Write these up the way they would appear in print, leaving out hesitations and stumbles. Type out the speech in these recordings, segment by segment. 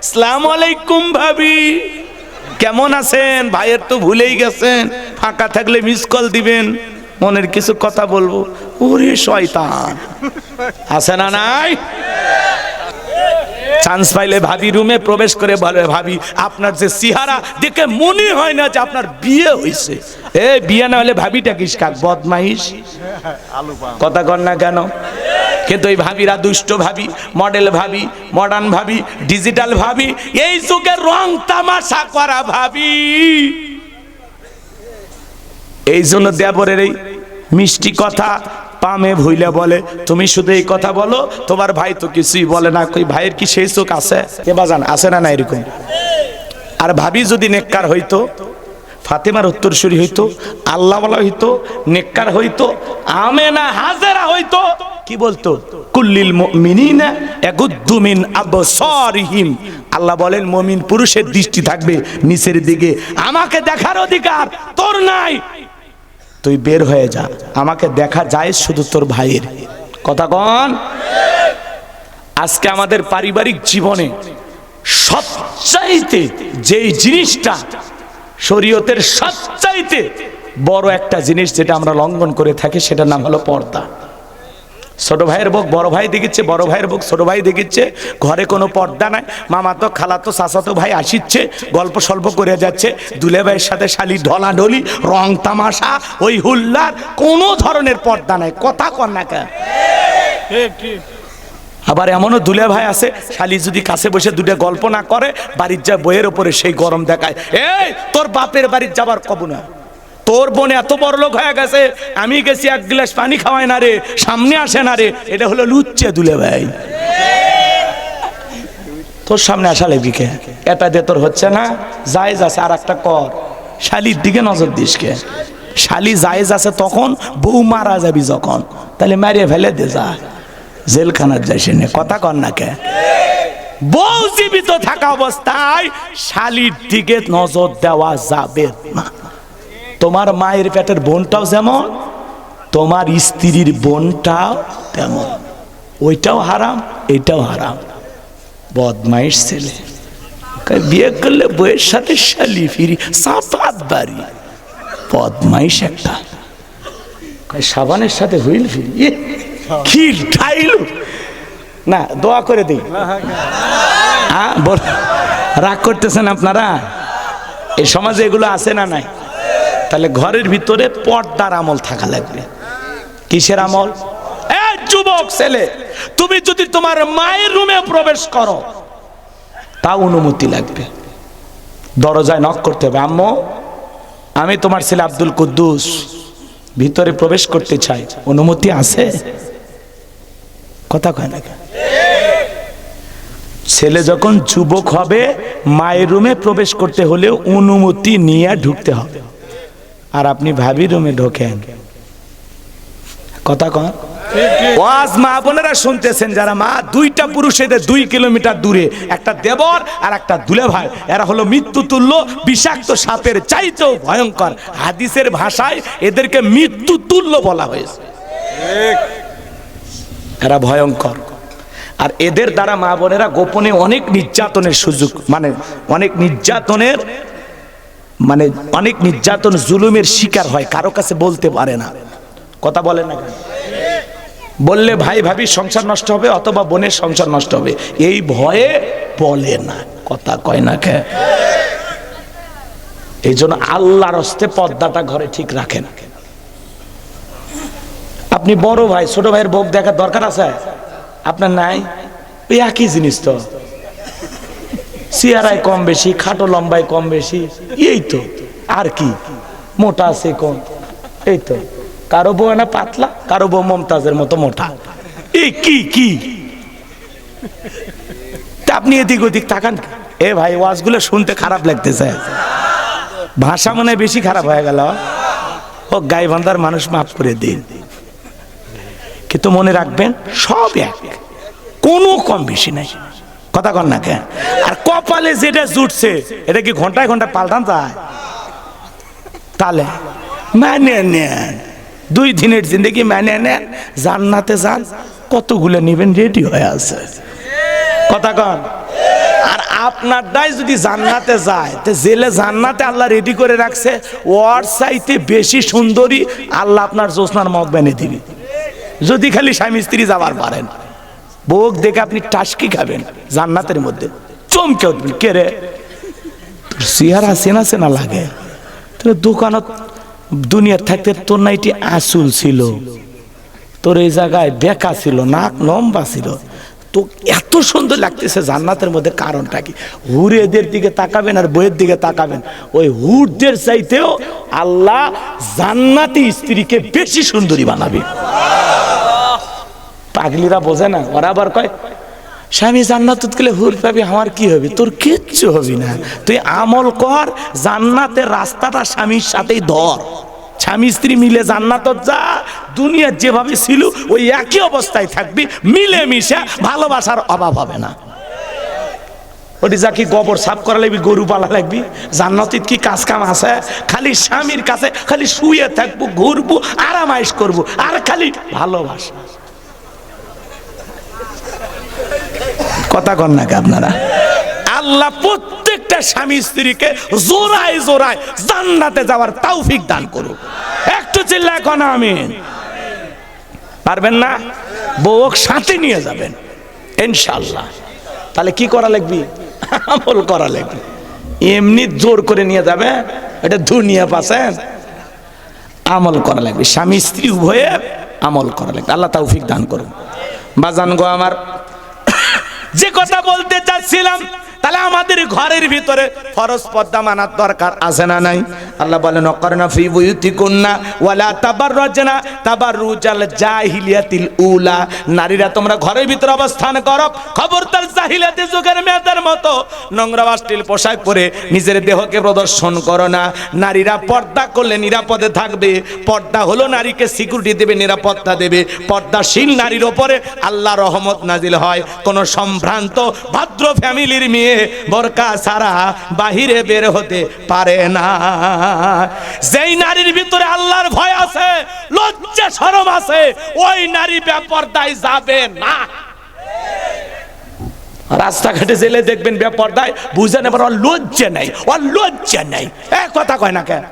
আসসালামু আলাইকুম ভাবি, কেমন আছেন? ভাইয়ের তো ভুলেই গেছেন, ফাঁকা থাকলে মিস কল দিবেন, মনের কিছু কথা বলবো। ওরে শয়তান, আছে না নাই? চান্স পাইলে ভাবি রুমে প্রবেশ করে বলে, ভাবি আপনার যে চেহারা দেখে মনে হয় না যে আপনার বিয়ে হয়েছে। এ বিয়ে না হলে ভাবিটা কিস কাক বদমাইশ, কথা কর না কেন? কিন্তু এই ভাবিরা দুষ্ট ভাবি, মডেল ভাবি, মডার্ন ভাবি, ডিজিটাল ভাবি, এই যুগের রং তামাশা করা ভাবি। এই জন্য দেবরের এই মিষ্টি কথা পামে ভুইলা বলে, তুমি শুধু এই কথা বলো, তোমার ভাই তো কিছুই বলে না। কই ভাইয়ের কি সেই চোখ আছে? কে বাজান, আছে না? না এরকম। আর ভাবি যদি নেককার হইতো, ফাতেমার উত্তরসূরি হইতো, আল্লাহওয়ালা হইতো, নেককার হইতো, আমেনা হাজেরা হইতো, কি বলতো? কুল্লিল মুমিনিনা ইয়াগুদ্দু মিন আবসারিহিম। আল্লাহ বলেন মুমিন পুরুষের দৃষ্টি থাকবে নিচের দিকে, আমাকে দেখার অধিকার তোর নাই, তুই বের হয়ে যা, আমাকে দেখা যায় শুধু তোর ভাইয়ের। কথা কন। আজকে আমাদের পারিবারিক জীবনে সবচাইতে যেই জিনিসটা শরীয়তের সবচাইতে বড় একটা জিনিস যেটা আমরা লঙ্ঘন করে থাকি, সেটার নাম হলো পর্দা। ছোট ভাইয়ের বউক বড় ভাই দেখিচ্ছে, বড় ভাইয়ের বউক ছোট ভাই দেখিচ্ছে, ঘরে কোনো পর্দা নাই, মামাতো খালাতো চাচাতো ভাই আসিচ্ছে, গল্প সল্প করে যাচ্ছে, দুলে ভাইয়ের সাথে শালি ঢলাঢলি, রং তামাশা, ওই হুল্লার, কোনো ধরনের পর্দা নাই। কথা কন না কেন? আবার এমনও দুলে ভাই আছে, শালি যদি কাছে বসে দুটো গল্প না করে, বাড়ির যা বইয়ের ওপরে সেই গরম দেখায়। এই তোর বাপের বাড়ির যাবার কব না, তোর বোন এত বড় লোক হয়ে গেছে, আমি গেছি এক গ্লাস পানি খাওয়াই না রে, সামনে আসে না রে, এটা হলো লুচ্চে দুলে ভাই। তোর সামনে আসা লাগবি কে? এটা দিয়ে তোর হচ্ছে না, জায়েজ আছে আর একটা কর, শালির দিকে নজর দিস কে? শালি জায়েজ আছে তখন, বউ মারা যাবি যখন, তাহলে মারিয়ে ফেলে দে, যা জেলখানার যাইস নে। কথা কর না কে? বউ জীবিত থাকা অবস্থায় শালির দিকে নজর দেওয়া যাবে না। তোমার মায়ের পেটের বোনটাও যেমন, তোমার স্ত্রীর বোনটাও তেমন, ওইটাও হারাম, এটাও হারাম। বদমাইশ ছেলে বিয়ে করলে বইয়ের সাথে শালি ফিরি, সাপাত বাড়ি, বদমাইশ একটা। সাবানের সাথে হুইল ফিরি, কি ঠাইল না, দোয়া করে দিই। রাগ করতেছেন আপনারা? এই সমাজে এগুলো আছে না নাই? তাহলে ঘরের ভিতরে পর্দার আমল থাকা লাগবে। কিসের আমল? যুবক ছেলে, তুমি যদি তোমার মায়ের রুমে প্রবেশ করো, তা অনুমতি লাগবে। দরজায় নক করতে হবে, আম্মু আমি তোমার ছেলে আব্দুল কুদ্দুস ভিতরে প্রবেশ করতে চাই, অনুমতি আছে? কথা কয় না? ছেলে যখন যুবক হবে, মায়ের রুমে প্রবেশ করতে হলে অনুমতি নিয়ে ঢুকতে হবে। আর আপনি ভাবি রুমে ঢোকেন, কথা কন। ওয়াজ মা বোনেরা শুনতেছেন, যারা মা, দুইটা পুরুষ এদের 2 কিলোমিটার দূরে, একটা দেবর আর একটা দুলে ভাই, এরা হলো মৃত্যু তুল্য, বিষাক্ত সাপের চাইতেও ভয়ঙ্কর। হাদিসের ভাষায় এদেরকে মৃত্যু তুল্য বলা হয়েছে, এরা ভয়ঙ্কর। আর এদের দ্বারা মা বোনেরা গোপনে অনেক নির্যাতনের সুযোগ, মানে অনেক নির্যাতন জুলুমের শিকার হয়, কারো কাছে বলতে পারে না। কথা বলে না কেন? বললে ভাই ভাবি সংসার নষ্ট হবে, অথবা বোনের সংসার নষ্ট হবে, এই ভয়ে বলে না। কথা কয় না কে? এই জন্য আল্লাহর হস্তে পর্দাটা ঘরে ঠিক রাখেন। আপনি বড় ভাই ছোট ভাইয়ের বউ দেখার দরকার আছে আপনার? নাই? ওই একই জিনিস তো, চেহারায় কম বেশি, খাটো লম্বায় কম বেশি, এই তো। আর কি? মোটা আছে কম, এই তো। কারো বউ না পাতলা, কারো বউ মমতাজের মতো মোটা, এই কি আপনি এদিক ওদিক তাকান। এ ভাই ওয়াজগুলো শুনতে খারাপ লাগতেছে, ভাষা মনে বেশি খারাপ হয়ে গেল। ও গাইবান্ধার মানুষ, মাফ করে দিন, কিন্তু মনে রাখবেন সব এক, কোনো কম বেশি নাই। কথা কন না কেন? আর কপালে যেটা জুটছে, এটা কি ঘন্টায় ঘন্টায় পাল্টান যায়? তাহলে মানে নেন, 2 দিনের জিন্দগি মানে নেন, জান্নাতে যান, কতগুলো নিবেন রেডি হয়ে আছে। কথা কন। আর আপনারটাই যদি জান্নাতে যায়, তো জেলে জান্নাতে আল্লাহ রেডি করে রাখছে, ওর চাইতে বেশি সুন্দরী আল্লাহ আপনার জোসনার মত বেনে দিবি, যদি খালি স্বামী স্ত্রী যাবার পারেন। বউ দেখে আপনি টাসকি খাবেন জান্নাতের মধ্যে, চমকে উঠবেন, কে রে চেহারা চেনা চেনা লাগে। দোকানত দুনিয়ার থাকতে তোর নাইটি আসুল ছিল, তোর এই জায়গায় বেকা ছিল, নাক লম্বা ছিল, তো এত সুন্দর লাগতেছে জান্নাতের মধ্যে। কারণটা কি? হুরেদের দিকে তাকাবেন আর বইয়ের দিকে তাকাবেন, ওই হুরদের চাইতেও আল্লাহ জান্নাতি স্ত্রীকে বেশি সুন্দরী বানাবে। পাগলিরা বোঝে না, ওরা আবার কয় স্বামী জান্নাত গেলে হুর পাবি, আমার কি হবে? তোর কিচ্ছু হবে না, তুই আমল কর, জান্নাতের রাস্তাটা স্বামীর সাথেই ধর, স্বামী স্ত্রী মিলে জান্নাত যা, দুনিয়ার যেভাবে ছিল ওই একই অবস্থায় থাকবি, মিলে মিশে ভালোবাসার অভাব হবে না। ওটি যা কি গোবর সাফ করা লাগবি, গরু পালা লাগবি, জান্নাতিত কি কাজ কাম আছে? খালি স্বামীর কাছে খালি শুয়ে থাকবো, ঘুরবো, আরামাইশ করবো, আর খালি ভালোবাসা। কথা কন নাকি আপনারা? আল্লাহ প্রত্যেকটা স্বামী স্ত্রীকে জোড়ায় জোড়ায় জান্নাতে যাওয়ার তৌফিক দান করুক। একটু চিল্লা কোন আমিন। পারবেন না? বউ সাথে নিয়ে যাবেন ইনশাআল্লাহ। তাহলে কি করা লাগবে? আমল করা লাগবে। এমনি জোর করে নিয়ে যাবে এটা দুনিয়া পাচ্ছেন, আমল করা লাগবে। স্বামী স্ত্রী উভয়ে আমল করা লাগবে। আল্লাহ তৌফিক দান করুন। বাজান গো আমার, যে কথা বলতে চাচ্ছিলাম, তাহলে আমাদের ঘরের ভিতরে ফরজ পর্দা মানার দরকার আছে না নাই? আল্লাহ বলেন ওয়াকারনা ফি বুয়ুতিকুন্না ওয়ালা তাবাররাজনা তাবাররুজাল জাহিলিয়াতিল উলা। নারীরা তোমরা ঘরের ভিতরে অবস্থান করো, খবরদার জাহিলিয়াতি যুগের মেয়েদের মতো নোংরা অশ্লীল পোশাক পরে নিজের দেহকে প্রদর্শন করো না। নারীরা পর্দা করলে নিরাপদে থাকবে। পর্দা হলো নারীকে সিকিউরিটি দেবে, নিরাপত্তা দেবে। পর্দাশীল নারীর ওপরে আল্লাহ রহমত নাজিল হয়। কোন সম্ভ্রান্ত ভদ্র ফ্যামিলির মেয়ে বোরকা ছাড়া বাহিরে বের হতে পারে না। যেই নারীর ভিতরে আল্লাহর ভয় আছে, লজ্জা শরম আছে, ওই নারী বেপরদায় যাবে না। রাস্তাঘাটে জেলে দেখবেন বেপরদায়, বুঝেন এবার ওর লজ্জা নাই, ওর লজ্জা নাই। এক কথা কয় না কেন?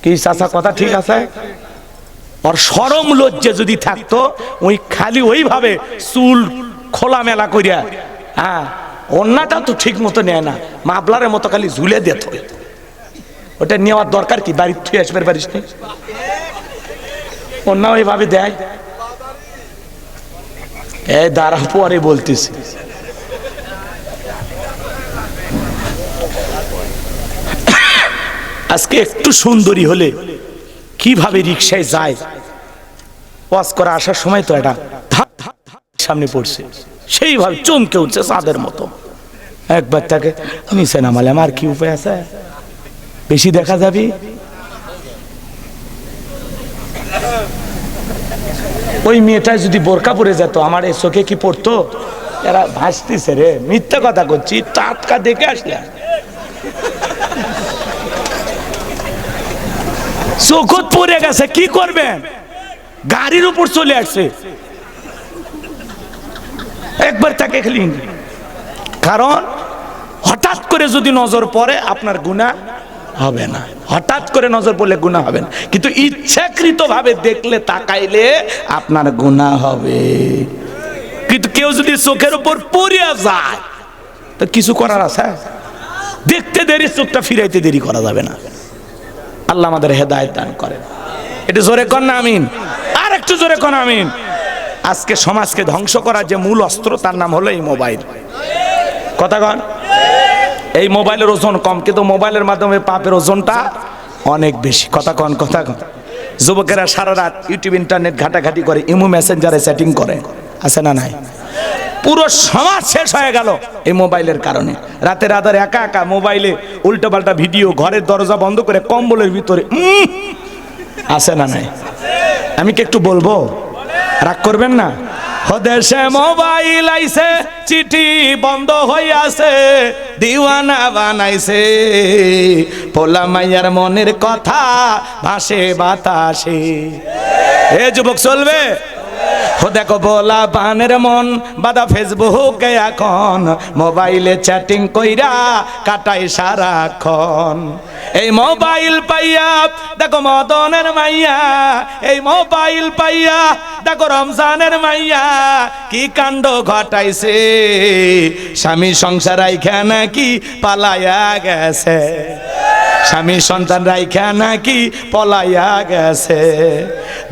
কি চাচা কথা ঠিক আছে? ওর শরম লজ্জা যদি থাকতো, ওই খালি ওইভাবে চুল খোলামেলা করিয়া, হ্যাঁ, অন্যটা তো ঠিক মতো নেয় না, মাবলারের মতো খালি ঝুলে দিত। ওটা নেওয়ার দরকার কি? বাড়ির থুয়ে আসবে পারিস নি? অন্য ওইভাবে দেয়। এই দাঁড়া, পরে বলতেছি। আজকে একটু সুন্দরী হলে কিভাবে রিক্সায় যায়, ওয়াজ করে আসার সময় তো এটা সামনে পড়ছে, সেইভাবে চমকে উঠছে চাঁদের মতো। একবার তাকে নিচে নামালে আমার কি উপায় আছে? বেশি দেখা যাবি। ওই মেয়েটা যদি বোরকা পরে যেত, আমার এই চোখে কি পড়তো? এরা ভাসতেছে রে, মিথ্যা কথা করছি, টাটকা দেখে আসলে চোখত পড়ে গেছে, কি করবেন? গাড়ির উপর চলে আসছে। একবার তাকে খেলি, কারণ হঠাৎ করে যদি নজর পড়ে আপনার গুনাহ হবে না। হঠাৎ করে নজর পড়লে গুনাহ হবে না, কিন্তু ইচ্ছাকৃত ভাবে দেখলে, তাকাইলে আপনার গুনাহ হবে। কিন্তু কেউ যদি চোখের উপর পড়িয়া যায়, তো কিছু করার আছে? দেখতে দেরি, চোখটা ফিরাইতে দেরি করা যাবে না। আল্লাহ আমাদের হেদায়েত দান করেন। একটু জোরে কর না আমিন। আর একটু জোরে কর আমিন। আজকে সমাজকে ধ্বংস করার যে মূল অস্ত্র, তার নাম হলো এই মোবাইল। কথা কন। এই মোবাইলের ওজন কম, কিন্তু মোবাইলের মাধ্যমে পাপের ওজনটা অনেক বেশি। কথা কন, কথা কন। যুবকেরা সারা রাত ইউটিউব ইন্টারনেট ঘাটাঘাটি করে, ইমো মেসেঞ্জারে চ্যাটিং করে, আছে না নাই? পুরো সমাজ শেষ হয়ে গেল এই মোবাইলের কারণে। রাতের আধার একা একা মোবাইলে উল্টো পাল্টা ভিডিও, ঘরের দরজা বন্ধ করে কম্বলের ভিতরে, আছে না নাই? আমি কি একটু বলবো? রাগ করবেন না? দেশে মোবাইল আইছে, চিঠি বন্ধ হইয়াছে, দিওয়ানা বানাইছে, পোলা মাইয়ার মনের কথা ভাসে বাতাসে। এ যুবক চলবে? ও দেখো বলা বানের মন বাদা ফেসবুকে এখন মোবাইলে চ্যাটিং কইরা কাটাই সারাক্ষণ। এই মোবাইল পাইয়া দেখো মদনের মাইয়া, এই মোবাইল পাইয়া দেখো রমজানের মাইয়া কি কাণ্ড ঘটাইছে, স্বামী সংসার রাইখা নাকি পালাইয়া গেছে, স্বামী সন্তান রাইখা নাকি পলাইয়া গেছে।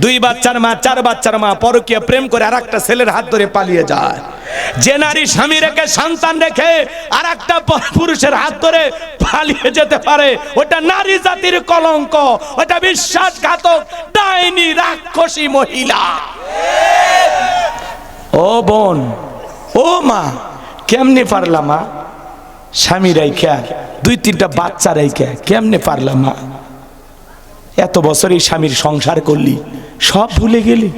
দুই বাচ্চার মা, চার বাচ্চার মা পরকীয়া প্রেম করে আর একটা ছেলের হাত ধরে পালিয়ে যায়। যে নারী স্বামী রেখে সন্তান রেখে আর একটা পুরুষের হাত ধরে পালিয়ে যেতে পারে ওটা নারী জাতির কলঙ্ক, ওটা বিশ্বাসঘাতক ডাইনি রাক্ষসী মহিলা। ও বোন, ও মা, কেমনে পারলাম মা স্বামী রাইখা দুই তিনটা বাচ্চা রাইখা, কেমনে পারলাম মা? এত বছর এই স্বামীর সংসার করলি, সব ভুলে গেলি?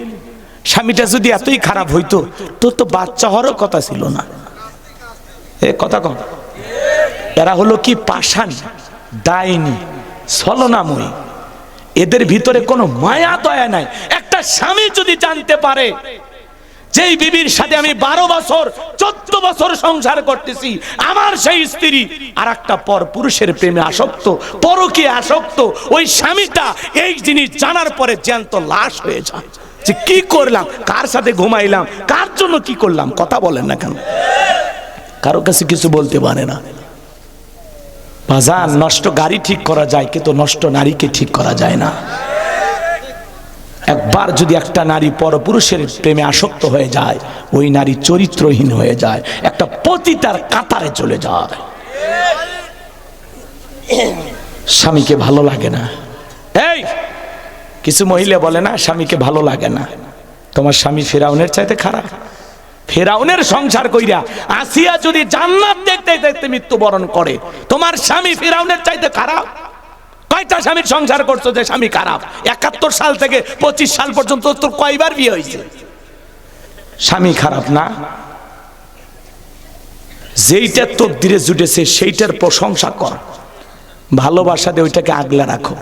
স্বামীটা যদি এতই খারাপ হইতো তোর তো বাচ্চা হওয়ারও কথা ছিল না। এ কথা কম। এরা হলো কি পাষাণ, ডাইনি, ছলনাময়ী। এদের ভিতরে কোনো মায়া দয়া নাই। একটা স্বামী যদি জানতে পারে যেই বিবির সাথে আমি 12 বছর 14 বছর সংসার করতেছি, আমার সেই স্ত্রী আর একটা পর পুরুষের প্রেমে আসক্ত, পরকীয়া আসক্ত, ওই স্বামীটা এই জিনিস জানার পরে জ্যান্ত লাশ হয়ে যায় যে কি করলাম, কার সাথে ঘুমাইলাম, কার জন্য কি করলাম। কথা বলেন না কেন? কারো কাছে কিছু বলতে পারে না। বাজার নষ্ট গাড়ি ঠিক করা যায়, কিন্তু নষ্ট নারীকে ঠিক করা যায় না। একবার যদি একটা নারী পরপুরুষের প্রেমে আসক্ত হয়ে যায়, ওই নারী চরিত্রহীন হয়ে যায়, একটা পতিতার কাতারে চলে যায়। স্বামীকে ভালো লাগে না। এই কিছু মহিলা বলে না স্বামীকে ভালো লাগে না। তোমার স্বামী ফিরাউনের চাইতে খারাপ। ফিরাউনের সংসার কইরা আসিয়া যদি জান্নাত দেখতে দেখতে মৃত্যুবরণ করে, তোমার স্বামী ফিরাউনের চাইতে খারাপ? কয়টা স্বামীর সংসার করছো যে স্বামী খারাপ? 71 সাল থেকে 25 সাল পর্যন্ত তোর কয়বার বিয়ে হয়েছে? স্বামী খারাপ না? যেইটা তকদিরে জুটেছে সেইটার প্রশংসা কর, ভালোবাসা দিয়ে ওইটাকে আগলে রাখো।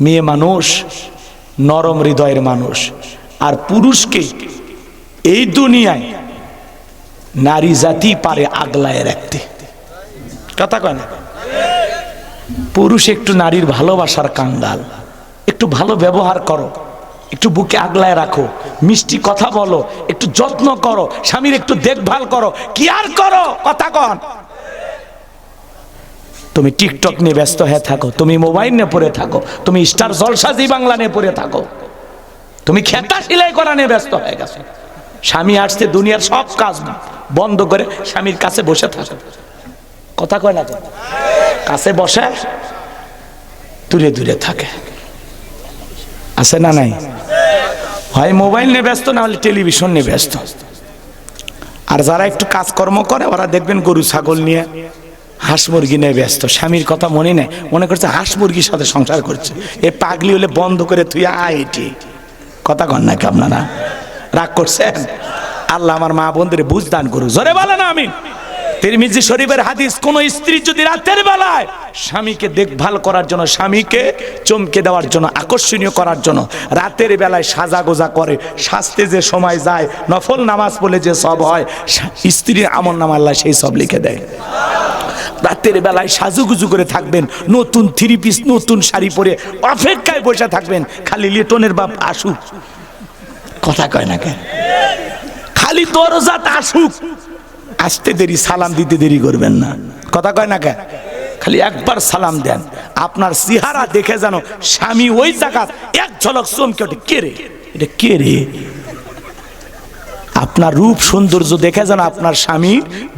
মেয়ে মানুষ, নরম হৃদয়ের মানুষ। আর পুরুষকে এই দুনিয়ায় নারী জাতি পারে আগলায় রাখতে। কথা কয় না? পুরুষ একটু নারীর ভালোবাসার কাঙ্গাল। একটু ভালো ব্যবহার করো, একটু বুকে আগলায় রাখো, মিষ্টি কথা বলো, একটু যত্ন করো, স্বামীর একটু দেখভাল করো, কেয়ার করো। কথা কন? তুমি টিকটক নিয়ে ব্যস্ত হয়ে থাকো, তুমি মোবাইল নিয়ে পড়ে থাকো, তুমি স্টার জলসা জি বাংলা নিয়ে পড়ে থাকো, তুমি খেতা সেলাই করা নিয়ে ব্যস্ত হয়ে গেছো। স্বামী আসছে দুনিয়ার সব কাজ বন্ধ করে স্বামীর কাছে বসে থাকো। কথা কয় না? কাছে বসে দূরে দূরে থাকে। আছে না নাই? হয় মোবাইল নিয়ে ব্যস্ত, না হলে টেলিভিশন নিয়ে ব্যস্ত। আর যারা একটু কাজকর্ম করে ওরা দেখবেন গরু ছাগল নিয়ে, হাঁস মুরগি নিয়ে ব্যস্ত। স্বামীর কথা মনে নেই, মনে করছে হাঁস মুরগির সাথে সংসার করছে। এ পাগলি হলে বন্ধ করে তুই আইটি। কথা কন নাকি আপনারা? রাগ করছেন? আল্লাহ আমার মা বোনদের বুঝ দান করুক। জোরে বলেন আমিন। তিরমিজি শরীফের হাদিস, কোন স্ত্রী যদি রাতের বেলায় স্বামীকে দেখভাল করার জন্য, স্বামীকে চমকে দেওয়ার জন্য, আকর্ষণীয় করার জন্য রাতের বেলায় সাজা গোজা করে, সাজতে যে সময় যায়, নফল নামাজ পড়লে যে সব হয়, স্ত্রীর আমলনামা আল্লাহ সেই সব লিখে দেয়। রাতের বেলায় সাজুগুজু করে থাকবেন, নতুন 3 পিস নতুন শাড়ি পরে অপেক্ষায় বসে থাকবেন, খালি লিটনের বাপ আসুক। কথা কয় না কেন? খালি দরজাত আসুক, আসতে দেরি, সালাম দিতে দেরি করবেন না। কথা কয় না কেন? খালি একবার সালাম দেন। আপনার চেহারা দেখে জানো স্বামী ওই জায়গা এক ঝলক চমকে ওঠে, কে রে, এটা কে রে? আপনার রূপ সৌন্দর্য দেখে যেন আপনার স্বামী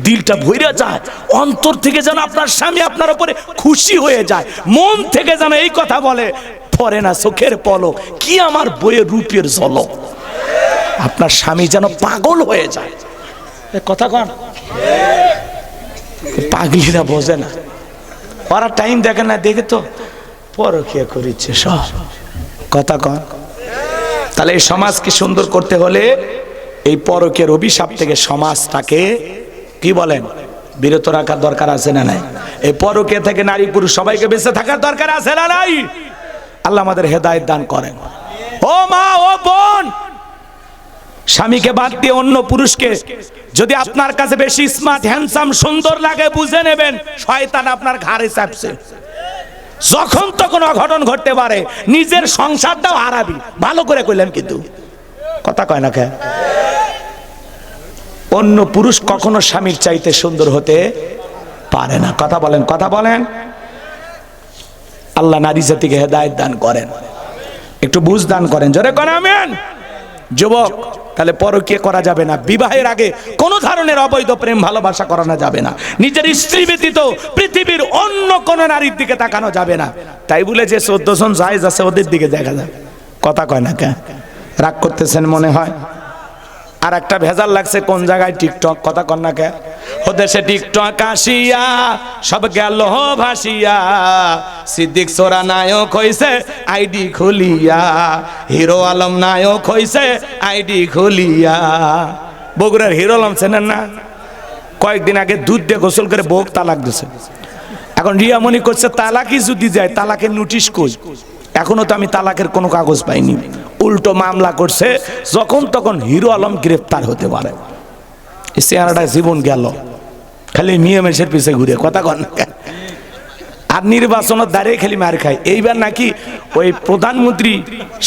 দিলটা ভরে যায়, অন্তর থেকে যেন আপনার স্বামী আপনার উপরে খুশি হয়ে যায়, মন থেকে যেন এই কথা বলে, পরে না চোখের পলক, কি আমার বইয়ের রূপের ঝলক। আপনার স্বামী যেন পাগল হয়ে যায়। কথা কন? পাগলিরা বোঝে না, ওরা টাইম দেখে না, দেখে তো পরকীয়া করিচ্ছে সব। কথা কন? তাহলে এই সমাজকে সুন্দর করতে হলে এই পরকীয়ার অভিশাপ থেকে সমাজটাকে কি বলেন বিরত রাখার দরকার আছে না নাই? এই পরকীয়া থেকে নারী পুরুষ সবাইকে বেঁচে থাকার দরকার আছে না নাই? আল্লাহ আমাদের হেদায়েত দান করেন। ও মা, ও বোন, স্বামীকে বাদ দিয়ে অন্য পুরুষকে যদি আপনার কাছে বেশি স্মার্ট হ্যান্ডসাম সুন্দর লাগে বুঝে নেবেন শয়তান আপনার ঘাড়ে চাপছে। যখন তখন অঘটন ঘটতে পারে, নিজের সংসারটাও হারাবি। ভালো করে কইলেন কিন্তু কথা কয় না কে? অন্য পুরুষ কখনো স্বামীর চাইতে সুন্দর হতে পারে না। কথা বলেন, কথা বলেন। আল্লাহ নারী জাতিকে হেদায়েত দান করেন, একটু বুঝ দান করেন, জোরে কোন আমিন। যুবক, তাহলে পরকীয়া করা যাবে না। বিবাহের আগে কোন ধরনের অবৈধ প্রেম ভালোবাসা করানো যাবে না। নিজের স্ত্রী ব্যতীত পৃথিবীর অন্য কোন নারীর দিকে তাকানো যাবে না। তাই বলে যে 14 জন জায়েজ আছে ওদের দিকে দেখা যাবে। কথা কয় না কে? রাগ করতেছেন মনে হয়। আর একটা ভেজাল লাগছে কোন জায়গায়? টিকটক। কথা কন না কে? ও দেশে টিকটক আসিয়া সব গেল ভাসিয়া, সিদ্দিক সোরা নায়ক হইছে আইডি খুলিয়া, হিরো আলম নায়ক হইছে আইডি খুলিয়া। বগুড়ার হিরো আলম চেনেন না? কয়েকদিন আগে দুধ দিয়ে গোসল করে বউ তালাক দিছে। এখন রিয়ামণি করছে তালাকই যদি যায় তালাকের নোটিশ কই? এখনো তো আমি তালাকের কোনো কাগজ পাইনি। উল্টো মামলা করছে, যখন তখন হিরো আলম গ্রেফতার হতে পারে। এই চেহারাটা জীবন গেল খালি নিয়মের পিছে ঘুরে। কথা কন। আর নির্বাচনের দাঁড়িয়ে খালি মার খায়। এইবার নাকি ওই প্রধানমন্ত্রী,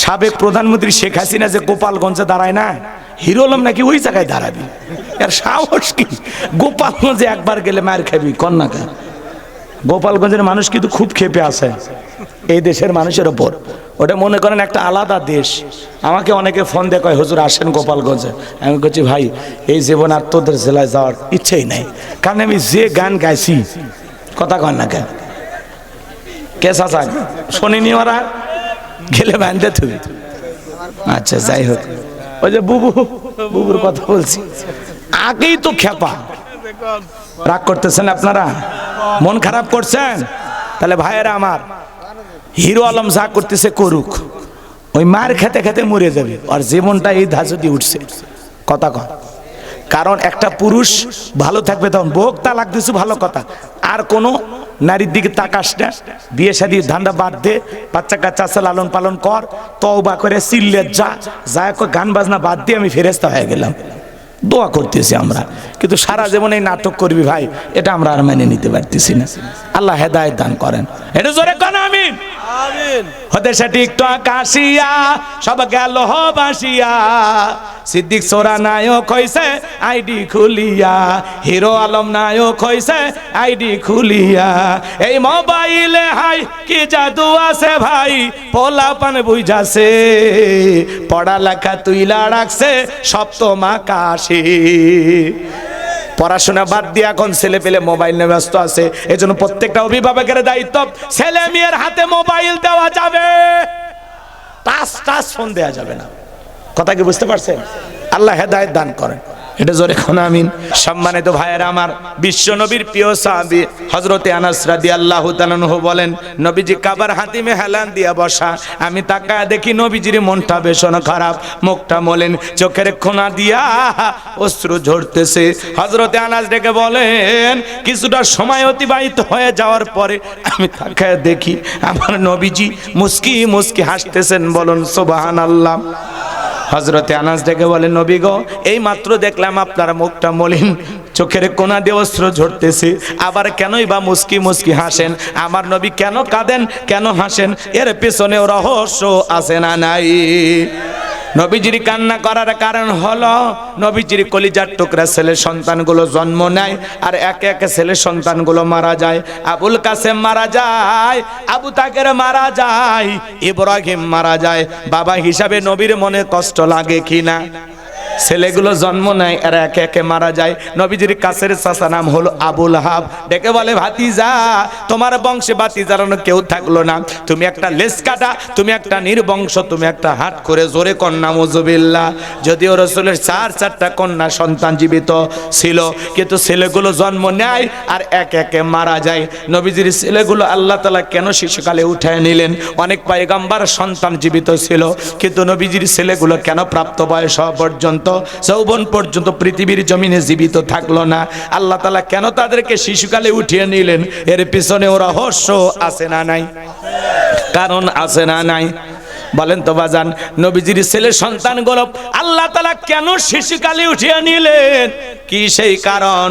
সাবেক প্রধানমন্ত্রী শেখ হাসিনা যে গোপালগঞ্জে দাঁড়ায় না, হিরো আলম নাকি ওই জায়গায় দাঁড়াবি। এর সাহস কি? গোপালগঞ্জে একবার গেলে মার খাবি কন্যাকা। গোপালগঞ্জের মানুষ কিন্তু খুব ক্ষেপে আছে এই দেশের মানুষের ওপর। ওটা মনে করেন একটা আলাদা দেশ। আমাকে অনেকে ফোন দিয়ে কয় হুজুর আসেন গোপালগঞ্জে। আমি বলছি ভাই এই জীবন আর তোদের জেলায় যাওয়ার ইচ্ছেই নাই, কারণ আমি যে গান গাইছি। কথা কন না কেন? কে চাচা শোনেনি? ওরা গেলে বান্ধে তুমি। আচ্ছা যাই হোক, ওই যে বুবুর কথা বলছি, আগেই তো খেপা। রাগ করতেছেন আপনারা? মন খারাপ করছেন? তাহলে ভাইয়েরা আমার, হিরো আলম যা করতেছে করুক, ওই মার খেতে খেতে মরে যাবে। আর জীবনটা এই ধাঁচে দিয়ে উঠছে। কথা কন। কারণ একটা পুরুষ ভালো থাকবে তখন। বউক তালাক দিছু ভালো কথা, আর কোনো নারীর দিকে তাকাস না। বিয়ে শাদী ধান্দা বাদ দে, বাচ্চা কাচ্চা আছে লালন পালন কর, তওবা করে চিল্লে যা যা গান বাজনা বাদ দিয়ে আমি ফেরেশতা হয়ে গেলাম। দোয়া করতেছি আমরা, কিন্তু সারা জীবন এই নাটক করবি ভাই, এটা আমরা আর মেনে নিতে পারতেছি না। আল্লাহ হেদায়েত দান করেন। এটা জোরে কোন আমিন। আমিন। হতে সে টিকটক আসিয়া সব গেল ভাসিয়া, সিদ্দিক সোরা নায়ক হইছে আইডি খুলিয়া, হিরো আলম নায়ক হইছে আইডি খুলিয়া। এই মোবাইলে হাই কি জাদু আছে ভাই, পোলাপান বুঝাছে, পড়ালেখা তুইলা রাখছে সপ্তম আকাশে। পড়াশোনা বাদ দিয়ে এখন ছেলে পেলে মোবাইল নিয়ে ব্যস্ত আছে। এজন্য প্রত্যেকটা অভিভাবকের দায়িত্ব, ছেলে মেয়ের হাতে মোবাইল দেওয়া যাবে, টাচ ফোন দেওয়া যাবে না। কথা কি বুঝতে পারছেন? আল্লাহ হেদায়েত দান করেন। এটা জোরে কোন আমিন। সম্মানিত ভাইয়েরা আমার, বিশ্ব নবীর প্রিয় সাহাবী হযরতে আনাস রাদিয়াল্লাহু তাআলা আনহু বলেন, নবীজি কাবার হাতিমে হেলান দিয়া বসা, আমি তাকায় দেখি নবীজির মনটা ভীষণ খারাপ, মুখটা মলিন, চোখের কোনা দিয়া অশ্রু ঝরতেছে। হযরতে আনাস ডেকে বলেন, কিছুটা সময় অতিবাহিত হয়ে যাওয়ার পরে আমি তাকায় দেখি আমার নবীজি মুস্কি মুস্কি হাসতেছেন। বলুন সুবহানাল্লাহ। হযরতে আনাস ডেকে বলেন, নবী গো, এই মাত্র দেখলাম আপনার মুখটা মলিন, চোখের কোনা দিয়ে অশ্রু ঝরতেছে, আবার কেনই বা মুস্কি মুস্কি হাসেন? আমার নবী কেন কাঁদেন, কেন হাসেন? এর পেছনেও রহস্য আছে না নাই? নবীজির কান্না করার কারণ হলো নবীজির কলিজার টুকরা ছেলে সন্তানগুলো জন্ম নেয়, আর একে একে ছেলে সন্তানগুলো মারা যায়। আবুল কাসেম মারা যায়, আবু তাকের মারা যায়, ইব্রাহিম মারা যায়। বাবা হিসাবে নবীর মনে কষ্ট লাগে কিনা? ছেলেগুলো জন্ম নেয় আর একে একে মারা যায়। নবীজির কাছের চাচা নাম হলো আবুল হাব, ডেকে বলে, ভাতিজা, তোমার বংশে বাতিজারানো কেউ থাকলো না, তুমি একটা লেজ কাটা, তুমি একটা নির্বংশ, তুমি একটা হাট করে জোরে কন্যা মুজুবিল্লাহ। যদিও রাসূলের চারটা কন্যা সন্তান জীবিত ছিল, কিন্তু ছেলেগুলো জন্ম নেয় আর একে একে মারা যায়। নবীজির ছেলেগুলো আল্লাহ তাআলা কেন শিশুকালে উঠায় নিলেন? অনেক পয়গম্বর সন্তান জীবিত ছিল, কিন্তু নবীজির ছেলেগুলো কেন প্রাপ্ত বয়স হওয়া পর্যন্ত, যৌবন পর্যন্ত পৃথিবীর জমিনে জীবিত থাকলো না? আল্লাহ তাআলা কেন তাদেরকে শিশুকালে উঠিয়ে নিলেন? এর পিছনে রহস্য আছে না নাই? কারণ আছে না নাই? বলেন তো বাজান, নবীজির ছেলে সন্তানগুলো আল্লাহ তাআলা কেন শিশুকালে উঠিয়ে নিলেন? কি সেই কারণ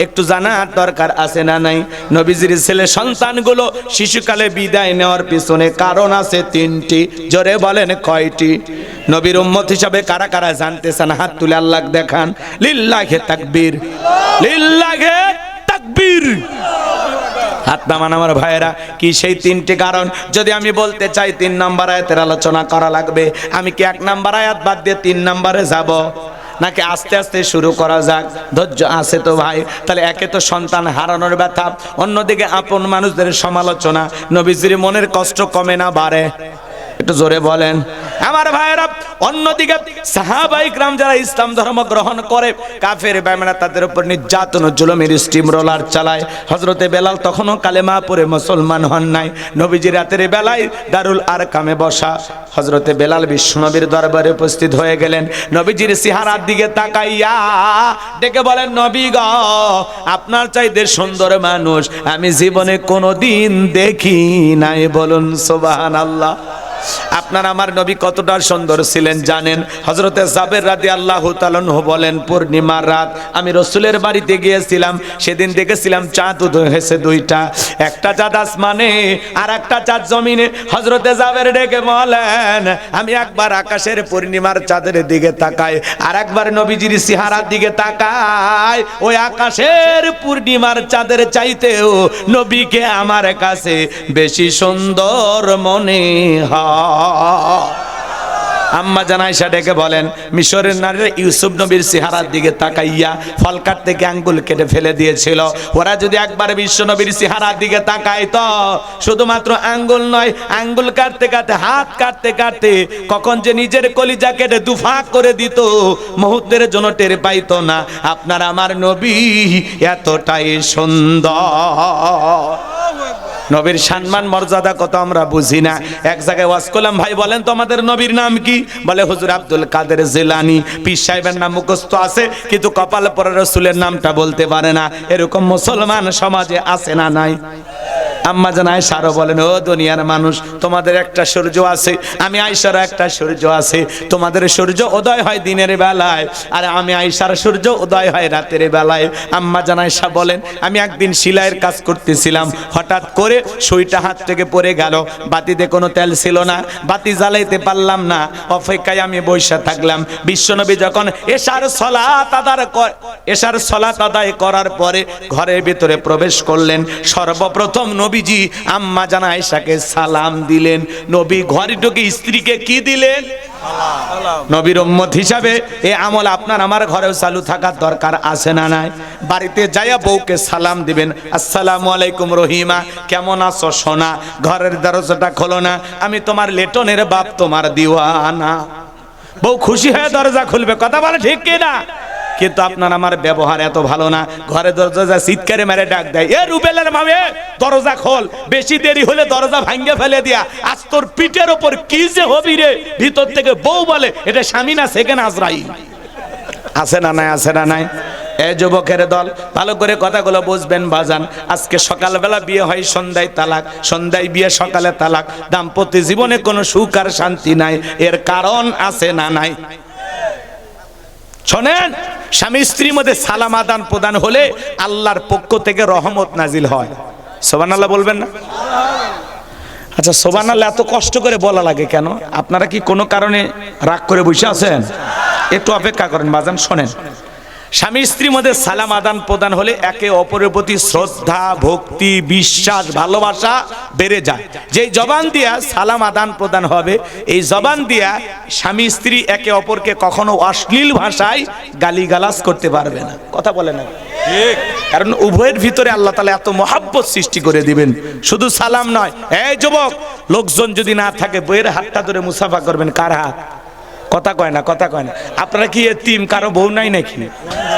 একটু জানার দরকার আছে না নাই? নবীজির ছেলে সন্তানগুলো শিশুকালে বিদায় নেওয়ার পিছনে কারণ আছে তিনটি। জোরে বলেন কয়টি? নবীর উম্মত হিসাবে কারা কারা জানতে চান হাত তুলে আল্লাহ দেখান। লিল্লাহে তাকবীর, লিল্লাহে তাকবীর। হাত নামান আমার ভাইয়েরা। কি সেই তিনটি কারণ? যদি আমি বলতে চাই 3 নম্বর আয়াতের আলোচনা করা লাগবে, আমি কি 1 নম্বর আয়াত বাদ দিয়ে 3 নম্বরে যাব, নাকি আস্তে আস্তে শুরু করা যাক? ধৈর্য আছে তো ভাই? তাহলে একে তো সন্তান হারানোর ব্যথা, অন্যদিকে আপন মানুষদের সমালোচনা। নবীজির মনের কষ্ট কমে না বাড়ে? একটু জোরে বলেন আমার ভাইয়েরা। অন্যদিকে সাহাবায়ে কিরাম যারা ইসলাম ধর্ম গ্রহণ করে, কাফের বেঈমানরা তাদের উপর নির্যাতন ও জুলুমের স্টিম রোলার চালায়। হযরতে বেলাল তখনও কালেমা পড়ে মুসলমান হন নাই। নবীজি রাতের বেলায় দারুল আরকামে বসা। হযরতে বেলাল বিশ্বনবীর দরবারে উপস্থিত হয়ে গেলেন। নবীজির চেহারার দিকে তাকাইয়া ডেকে বলেন, নবী গো, আপনার চাইতে সুন্দর মানুষ আমি জীবনে কোনোদিন দেখি নাই। বলুন সুবহানাল্লাহ। আপনার আমার নবী কতটা সুন্দর ছিলেন জানেন? হযরতে জাবের রাদিয়াল্লাহু তাআলা আনহু বলেন, পূর্ণিমার রাত আমি রাসূলের বাড়িতে গিয়েছিলাম। সেদিন দেখেছিলাম চাঁদ উদয় হয়েছে 2টা, একটা চাঁদ আসমানে আর একটা চাঁদ জমিনে। হযরতে জাবের ডেকে বলেন, আমি একবার আকাশের পূর্ণিমার চাঁদের দিকে তাকাই, আর একবার নবীজির চেহারার দিকে তাকাই। ওই আকাশের পূর্ণিমার চাঁদের চাইতেও নবীকে আমার কাছে বেশি সুন্দর মনে হয়। আম্মা জান আয়েশা ডেকে বলেন, মিশরের নারীরা ইউসুফ নবীর চেহারার দিকে তাকাইয়া ফল কাটতে গিয়ে আঙ্গুল কেটে ফেলে দিয়েছিল। ওরা যদি একবার বিশ্ব নবীর চেহারার দিকে তাকাইতো, শুধুমাত্র আঙ্গুল নয়, আঙ্গুল কাটতে কাটতে হাত কাটতে কাটতে কখন যে নিজের কলিজা কেটে দুফাক করে দিত, মুহূর্তের জন্য টের পাইতো না। আপনার আমার নবী এতটাই সুন্দর। নবীর সম্মান মর্যাদা কত আমরা বুঝি না। এক জায়গায় ওয়াজ করলাম, ভাই বলেন তো আমাদের নবীর নাম কি? বলে হুজুর আব্দুল কাদের জিলানী। পীর সাহেবের নাম মুখস্থ আছে, কিন্তু কপালে পড়া রাসূলের নামটা বলতে পারে না। এরকম মুসলমান সমাজে আছে না নাই? আম্মা জান আয়েশা আরো বলেন, ও দুনিয়ার মানুষ, তোমাদের একটা সূর্য আছে, আমি আয়েশার একটা সূর্য আছে। তোমাদের সূর্য উদয় হয় দিনের বেলায়, আর আমি আয়েশার সূর্য উদয় হয় রাতের বেলায়। আম্মা জান আয়েশা বলেন, আমি একদিন সেলাইয়ের কাজ করতেছিলাম, হঠাৎ করে সুইটা হাত থেকে পড়ে গেল। বাতিতে কোনো তেল ছিল না, বাতি জ্বালাইতে পারলাম না। অপেক্ষায় আমি বসে থাকলাম। বিশ্বনবী যখন এশার সালাত আদায় করার পরে ঘরের ভিতরে প্রবেশ করলেন, সর্বপ্রথম নবীজি আম্মা জান আয়েশাকে সালাম দিলেন। নবী ঘরে ঢুকে স্ত্রীকে কি দিলেন? নবীর উম্মত হিসাবে এই আমল আপনার আমার ঘরেও চালু থাকার দরকার আছে না নাই? বাড়িতে যাইয়া বউকে সালাম দিবেন, আসসালামু আলাইকুম রহিমা, কেমন আছো সোনা? ঘরের দরজাটা খোলো না, আমি তোমার লেটনের বাপ, তোমার দিওয়ানা। বউ খুশি হয়ে দরজা খুলবে, কথা বলে ঠিক কিনা? কিন্তু আপনার আমার ব্যবহার এত ভালো না। ঘরে দরজা চিৎকারে মেরে ডাক দেয়, এ রুবেলের মামে দরজা খোল, বেশি দেরি হলে দরজা ভাঙ্গে ফেলে দিয়া, আজ তোর পিঠের ওপর কি যে হবি রে। ভিতর থেকে বউ বলে, এটা স্বামী না সেকেন্ড আজরাইল। আছে না নাই? আছে না নাই? এ যুবকের দল, ভালো করে কথাগুলো বুঝবেন বাজান। আজকে সকালবেলা বিয়ে হয়, সন্ধ্যায় তালাক, সন্ধ্যায় বিয়ে, সকালে তালাক। দাম্পত্য জীবনে কোনো সুখ আর শান্তি নাই। এর কারণ আছে না নাই? শোনেন, স্বামী স্ত্রীর মধ্যে সালাম আদান প্রদান হলে আল্লাহর পক্ষ থেকে রহমত নাজিল হয়। সুবহানাল্লাহ বলবেন না? আচ্ছা, সুবহানাল্লাহ এত কষ্ট করে বলা লাগে কেন? আপনারা কি কোনো কারণে রাগ করে বসে আছেন? একটু অপেক্ষা করেন বাজান, শোনেন। স্বামী স্ত্রীর মধ্যে সালাম আদান প্রদান হলে একে অপরের প্রতি শ্রদ্ধা, ভক্তি, বিশ্বাস, ভালোবাসা বেড়ে যায়। যেই জবান দিয়া সালাম আদান প্রদান হবে, এই জবান দিয়া স্বামী স্ত্রী একে অপরকে কখনো অশ্লীল ভাষায় গালিগালাজ করতে পারবে না। কথা বলে না? ঠিক। কারণ উভয়ের ভিতরে আল্লাহ তাআলা এত মহাব্বত সৃষ্টি করে দিবেন। শুধু সালাম নয়, এই যুবক, লোকজন যদি না থাকে বইয়ের হাতটা ধরে মুসাফা করবেন। কার হাত? কথা কয় না, কথা কয় না। আপনারা কি এতিম, কারো বউ নাই নাকি?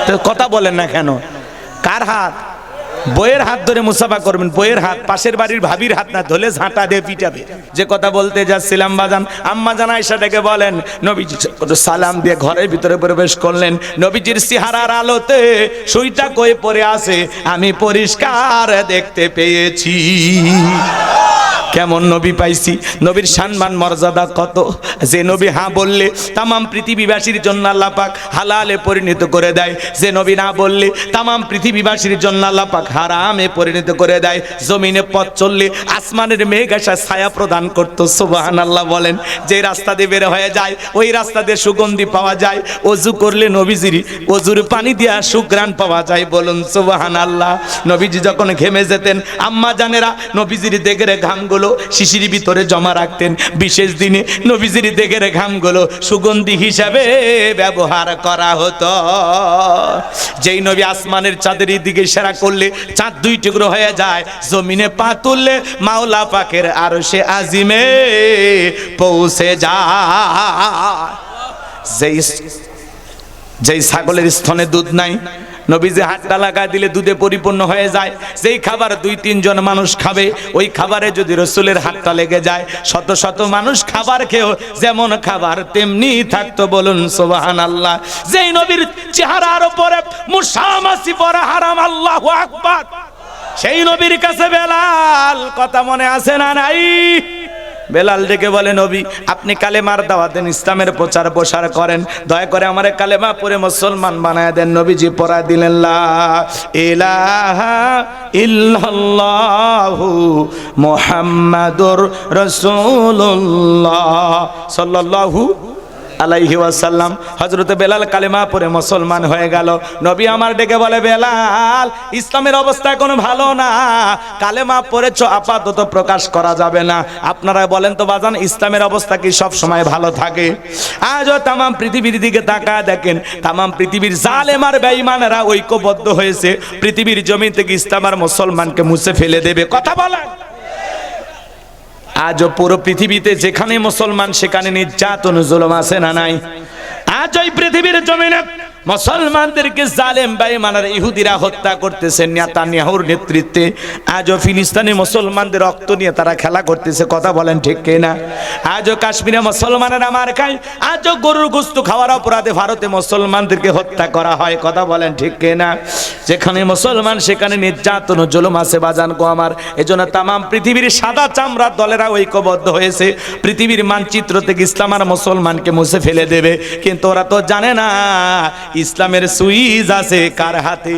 তো কথা বলেন না কেন? কার হাত? বইয়ের হাত ধরে মুসাফা করবেন। বইয়ের হাত, পাশের বাড়ির ভাবির হাত না, ধরে ঝাঁটা দিয়ে পিটাবে। যে কথা বলতে যাচ্ছিলাম বাজান, আম্মা জান আয়েশা ডেকে বলেন, নবীজি সালাম দিয়ে ঘরের ভিতরে প্রবেশ করলেন। নবীজির চেহারার আলোতে সুইটা কয়ে পড়ে আছে আমি পরিষ্কার দেখতে পেয়েছি। কেমন নবী পাইছি, নবীর সম্মান মর্যাদা কত। যে নবী হ্যাঁ বললে তামাম পৃথিবীবাসীর জন্য আল্লাহ পাক হালালে পরিণত করে দেয়, যে নবী না বললে তামাম পৃথিবীবাসীর জন্য আল্লাহ পাক হারামে পরিণত করে দেয়। জমিনে পথ চললে আসমানের মেঘ আসা ছায়া প্রদান করতো, সুবহানাল্লাহ বলেন। যে রাস্তা দিয়ে বের হয়ে যায় ওই রাস্তা দিয়ে সুগন্ধি পাওয়া যায়, অজু করলে নবীজির অজুর পানি দিয়া সুঘ্রাণ পাওয়া যায়, বলুন সুবহানাল্লাহ। নবীজি যখন ঘেমে যেতেন আম্মা জানেরা নবীজির দেগের ঘামগুলো শিশির ভিতরে জমা রাখতেন। বিশেষ দিনে নবীজির দেগের ঘামগুলো সুগন্ধি হিসাবে ব্যবহার করা হতো। যেই নবী আসমানের চাঁদের দিকে ইশারা করলে চাঁদ দুই টুকরো হয়ে যায়, জমিনে পা তুললে মাওলা পাকের আরশে আজিমে পৌঁছে যায়। যেই ছাগলের স্তনে দুধ নাই, নবীজি হাতটা লাগায় দিলে দুধে পরিপূর্ণ হয়ে যায়। যেই খাবার 2-3 জন মানুষ খাবে ওই খাবারে যদি রসুলের হাতটা লেগে যায়, শত শত মানুষ খাবার খেয়েও যেমন খাবার তেমনি থাকতো, বলুন সুবহানাল্লাহ। যেই নবীর চেহারার উপরে মুসামাসি পরা হারাম, আল্লাহু আকবার, সেই নবীর কাছে বেলাল, কথা মনে আছে না নাই? বেলাল ডেকে বলে, নবী আপনি কালেমার দাওয়াত দেন, ইসলামের প্রচার প্রসার করেন, দয়া করে আমারে কালেমা পড়ে মুসলমান বানায় দেন। নবীজি পড়া দিলেন, লা ইলাহা ইল্লাল্লাহু মুহাম্মাদুর রাসূলুল্লাহ সাল্লাল্লাহু আলাইহি ওয়াসাল্লাম। হযরত বেলাল কালেমা পড়ে মুসলমান হয়ে গেল। নবী আমার ডেকে বলে, বেলাল ইসলামের অবস্থা কোনো ভালো না, কালেমা পড়েছো আপাতত প্রকাশ করা যাবে না। আপনারা বলেন তো বাজান, ইসলামের অবস্থা কি সব সময় ভালো থাকে? আজও তামাম পৃথিবীর দিকে তাকায় দেখেন, তামাম পৃথিবীর জালেম আর বেঈমানেরা ঐক্যবদ্ধ হয়েছে পৃথিবীর জমি থেকে ইসলাম আর মুসলমানকে মুছে ফেলে দেবে। কথা বলেন। আজও পুরো পৃথিবীতে যেখানে মুসলমান সেখানে নির্যাতন জুলুম আছে না নাই? আজ ওই পৃথিবীর জমিনে মুসলমানদেরকে জালেম বেঈমানরা ইহুদিরা হত্যা করতেছে নেতানিয়াহুর নেতৃত্বে। আজও ফিলিস্তিনি মুসলমানদের রক্ত নিয়ে তারা খেলা করতেছে, কথা বলেন ঠিক কিনা? আজও কাশ্মীরে মুসলমানেরা মার খায়, আজও গরুর গোশত খাওয়ার অপরাধে ভারতে মুসলমানদেরকে হত্যা করা হয়, কথা বলেন ঠিক কিনা? যেখানে মুসলমান সেখানে নির্যাতন জুলুম আছে বাজান গো আমার। এজন্য তামাম পৃথিবীর সাদা চামড়ার দলেরা ঐক্যবদ্ধ হয়েছে পৃথিবীর মানচিত্র থেকে ইসলাম আর মুসলমানকে মুছে ফেলে দেবে। কিন্তু ওরা তো জানে না ইসলামের সুইচ আছে কার হাতে।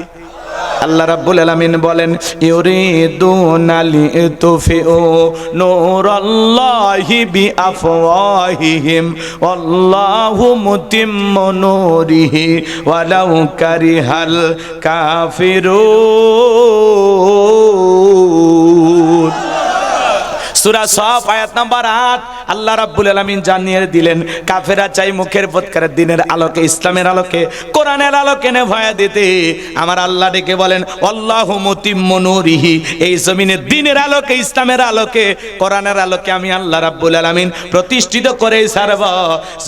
আল্লাহ রাব্বুল আলামিন বলেন, ইউরিদুনা লিতুফিউ নূরাল্লাহি বিআফওয়াহিহিম ওয়াল্লাহু মুতিম্মু নূরিহি ওয়ালাউ কারিহাল কাফিরুন। সূরা সফ আয়াত নাম্বার 8 আল্লাহ রাব্বুল আলামিন জানিয়ে দিলেন, কাফেররা চাই মুখের ফৎকারে দিনের আলোকে, ইসলামের আলোকে, কোরআনের আলোকে নেভায়া দিতে। আমার আল্লাহ ডেকে বলেন, আল্লাহু মুতিম্মু নূরিহি, এই জমিনে দিনের আলোকে, ইসলামের আলোকে, কোরআনের আলোকে আমি আল্লাহ রাব্বুল আলামিন প্রতিষ্ঠিত করেই ছাড়ব।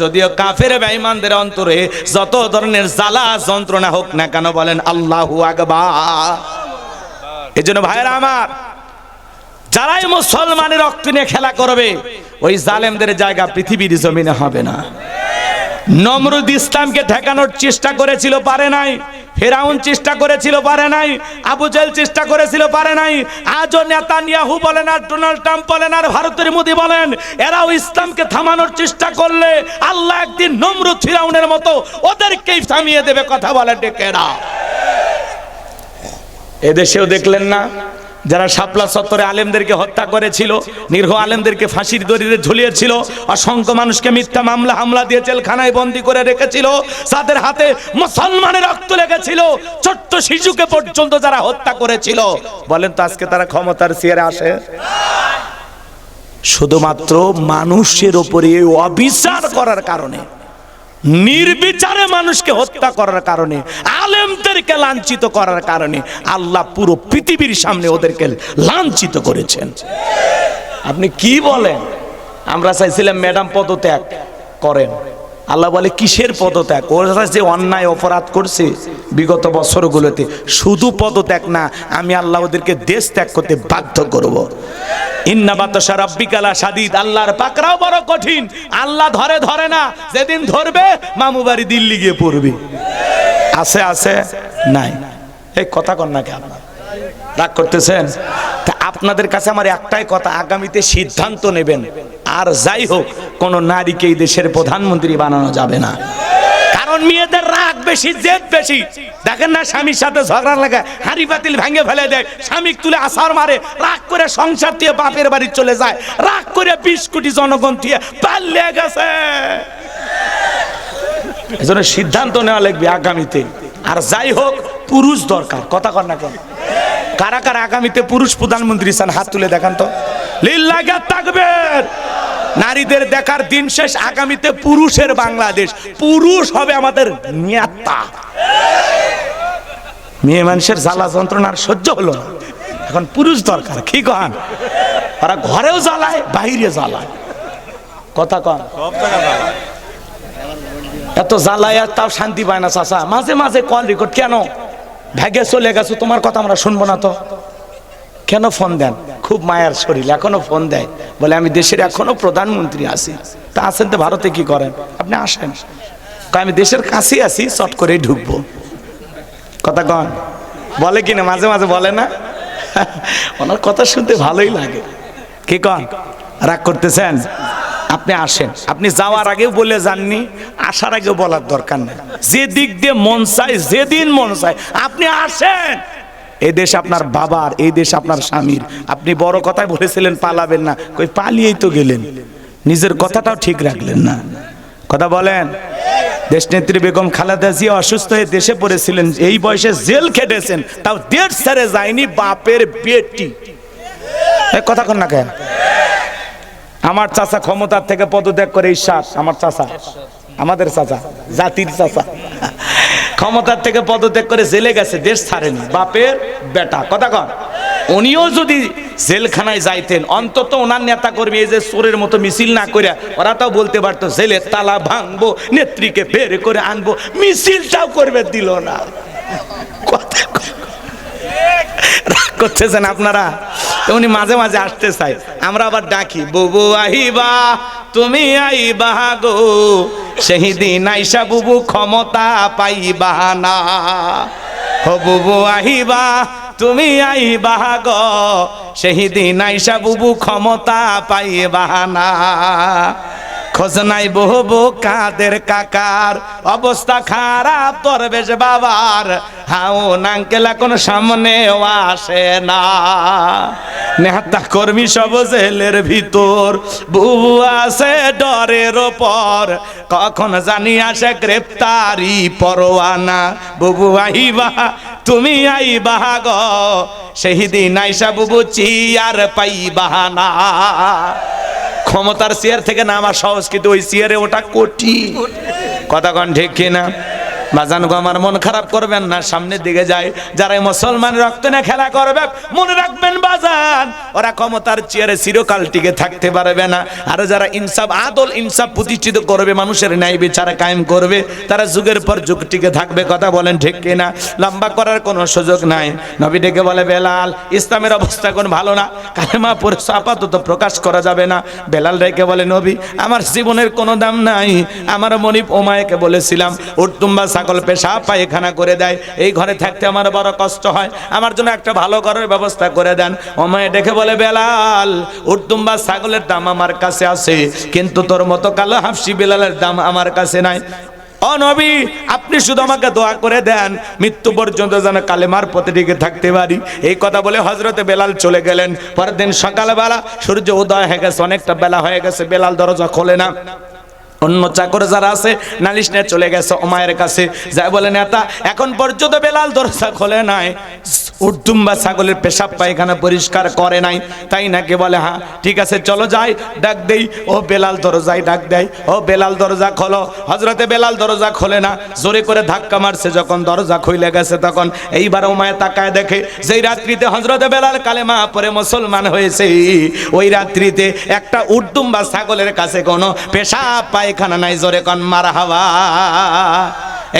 যদিও কাফের বেঈমানদের অন্তরে যত ধরনের জ্বালা যন্ত্রণা হোক না কেন, বলেন আল্লাহু আকবার। এজন্য ভাইরা আমার, যারাই মুসলমানের রক্ত নিয়ে খেলা করবে ওই জালেমদের জায়গা পৃথিবীর জমিনে হবে না। নমরুদ ইসলামকে ঠেকানোর চেষ্টা করেছিল, পারে নাই। ফেরাউন চেষ্টা করেছিল, পারে নাই। আবু জেহেল চেষ্টা করেছিল, পারে নাই। আজও নেতানিয়াহু বলেন আর ডোনাল্ড ট্রাম্প বলেন আর ভারতের মোদি বলেন, এরাও ইসলামকে থামানোর চেষ্টা করলে আল্লাহ একদিন নমরুদ ফিরাউনের মতো ওদেরকেই থামিয়ে দেবে, কথা বলে ডেকে এরা। এদেশেও দেখলেন না যারা শাপলা চত্বরে আলেমদেরকে হত্যা করেছিল, নিরীহ আলেমদেরকে ফাঁসির দড়িতে ঝুলিয়েছিল, অসংখ্য মানুষকে মিথ্যা মামলা হামলা দিয়ে জেলখানায় বন্দী করে রেখেছিল, যাদের হাতে মুসলমানের রক্ত লেগেছিল, ছোট্ট শিশুকে পর্যন্ত যারা হত্যা করেছিল, বলেন তো আজকে তারা ক্ষমতার চেয়ারে আসে? শুধুমাত্র মানুষের উপরে অবিচার করার কারণে, নির্বিচারে মানুষকে হত্যা করার কারণে, আলেমদেরকে লাঞ্ছিত করার কারণে আল্লাহ পুরো পৃথিবীর সামনে ওদেরকে লাঞ্ছিত করেছেন। আপনি কি বলেন? আমরা চাইছিলাম ম্যাডাম পদত্যাগ করেন, আল্লাহ বলে কিসের পদত্যাগ? ওরা যে অন্যায় অপরাধ করছে বিগত বছরগুলোতে, শুধু পদত্যাগ না, আমি আল্লাহ ওদেরকে দেশ ত্যাগ করতে বাধ্য করব। ইন্না বাতাসা রাব্বিকা লাশাদীদ, আল্লাহর পাকড়াও বড় কঠিন। আল্লাহ ধরে ধরে না, যেদিন ধরবে মামু বাড়ি দিল্লি গিয়ে পড়বে। আছে আছে নাই? এই কথা কন না কি আপনার? রাগ করতেছেন? তা আপনাদের কাছে আমার একটাই কথা, আগামীতে সিদ্ধান্ত নেবেন, আর যাই হোক কোন নারীকে এই দেশের প্রধানমন্ত্রী বানানো যাবে না। কারণ মেয়েদের রাগ বেশি, জেদ বেশি। দেখেন না, স্বামীর সাথে ঝগড়া লাগা হাঁড়ি পাতিল ভেঙে ফেলে দেয়, স্বামী তুলে আছাড় মারে, রাগ করে সংসার দিয়ে বাপের বাড়ি চলে যায়, রাগ করে 20 কোটি জনগণ দিয়ে পালিয়ে গেছে। এজন্য সিদ্ধান্ত নেওয়া লাগবে আগামীতে। আর যাই হোক পুরুষ দরকার, কথা কর না কেন? কারা কারা আগামীতে পুরুষ প্রধানমন্ত্রী চান? হাত তুলে দেখান তো। লিল্লাহি তাকবীর। নারীদের দেখার দিন শেষ, আগামীতে পুরুষের বাংলাদেশ, পুরুষ হবে আমাদের নেতা। মেয়ে মানুষের জ্বালা যন্ত্রণা আর সহ্য হলো না, এখন পুরুষ দরকার। কি কন? ওরা ঘরেও জ্বালায়, বাইরে জ্বালায়, কথা কন। এত জ্বালায় আর তাও শান্তি পায় না চাচা। মাঝে মাঝে কল রেকর্ড, কেন ভেগে চলে গেছো, তোমার কথা আমরা শুনবো না তো? কেন ফোন দেন? খুব মায়ার শরীর, এখনো ফোন দেয়, বলে আমি দেশের এখনো প্রধানমন্ত্রী আছি। তা আছেন তো ভারতে, কি করেন আপনি? আসেন। আমি দেশের কাছেই আছি, চট করেই ঢুকবো, কথা কন। বলে কিনা মাঝে মাঝে, বলে না? ওনার কথা শুনতে ভালোই লাগে। কি কন? রাগ করতেছেন? আপনি আসেন। আপনি যাওয়ার আগেও বলে যাননি, আসার আগেও বলার দরকার নেই। যে দিক দিয়ে মন চায়, যেদিন মন চায় আপনি আসেন। এই দেশ আপনার বাবার, এই দেশ আপনার স্বামীর। আপনি বড় কথাই বলেছিলেন পালাবেন না, কই পালিয়েই তো গেলেন, নিজের কথাটাও ঠিক রাখলেন না, কথা বলেন। দেশনেত্রী বেগম খালেদা জিয়া অসুস্থ হয়ে দেশে পড়েছিলেন, এই বয়সে জেল খেটেছেন, তাও দেশ ছেড়ে যায়নি বাপের বেটি। কথা কন না কেন? আমার চাচা ক্ষমতার থেকে পদত্যাগ করে, ঈশ্বর আমার চাচা, আমাদের চাচা, জাতির চাচা, ক্ষমতার থেকে পদত্যাগ করে জেলে গেছে, দেশ ছাড়েনি, বাপের বেটা, কথা কন। উনিও যদি জেলখানায় যাইতেন, অন্তত ওনার নেতা কর্মী এই যে চোরের মতো মিছিল না করে, ওরা তাও বলতে পারতো জেলের তালা ভাঙবো, নেত্রীকে বের করে আনবো, মিছিলটাও করবে, দিল না। রাগ করতেছেন আপনারা? উনি মাঝে মাঝে আসতে চাই, আমরা আবার ডাকি, বুবু আহিবা, তুমি আইবা গো, সেই দিন আইসা বুবু ক্ষমতা পাইবা না। হো বুবু আহিবা, তুমি আইবা গো, সেই দিন আইসা বুবু ক্ষমতা পাইবা না। খোঁজ নাই বহু কাদের কাকার, অবস্থা খারাপ দরবেশ বাবার, হাউন আঙ্কেল এখন সামনেও আসে না। নেতা কর্মী সব জেলের ভিতর, বুবু আছে ডরের ওপর, কখন জানি আসে গ্রেপ্তারি পরোয়ানা। বুবু আইবা, তুমি আইবা গো, সেই দিন আইসা বুবু চিয়ার পাইবা না। ক্ষমতার চেয়ার থেকে নামা সহজ, কিন্তু ওই চেয়ারে ওটা কঠিন, কথা কন ঠিক কিনা? বাজান গো, আমার মন খারাপ করবেন না, সামনের দিকে যায়। যারা মুসলমান রক্ত নিয়ে খেলা করবে, মনে রাখবেন বাজান, ওরা ক্ষমতার চেয়ারে চিরকাল টিকে থাকতে পারবে না। আর যারা ইনসাফ, আদল ইনসাফ প্রতিষ্ঠিত করবে, মানুষের ন্যায় বিচার কায়েম করবে, তারা যুগের পর যুগ টিকে থাকবে, কথা বলেন ঠিক কিনা? লম্বা করার কোনো সুযোগ নাই। নবী ডেকে বলে, বেলাল, ইসলামের অবস্থা কোন ভালো না, কালেমা পড়েছ, আপাতত প্রকাশ করা যাবে না। বেলাল ডেকে বলে, নবী, আমার জীবনের কোনো দাম নাই, আমার মনিব ওমায়কে বলেছিলাম উট্টুম্বা ছাগল পেশাব পায়খানা করে দেয়, এই ঘরে থাকতে আমার বড় কষ্ট হয়, আমার জন্য একটা ভালো ঘরের ব্যবস্থা করে দেন। ওমায় ডেকে বলে, বেলাল, উট্টুম্বা ছাগলের দাম আমার কাছে আছে, কিন্তু তোর মতো কালো হাফসি বেলালের দাম আমার কাছে নাই। ও নবী, আপনি শুধু আমাকে দোয়া করে দেন, মৃত্যু পর্যন্ত যেন কালেমার পথে টিকে থাকতে পারি। এই কথা বলে হযরতে বেলাল চলে গেলেন। পরের দিন সকালবেলা সূর্য উদয় হয়ে গেছে, অনেকটা বেলা হয়ে গেছে, বেলাল দরজা খোলে না। অন্য চাকর যারা আছে নালিশ নিয়ে চলে গেছে ওমায়ের কাছে, যাই বলে, নেতা এখন পর্যন্ত বেলাল দরজা খোলে নাই, উট্টুম্বা ছাগলের পেশাব পায়খানা পরিষ্কার করে নাই, তাই নাকি? বলে, হ্যাঁ ঠিক আছে, চলো যাই, ডাক দেই। ও বেলাল দরজায় ডাক দেয়, ও বেলাল দরজা খোলো। হযরতে বেলাল দরজা খোলে না, জোরে করে ধাক্কা মারছে, যখন দরজা খুলে গেছে তখন এইবার ওমায় তাকায় দেখে, যেই রাত্রিতে হযরতে বেলাল কালেমা পড়ে মুসলমান হয়েছে, ওই রাত্রিতে একটা উট্টুম্বা ছাগলের কাছে কোনো পেশাব পায়খানা নাই। জোরে কোন মারহাবা।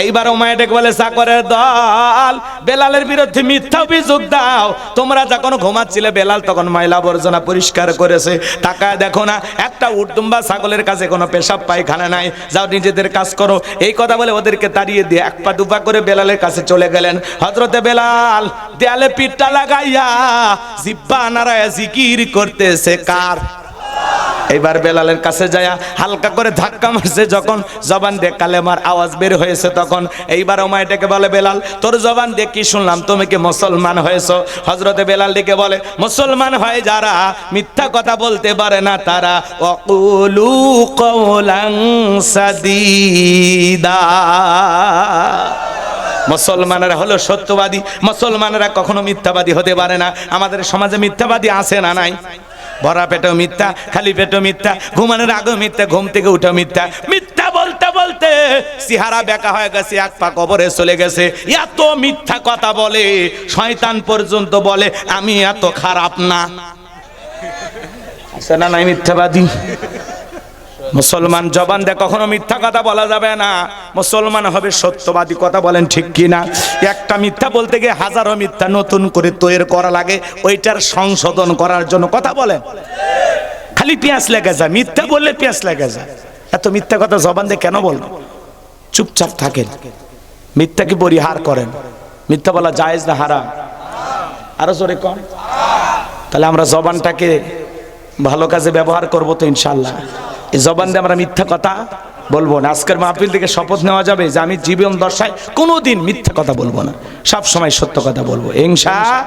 এইবার উমাইয়া ডেকে বলে চাকরের দল, বেলালের বিরুদ্ধে মিথ্যা অভিযোগ দাও। তোমরা যখন ঘুমাচ্ছিলে বেলাল তখন ময়লা আবর্জনা পরিষ্কার করেছে, তাকায় দেখো না একটা উটদুম্বা ছাগলের কাছে কোনো পেশাব পায়খানা নাই, যাও নিজেদের কাজ করো। এই কথা বলে ওদেরকে তাড়িয়ে দিয়ে এক পা দুপা করে বেলালের কাছে চলে গেলেন। হযরতে বেলাল দেয়ালে পিঠটা লাগাইয়া জিহ্বা নাড়ায়া জিকির করতেছে কার? এইবার বেলালের কাছে যায় হালকা করে ধাক্কা মারছে, যখন জবান দিয়ে কালেমার আওয়াজ বের হয়েছে তখন এইবার উমাইয়া ডেকে বলে বেলাল তোর জবান দিয়ে কি শুনলাম, তুমি কি মুসলমান হয়েছো? হযরতে বেলাল ডেকে বলে মুসলমান হয় যারা মিথ্যা কথা বলতে পারে না তারা ওয়াকুলু কওলান সাদীদা। মুসলমানেরা হলো সত্যবাদী, মুসলমানেরা কখনো মিথ্যাবাদী হতে পারে না। আমাদের সমাজে মিথ্যাবাদী আছে না নাই? ভরা পেটেও মিথ্যা, খালি পেটেও মিথ্যা, ঘুমানোর আগেও মিথ্যা, ঘুম থেকে উঠেও মিথ্যা। মিথ্যা বলতে বলতে চেহারা বেঁকা হয়ে গেছে, এক পা কবরে চলে গেছে। এত মিথ্যা কথা বলে শয়তান পর্যন্ত বলে আমি এত খারাপ না। আছে না নাই মিথ্যাবাদী? মুসলমান জবান দিয়ে কখনো মিথ্যা কথা বলা যাবে না, মুসলমান হবে সত্যবাদী। কথা বলেন ঠিক কি না? একটা মিথ্যা বলতে গিয়ে হাজারো মিথ্যা নতুন করে তৈরি করা লাগে, ওইটার সংশোধন করার জন্য। কথা বলেন, খালি পেঁয়াজ লেগে যায়, মিথ্যা বললে পেঁয়াজ লেগে যায়। এত মিথ্যা কথা জবান দিয়ে কেন বলবো? চুপচাপ থাকেন, মিথ্যাকে পরিহার করেন। মিথ্যা বলা জায়েজ না হারাম? আরো জোরে কম। তাহলে আমরা জবানটাকে ভালো কাজে ব্যবহার করবো তো ইনশাল্লাহ। এই জবান দিয়ে আমরা মিথ্যা কথা বলবো না। আজকের মাহফিল থেকে শপথ নেওয়া যাবে যে আমি জীবন দশায় কোনোদিন মিথ্যা কথা বলবো না, সব সময় সত্য কথা বলবো ইনশাআল্লাহ।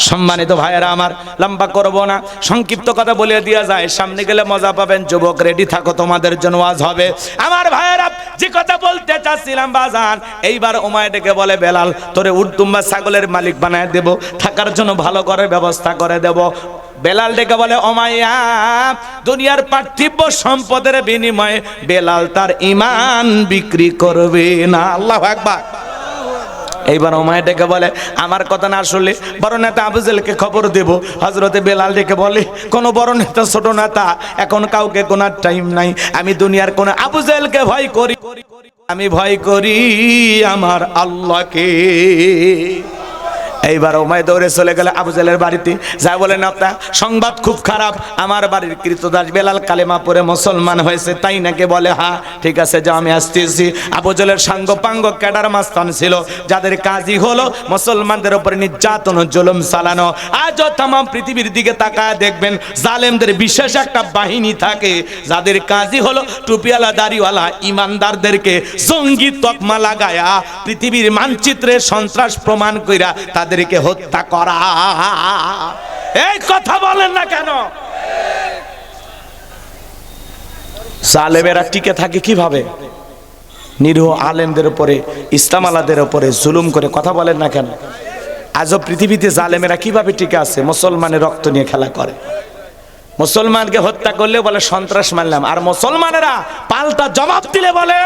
সম্মানিত ভাইয়েরা আমার, লম্বা করবো না, সংক্ষিপ্ত কথা বলে দেওয়া যায়, সামনে গেলে মজা পাবেন। যুবক রেডি থাকো, তোমাদের জন্য ওয়াজ হবে। আমার ভাইয়েরা যে কথা বলতে চাচ্ছিলাম বাজান, এইবার উমাইয়া ডেকে বলে বেলাল তোরে উটদুম্বা ছাগলের মালিক বানায় দেব, থাকার জন্য ভালো করে ব্যবস্থা করে দেব। বেলাল ডেকে বলে উমাইয়া দুনিয়ার পার্থিব সম্পদের বিনিময়ে বেলাল তার ঈমান বিক্রি করবে না। আল্লাহু আকবার। এইবার উমাইয়া ডেকে বলে আমার কথা না শুনলে বড় নেতা আবু জেহেলকে খবর দেব। হযরতে বেলাল ডেকে বলে কোন বড় নেতা ছোট নেতা এখন কাউকে গোনার টাইম নাই। আমি দুনিয়ার কোন আবু জেহেলকে ভয় করি, আমি ভয় করি আমার আল্লাহকে। এইবার উমাইয়া দৌড়ে চলে গেল আবু জেহেলের বাড়িতে, যা বলেন আপনার সংবাদ খুব খারাপ, আমার বাড়ির কৃতদাস বেলাল কালেমা পড়ে মুসলমান হয়েছে। তাই নাকি? বলে হ্যাঁ ঠিক আছে যাও আমি আসতেছি। আবু জেহেলের সাঙ্গ পাঙ্গ ক্যাডার মাস্তান ছিল, যাদের কাজই হলো মুসলমানদের উপরে নির্যাতন জুলুম চালানো। আজও তাম পৃথিবীর দিকে তাকায় দেখবেন জালেমদের বিশেষ একটা বাহিনী থাকে, যাদের কাজই হলো টুপিওয়ালা দাড়িওয়ালা ইমানদারদেরকে জঙ্গি তকমা লাগায়া পৃথিবীর মানচিত্রে সন্ত্রাস প্রমাণ কইরা তাদেরকে হত্যা করা। এই কথা বলেন না কেন? জালেমেরা টিকে থাকে কিভাবে? নিরীহ আলেমদের উপরে, ইসলাম আলাদের উপরে জুলুম করে। কথা বলেন না কেন? আজও পৃথিবীতে জালেমেরা কিভাবে টিকে আছে? মুসলমানের রক্ত নিয়ে খেলা করে। মুসলমানকে হত্যা করলে বলে সন্ত্রাস মানলাম, আর মুসলমানেরা পাল্টা জবাব দিলে বলে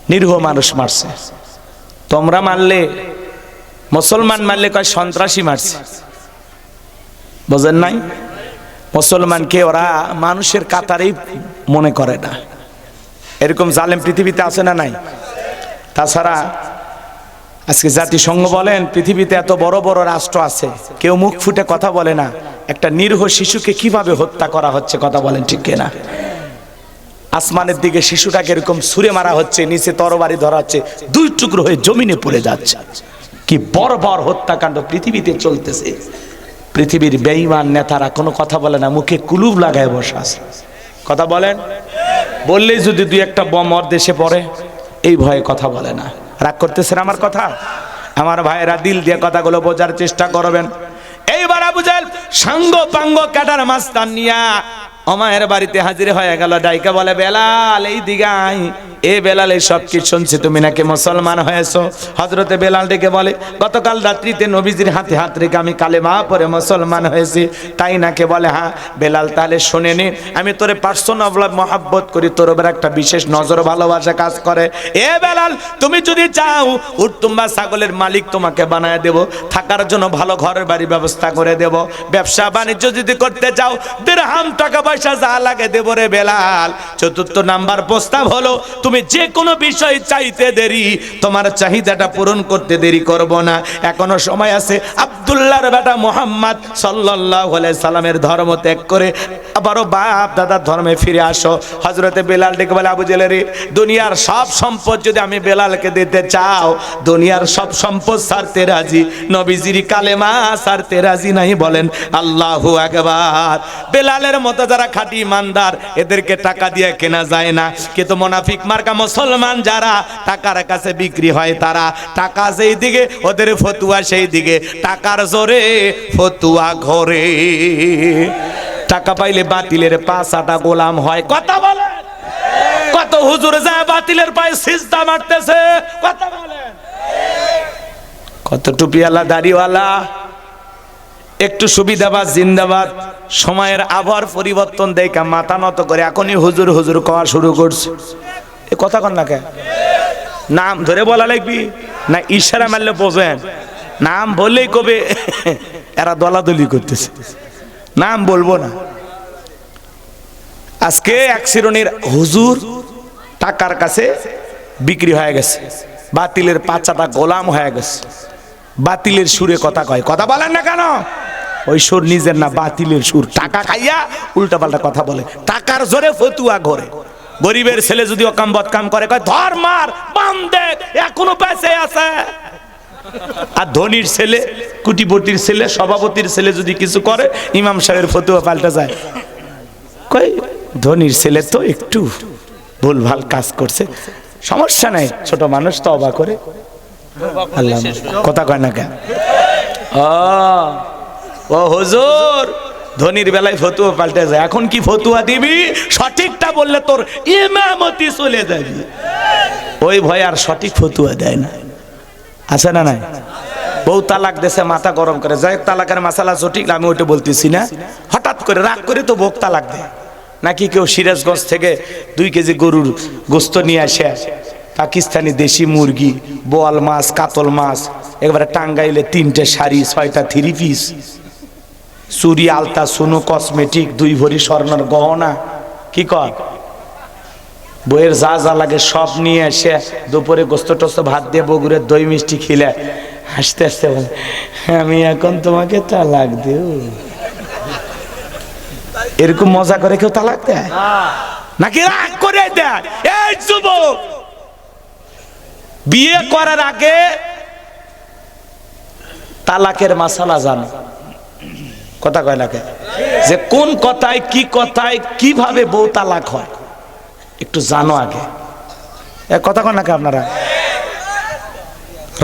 নিরীহ মানুষ মারছে। তোমরা মারলে, মুসলমান মারলে কয় সন্ত্রাসী মারছে। বোঝেন নাই? মুসলমানকে ওরা মানুষের কাতারেই মনে করে না। এরকম জালেম পৃথিবীতে আছে না নাই? তাছাড়া আজকে জাতিসংঘ বলেন পৃথিবীতে এত বড় বড় রাষ্ট্র আছে, কেউ মুখ ফুটে কথা বলে না একটা নিরীহ শিশুকে কিভাবে হত্যা করা হচ্ছে। কথা বলেন ঠিক কিনা? আসমানের দিকে শিশুটাকে এরকম ছুঁড়ে মারা হচ্ছে, নিচে তরবারি ধরা হচ্ছে, দুই টুকরো হয়ে জমিনে পড়ে যাচ্ছে। কি বর্বর হত্যাকাণ্ড পৃথিবীতে চলতেছে। পৃথিবীর বেঈমান নেতারা কোনো কথা বলে না, মুখে কুলুপ লাগায় বসে আছে। কথা বলেন, বললেই যদি দুই একটা বোম ওর দেশে পড়ে এই ভয়ে কথা বলে না। রাগ করতেছেন আমার কথা? আমার ভাইয়েরা দিল দিয়ে কথাগুলো বোঝার চেষ্টা করবেন। এইবার আবু জেহেল সাঙ্গ পাঙ্গ কাটার মাস্তান নিয়া উমাইয়ার বাড়িতে হাজির হয়ে গেল। ডাইকা বলে বেলাল এই দিগাই। এ বেলাল এই সব কি শুনছি, তুমি নাকি মুসলমান হয়েছো? হযরতে বেলাল ডেকে বলে গতকাল রাত্রিতে নবীজির হাতে হাত রেখে আমি কালেমা পড়ে মুসলমান হয়েছি। তাই নাকি? বলে হ্যাঁ। বেলাল তাহলে শুনে নে, আমি তোরে পার্সোনাল মহব্বত করি, তোর উপর একটা বিশেষ নজর ভালোবাসা কাজ করে। এ বেলাল তুমি যদি চাও উটদুম্বা ছাগলের মালিক তোমাকে বানায় দেব, থাকার জন্য ভালো ঘরের বাড়ি ব্যবস্থা করে দেব, ব্যবসা বাণিজ্য যদি করতে চাও দিরহাম টাকা পয়সা যা লাগে দেব রে বেলাল। চতুর্থ নাম্বার প্রস্তাব হলো তুমি যে কোনো বিষয় চাইতে দেরি, তোমার চাহিদাটা পূরণ করতে দেরি করব না, এখনো সময় আছে। আব্দুল্লাহর বেটা মুহাম্মদ সাল্লাল্লাহু আলাইহি সাল্লামের ধর্ম ত্যাগ করে আবারও বাপ দাদার ধর্মে ফিরে আসো। হযরতে বেলাল ডেকে বলে, আবু জেহেল রে, দুনিয়ার সব সম্পদ যদি আমি বেলালকে দিতে চাও, দুনিয়ার সব সম্পদ ছাড়তে রাজি, নবীজির কালেমা ছাড়তে রাজি নাই। বলেন আল্লাহু আকবার। বেলালের মতো যারা খাঁটি ইমানদার, এদেরকে টাকা দিয়ে কেনা যায় না, কিন্তু মুনাফিক মার্কা মুসলমান যারা টাকার কাছে বিক্রি হয়, তারা টাকা যেই দিকে ওদের ফতুয়া সেই দিকে, টাকার জোরে ফতুয়া ঘরে। টাকা পাইলে বাতিলের পাঁচাটা গোলাম হয়। কথা বলে কত হুজুর যায় বাতিলের পায়ে সিজদা মারতেছে। কথা বলেন কত টুপিওয়ালা দাড়িওয়ালা একটু সুবিধাবাদ জিন্দাবাদ সময়ের আবহাওয়ার পরিবর্তন দেখা মাথা নত করে এখনই হুজুর হুজুর কওয়া শুরু করছে। এ কথা কন না কে? নাম ধরে বলা লাগবি না ইশারা মারলে বোঝেন? নাম বললেই কবে এরা দলাদলি করতেছে, নাম বলবো না। আজকে এক শ্রেণীর হুজুর টাকার কাছে বিক্রি হয়ে গেছে, বাতিলের পাঁচাটা গোলাম হয়ে গেছে। বাতিলের সুরে কথা কয়। কথা বলেন না কেন? ওই সুর নিজের না, বাতিলের সুর। টাকা খাইয়া উল্টা পাল্টা কথা বলে, টাকার জোরে ফতুয়া ঘরে। গরিবের ছেলে যদি অকাম বদকাম করে, কয় ধর মার বান্দে এখনো বেঁচে আছে। আর ধনির ছেলে, কুটিপতির ছেলে, সভাপতির ছেলে যদি কিছু করে, ইমাম সাহেবের ফতুয়া পাল্টা যায়। কয় ধনির ছেলে তো একটু ভুলভাল কাজ করছে, সমস্যা নাই, ছোট মানুষ তওবা করে। আল্লাহ কথা কয় না কেন? ও হুজুর, ধনির বেলায় ফতুয়া পাল্টে যায়। এখন কি ফতুয়া দিবি? সঠিকটা বললে তোর ইমামতি চলে যাবি। ওই ভয় আর সঠিক ফতুয়া দেয় না। আছে না নাই? বউ তালাক দেশে মাথা গরম করে যায়, তালাকের মাসালা সঠিক আমি ওইটা বলতেছি না। হঠাৎ করে রাগ করে তো বউ তালাক দেয়। নাকি কেউ সিরাজগঞ্জ থেকে 2 কেজি গরুর গোস্ত নিয়ে আসে, পাকিস্তানি দেশি মুরগি, বোয়াল মাছ, কাতল মাছ, একবারে টাঙ্গাইলে 3টে শাড়ি, 6টা 3 পিস, চুরি, আলতা, সোনো, কসমেটিক, 2 ভরি স্বর্ণের গহনা, কি কর বইয়ের যা যা লাগে সব নিয়ে এসে দুপুরে গোস্ত টোস্ত ভাত দিয়ে বগুড়ের দই মিষ্টি খিলে হাসতে হাসতে বলে, আমি এখন তোমাকে তালাক দেব। এরকম মজা করে কেউ তালাক দেয় নাকি রাগ করে দেয়? এই যুবক, বিয়ে করার আগে তালাকের মাসালা জানো। কথা কয় না কে? যে কোন কথায় কি কথায় কিভাবে বউ তালাক হয় একটু জানো আগে। কথা কয় না কে আপনারা?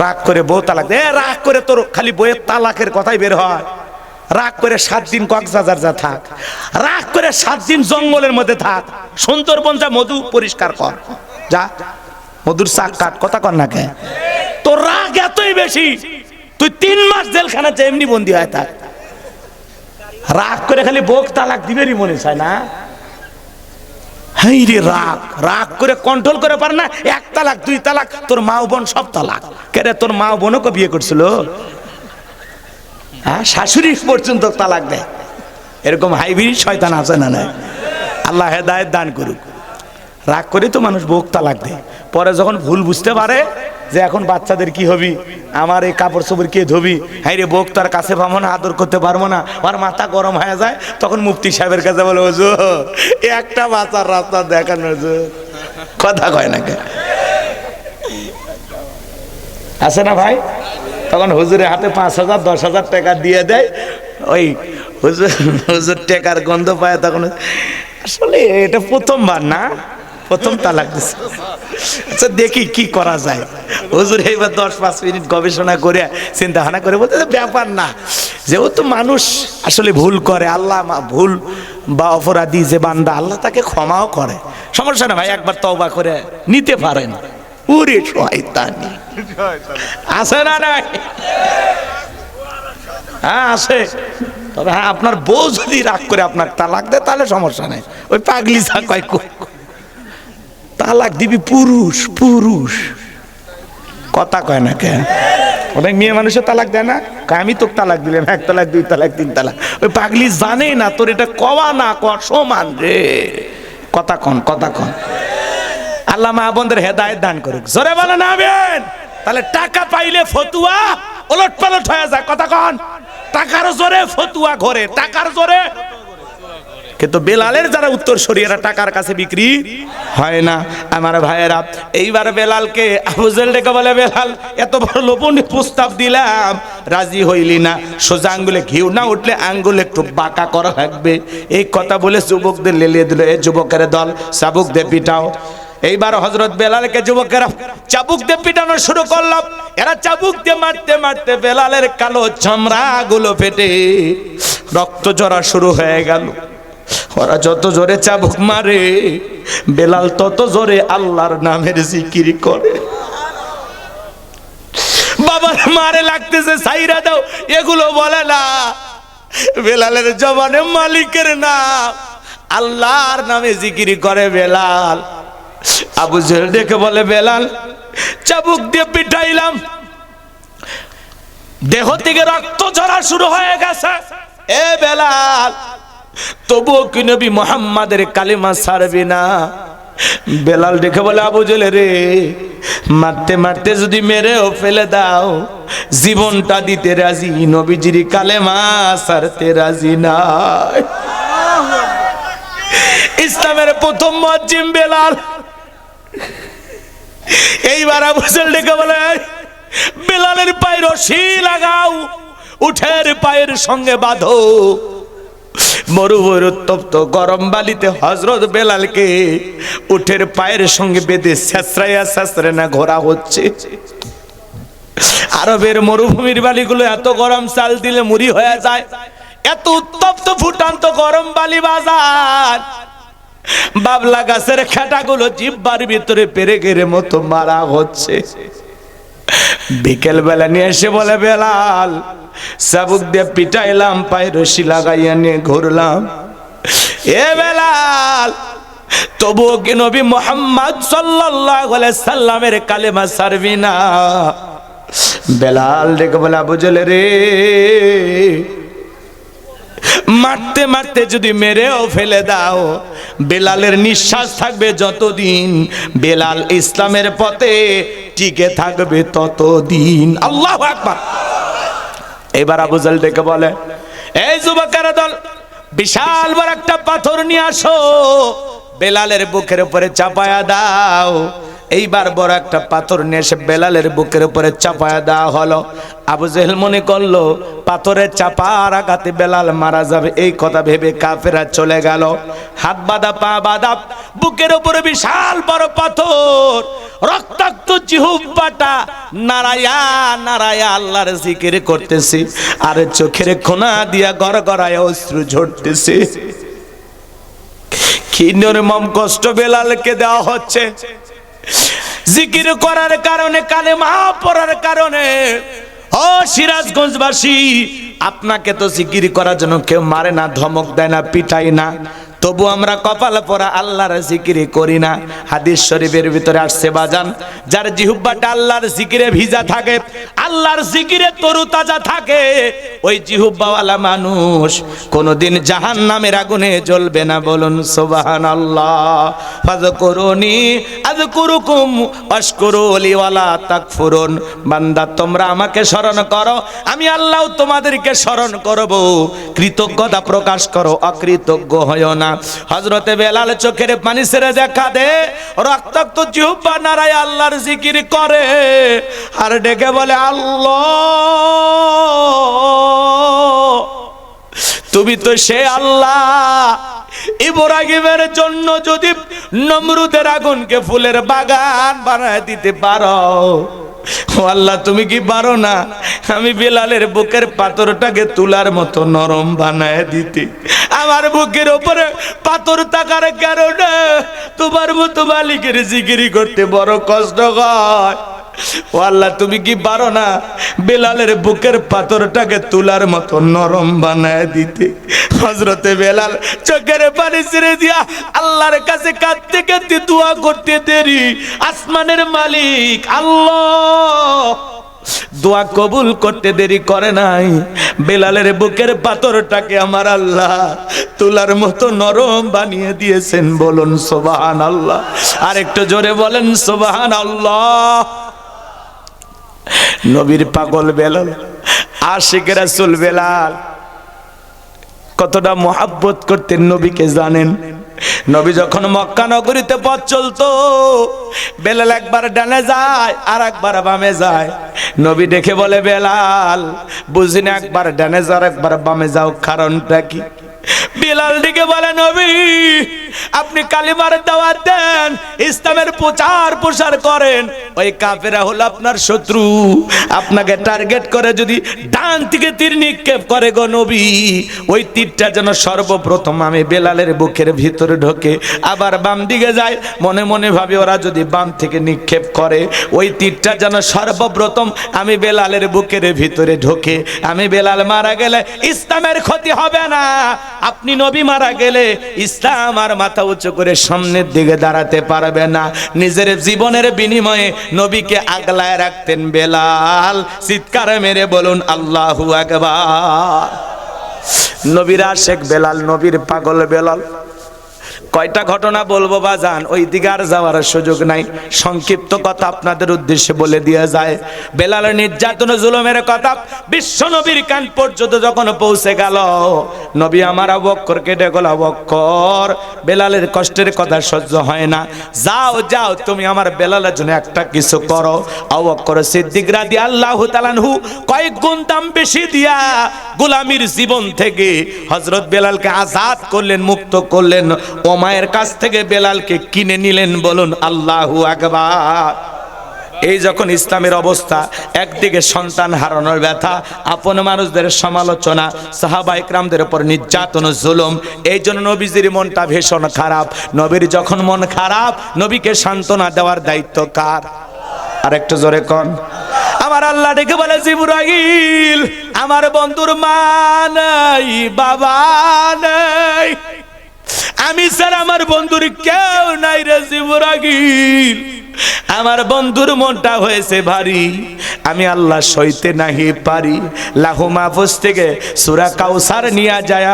রাগ করে বউ তালাক দে, রাগ করে তোর খালি বইয়ের তালাকের কথাই বের হয়। রাগ করে 7 দিন কক্সবাজার যা থাক, রাগ করে 7 দিন জঙ্গলের মধ্যে থাক, সুন্দরবন যা, মধু পরিষ্কার কর, যা মধুর শাক কাট। কথা কর না কে? তোর রাগ এতই বেশি, তুই 3 মাস জেলখানাতে এমনি বন্দি হয় থাক। রাগ করে খালি বউকে তালাক দিবেরই মনে চায় না। হাই রে রাগ, রাগ করে কন্ট্রোল করে পার না। 1 তালাক 2 তালাক, তোর মা বোন সব তালাক। কেরে তোর মা বোনও বিয়ে করছিল? হ্যাঁ, শাশুড়ি পর্যন্ত তালাক দেয়। এরকম হাইব্রিড শয়তান আছে না? নাই, আল্লাহ হেদায়েত দান করুক। রাগ করে তো মানুষ বউকে তালাক দেয়। পরে যখন ভুল বুঝতে পারে যে এখন বাচ্চাদের কি হবি, আমার এই কাপড় চোপড় কে ধোবি, হাই রে বউক তার কাছে পাবো না, আদর করতে পারবো না, আর মাথা গরম হয়ে যায়, তখন মুফতি সাহেবের কাছে বলে, হুজুর একটা বাচ্চার রাস্তা দেখান হুজুর। কথা কয় না কে? আছে না ভাই? তখন হুজুরের হাতে 5,000 10,000 টাকা দিয়ে দেয়। ওই হুজুর টাকার গন্ধ পায় তখন। আসলে এটা প্রথমবার না, প্রথম তালাক দিচ্ছে। আচ্ছা দেখি কি করা যায়। হুজুর এইবার 10-5 মিনিট গবেষণা করে চিন্তা ভাবনা করে বলতে, ব্যাপার না, যেহেতু মানুষ আসলে ভুল করে, আল্লাহ ভুল বা অপরাধী যে বান্দা, আল্লাহ তাকে ক্ষমাও করে, সমস্যা না ভাই, একবার তওবা করে নিতে পারেন। ওরে শয়তানি আছে না? নাই, হ্যাঁ আছে। তবে হ্যাঁ, আপনার বউ যদি রাগ করে আপনার তালাক দেয় তাহলে সমস্যা নেই। ওই পাগলি যা কয় তালাক দিবি পুরুষ, পুরুষ। কথা কয় না কে? অনেক মেয়ে মানুষের তালাক দেয় না, আমি তো তালাক দিলাম, 1 তালাক 2 তালাক 3 তালাক। ওই পাগলি জানে না তোর এটা কওয়া না কওয়া সমান রে। কথা কন, কথা কন। আল্লাহ মা বোনদের হেদায়েত দান করুক, জোরে বলেন আমিন। তাহলে টাকা পাইলে ফতুয়া ওলট পালট হয়ে যায়, কথা কন। টাকার জোরে ফতুয়া ঘরে, টাকার জোরে। কিন্তু বেলালের যারা উত্তর শরীয়রা টাকার কাছে বিক্রি হয় না। আমার ভাইয়েরা, এইবার বেলালকে আবু জেহেল ডেকে বলে, বেলাল এত বড় লোভনীয় প্রস্তাব দিলাম, রাজি হইলি না। সোজা আঙ্গুলে ঘিউ না উঠলে আঙ্গুলে একটু বাঁকা করা লাগবে। এই কথা বলে যুবকদের লেলিয়ে দিল, এই যুবকের দল চাবুক দিয়ে পিটাও। এইবার হযরত বেলালকে যুবকেরা চাবুক দিয়ে পিটানো শুরু করলো। এরা চাবুক দিয়ে মারতে মারতে বেলালের কালো চামড়া গুলো ফেটে রক্ত ঝরা শুরু হয়ে গেল। ওরা যত জোরে চাবুক মারে, বেলাল তত জোরে আল্লাহর নামের জিকির করে। বাবার মারে লাগতেছে, সাইরা দাও, এগুলো বলে না। বেলালের জবানে মালিকের নাম, আল্লাহর নামে জিকির করে বেলাল। আবু জেহেল ডেকে বলে, বেলাল চাবুক দিয়ে পিটাইলাম, দেহ থেকে রক্ত ঝরা শুরু হয়ে গেছে। এ বেলাল, তবুও কি নবী মুহাম্মাদের কালিমা ছাড়বি না? বেলাল ডেকে বলে, আবু জেহেল রে, মারতে মারতে যদি মেরেও ফেলে দাও, জীবনটা দিতে রাজি, নবীজির কালেমা ছাড়তে রাজি নাই। ইসলামের প্রথম মুয়াজ্জিন বেলাল। এইবার আবু জেহেল ডেকে বলে, বেলালের পায়ে রশি লাগাও, উঠের পায়ের সঙ্গে বাঁধো। মরুভূমির উত্তপ্ত গরম বালিতে হযরত বেলালকে উঠের পায়ের সঙ্গে বেঁধে ছেঁচড়াইয়া ছেঁচড়ে ঘোরা হচ্ছে। আরবের মরুভূমির বালিগুলো এত গরম, চাল দিলে মুড়ি হয়ে যায়। এত উত্তপ্ত ফুটান্ত গরম বালি বাজার, বাবলা গাছের খেটাগুলো জিহ্বার ভিতরে পেরেকের মতো মারা হচ্ছে। বিকেল বেলা নিয়ে এসে বলে, বেলাল চাবুক দিয়ে পিটাইলাম, পায়ে রশি লাগাইয়া নিয়ে ঘুরলাম। এ বেলাল, তবুও কি নবী মুহাম্মদ সাল্লাল্লাহু আলাইহি সাল্লামের কালেমা ছাড়বি না? বেলাল ডেকে বলে, আবু জেহেল রে, মারতে মারতে যদি মেরেও ফেলে দাও, বেলালের নিঃশ্বাস থাকবে যতদিন, বেলাল ইসলামের পথে টিকে থাকবে ততদিন। আল্লাহু আকবার। এবার আবু জেহেল ডেকে বলে, এই যুবকের দল, বিশাল বড় একটা পাথর নিয়ে আসো, বেলালের বুকের উপরে চাপায়া দাও। এইবার বড় একটা পাথর নিয়ে এসে বেলালের বুকের উপরে চাপায়া দেওয়া হলো। আবু জেহেল মনে করলো পাথরের চাপার আঘাতে বেলাল মারা যাবে, এই কথা ভেবে কাফেররা চলে গেল। হাত বাঁধা, পা বাঁধা, বুকের উপরে বিশাল বড় পাথর, রক্তাক্ত জিহ্বাটা নাড়ায়া নাড়ায়া আল্লাহর জিকির করতেছে, আর চোখের কোনা দিয়া গড়গড়ায় অশ্রু ঝরতেছে। কি নির্মম কষ্ট বেলালকে দেওয়া হচ্ছে। জিকির করার কারণে, কালেমা পড়ার কারণে। ও সিরাজগঞ্জবাসী, আপনাকে তো জিকির করার জন্য কেউ মারে না, ধমক দেয় না, পিটাই না, তবু আমরা কপাল পরা আল্লাহর জিকির করি না। হাদিস শরীফের ভিতরে আসছে বাজান, যার জিহ্বাটা আল্লাহর জিকিরে ভিজা থাকে, আল্লাহর জিকিরে তরুতাজা থাকে, ওই জিহ্বাওয়ালা মানুষ কোনোদিন জাহান্নামের আগুনে জ্বলবে না। বলুন সুবহানাল্লাহ। ফাযকুরুনি আযকুরুকুম ওয়াশকুরুলি ওয়ালা তাকফুরুন। বান্দা, তোমরা আমাকে স্মরণ করো, আমি আল্লাহ তোমাদেরকে স্মরণ করব। কৃতজ্ঞতা প্রকাশ করো, অকৃতজ্ঞ হয়ো না। হযরতে বেলাল চোখের পানি ছেড়ে দেখা দে, রক্তাক্ত জিহ্বা নাড়ায় আল্লাহর জিকির করে, আর ডেকে বলে, আল্লাহ তুমি তো সে আল্লাহ, ইব্রাহিমের জন্য যদি নমরুদের আগুনকে ফুলের বাগান বানায় দিতে পারো, ও আল্লাহ তুমি কি পারো না আমি বেলালের বুকের পাথরটাকে তুলার মতো নরম বানায় দিতে? আমার বুকের উপরে পাথর থাকার কারণে তোমার মতো মালিকের জিকিরি করতে বড় কষ্ট হয়। ও আল্লাহ তুমি কি পারো না বেলালের বুকের পাথরটাকে তুলার মতো নরম বানায় দিতে? হযরতে বেলাল চোখের পানি ছেড়ে দিয়া আল্লাহর কাছে কাঁদতে কাঁদতে দোয়া করতে দেরি। আসমানের মালিক আল্লাহ দোয়া কবুল করতে দেরি করে নাই। বেলালের বুকের পাথরটাকে আমার আল্লাহ তুলার মতো নরম বানিয়ে দিয়েছেন। বলুন সুবহানাল্লাহ। আর একটু জোরে বলেন সুবহানাল্লাহ। নবীর পাগল বেলাল, আশিক রাসূল বেলাল কতটা মোহাব্বত করতেন নবীকে জানেন? নবী যখন মক্কা নগরীতে পথ চলতো, বেলাল একবার ডানে যায় আর একবার বামে যায়। নবী দেখে বলে, বেলাল বুঝিনা, একবার ডানে যাও একবার বামে যাও, কারণটা কি? বেলাল দিকে বলে, নবী আপনি কালিমার দাওয়াত দেন, ইসলামের প্রচার প্রসার করেন, ওই কাফেররা হলো আপনার শত্রু, আপনাকে টার্গেট করে যদি ডান থেকে তীর নিক্ষেপ করে গো নবী, ওই তীরটা যেন সর্বপ্রথম আমি বেলালের বুকের ভিতরে ঢোকে, আবার বাম দিকে যায়। মনে মনে ভাবে ওরা যদি বাম থেকে নিক্ষেপ করে, ওই তীরটা যেন সর্বপ্রথম আমি বেলালের বুকের ভিতরে ঢোকে। আমি বেলাল মারা গেলে ইসলামের ক্ষতি হবে না, আপনি নবী মারা গেলে ইসলাম আর মাথা উঁচু করে সামনের দিকে দাঁড়াতে পারবে না। নিজের জীবনের বিনিময়ে নবীকে আগলায় রাখতেন বেলাল। চিৎকার মেরে বলুন আল্লাহু আকবার। নবীর আশেক বেলাল, নবীর পাগল বেলাল। কয়টা ঘটনা বলবো বাজান, ওই দিকে আর যাওয়ার সুযোগ নাই, সংক্ষিপ্ত কথা আপনাদের উদ্দেশ্যে বলে দেওয়া যায়। বেলালের নির্যাতন জুলুমের কথা বিশ্ব নবীর কান পর্যন্ত যখন পৌঁছে গেল, নবী আমার আবু বকরকে ডেকল, আবু বকর বেলালের কষ্টের কথা সহ্য হয় না, যাও যাও তুমি আমার বেলালের জন্য একটা কিছু করো। আবু বকর সিদ্দিক রাদিয়াল্লাহু তাআলা আনহু কয়েক গুণ দাম বেশি দিয়া গোলামীর জীবন থেকে হযরত বেলালকে আজাদ করলেন, মুক্ত করলেন। ওমায়ের কাছ থেকে বেলালকে কিনে নিলেন। বলুন আল্লাহু আকবার। এই যখন ইসলামের অবস্থা, একদিকে সন্তান হারানোর ব্যথা, আপন মানুষদের সমালোচনা, সাহাবা ইকরামদের উপর নির্যাতন জুলুম, এই জন্য নবীজির মনটা ভীষণ খারাপ। নবীর যখন মন খারাপ, নবীকে সান্ত্বনা দেওয়ার দায়িত্ব কার? আর একটু জোরে কোন। আমার আল্লাহ ডেকে বলে, জিবরাইল আমার বন্ধুর মা নাই, বাবা নাই, আমি স্যার আমার বন্ধুর কেউ নাই রে জিবরাইল। আমার বন্ধুর মনটা হয়েছে ভারী, আমি আল্লাহ সইতে নাহি পারি। লাহু মাহফুজ থেকে সূরা কাউসার নিয়ে যায়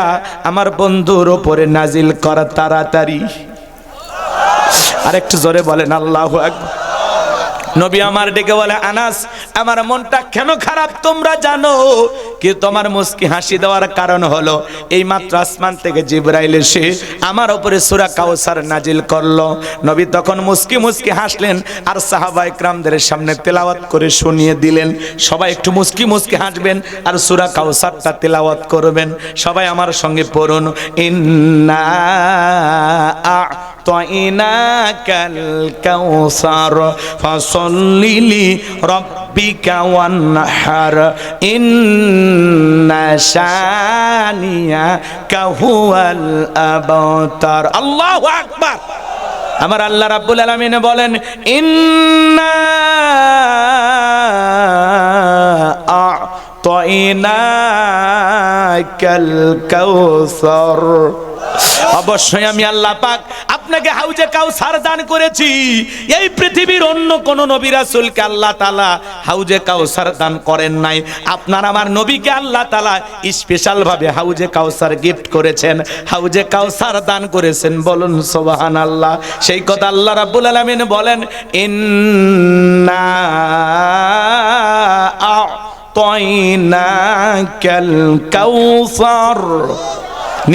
আমার বন্ধুর উপরে নাজিল করা তাড়াতাড়ি। আরেকটু জোরে বলেন আল্লাহু আকবার। নবী আমার ডেকে বলে, আনাস আমার মনটা কেন খারাপ তোমরা জানো কি? তোমার মুস্কি হাসি দেওয়ার কারণ হলো এই মাত্র আসমান থেকে জিবরাইল এসে আমার উপরে সূরা কাউসার নাজিল করলো। নবী তখন মুস্কি মুস্কি হাসলেন আর সাহাবা ইকরামদের সামনে তেলাওয়াত করে শুনিয়ে দিলেন। সবাই একটু মুস্কি মুস্কি হাসবেন আর সূরা কাউসারটা তেলাওয়াত করবেন। সবাই আমার সঙ্গে পড়ুন, ইন্না আ'তাইনাকাল কাউসার ফাসাল্লি লিরাব্বিকা ওয়ানহার ইন্না শানিয়াকা হুয়াল আবতার। আল্লাহু আকবার। আমার আল্লাহ রাব্বুল আলামিন বলেন, ইন্না আ'তাইনাকাল কাউসার, অবশ্যই আমি আল্লাহ পাক আপনাকে হাউজে কাউসার দান করেছি। এই পৃথিবীর অন্য কোন নবী রাসূলকে আল্লাহ তাআলা হাউজে কাউসার দান করেন নাই। আপনার আমার নবীকে আল্লাহ তাআলা স্পেশাল ভাবে হাউজে কাউসার গিফট করেছেন, হাউজে কাউসার দান করেছেন। বলুন সুবহানাল্লাহ। সেই কথা আল্লাহ রাব্বুল আলামিন বলেন, ইন্না আ'তাইনাকাল কাউসার,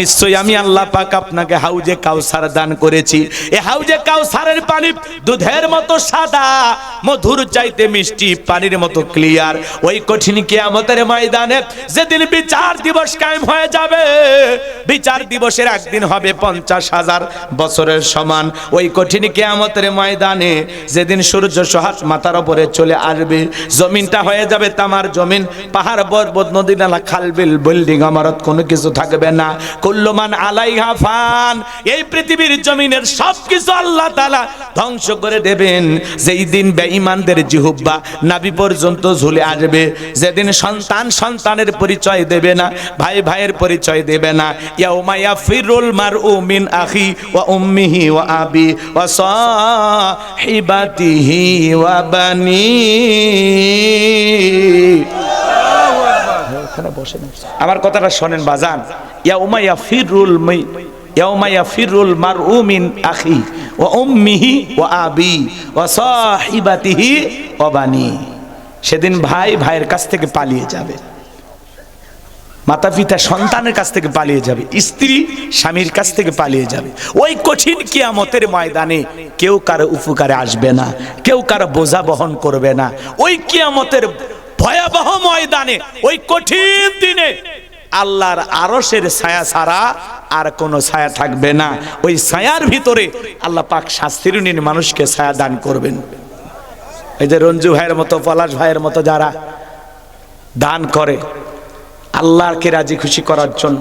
নিশ্চয়ই আমি আল্লাহ পাক আপনাকে হাউজে কাউসার দান করেছি। এই হাউজে কাউসারের পানি দুধের মতো সাদা, মধুর চাইতে মিষ্টি, পানির মতো ক্লিয়ার। ওই কঠিন কিয়ামতের ময়দানে যেদিন বিচার দিবস কায়েম হয়ে যাবে, বিচার দিবসের একদিন হবে 50,000 বছরের সমান। ওই কঠিন কিয়ামতের ময়দানে যেদিন সূর্য সোহাগ মাথার উপরে চলে আসবে, জমিনটা হয়ে যাবে তামার জমিন, পাহাড় পর্বত নদী নালা খাল বিল বিল্ডিং ইমারত কোনো কিছু থাকবে না। কুল্লু মান আলাইহা ফান, এই পৃথিবীর জমিনের সবকিছু আল্লাহ তাআলা ধ্বংস করে দেবেন। যেই দিন বেঈমানদের জিহ্বা নাভি পর্যন্ত ঝুলে আসবে, যেদিন সন্তান সন্তানের পরিচয় দেবে না, ভাই ভাইয়ের পরিচয় দেবে না। ইয়াউমা ইয়াফিরুল মারউ মিন আখি ওয়া উম্মিহি ওয়া আবি ওয়া সাহিবাতিহি ওয়া বানি। আমার কথাটা শোনেন বাজান। ইয়াউমা ইয়াফিরুল মারউ মিন আখি ওয়া উম্মিহি ওয়া আবি ওয়া সাহিবাতিহি ওয়া বানি। সেদিন ভাই ভাইয়ের কাছ থেকে পালিয়ে যাবে, মাতা পিতা সন্তানের কাছ থেকে পালিয়ে যাবে, স্ত্রী স্বামীর কাছ থেকে পালিয়ে যাবে। ওই কঠিন কিয়ামতের ময়দানে কেউ কারো উপকারে আসবে না, কেউ কারো বোঝা বহন করবে না। ওই কিয়ামতের ভয়াবহ ময়দানে, ওই কঠিন দিনে আল্লাহর আরশের ছায়া ছাড়া আর কোনো ছায়া থাকবে না। ওই ছায়ার ভিতরে আল্লাহ পাক শাস্তিরুনীর মানুষকে ছায়া দান করবেন। এই যে রঞ্জু ভাইয়ের মতো, পলাশ ভাইয়ের মতো যারা দান করে আল্লাহকে রাজি খুশি করার জন্য,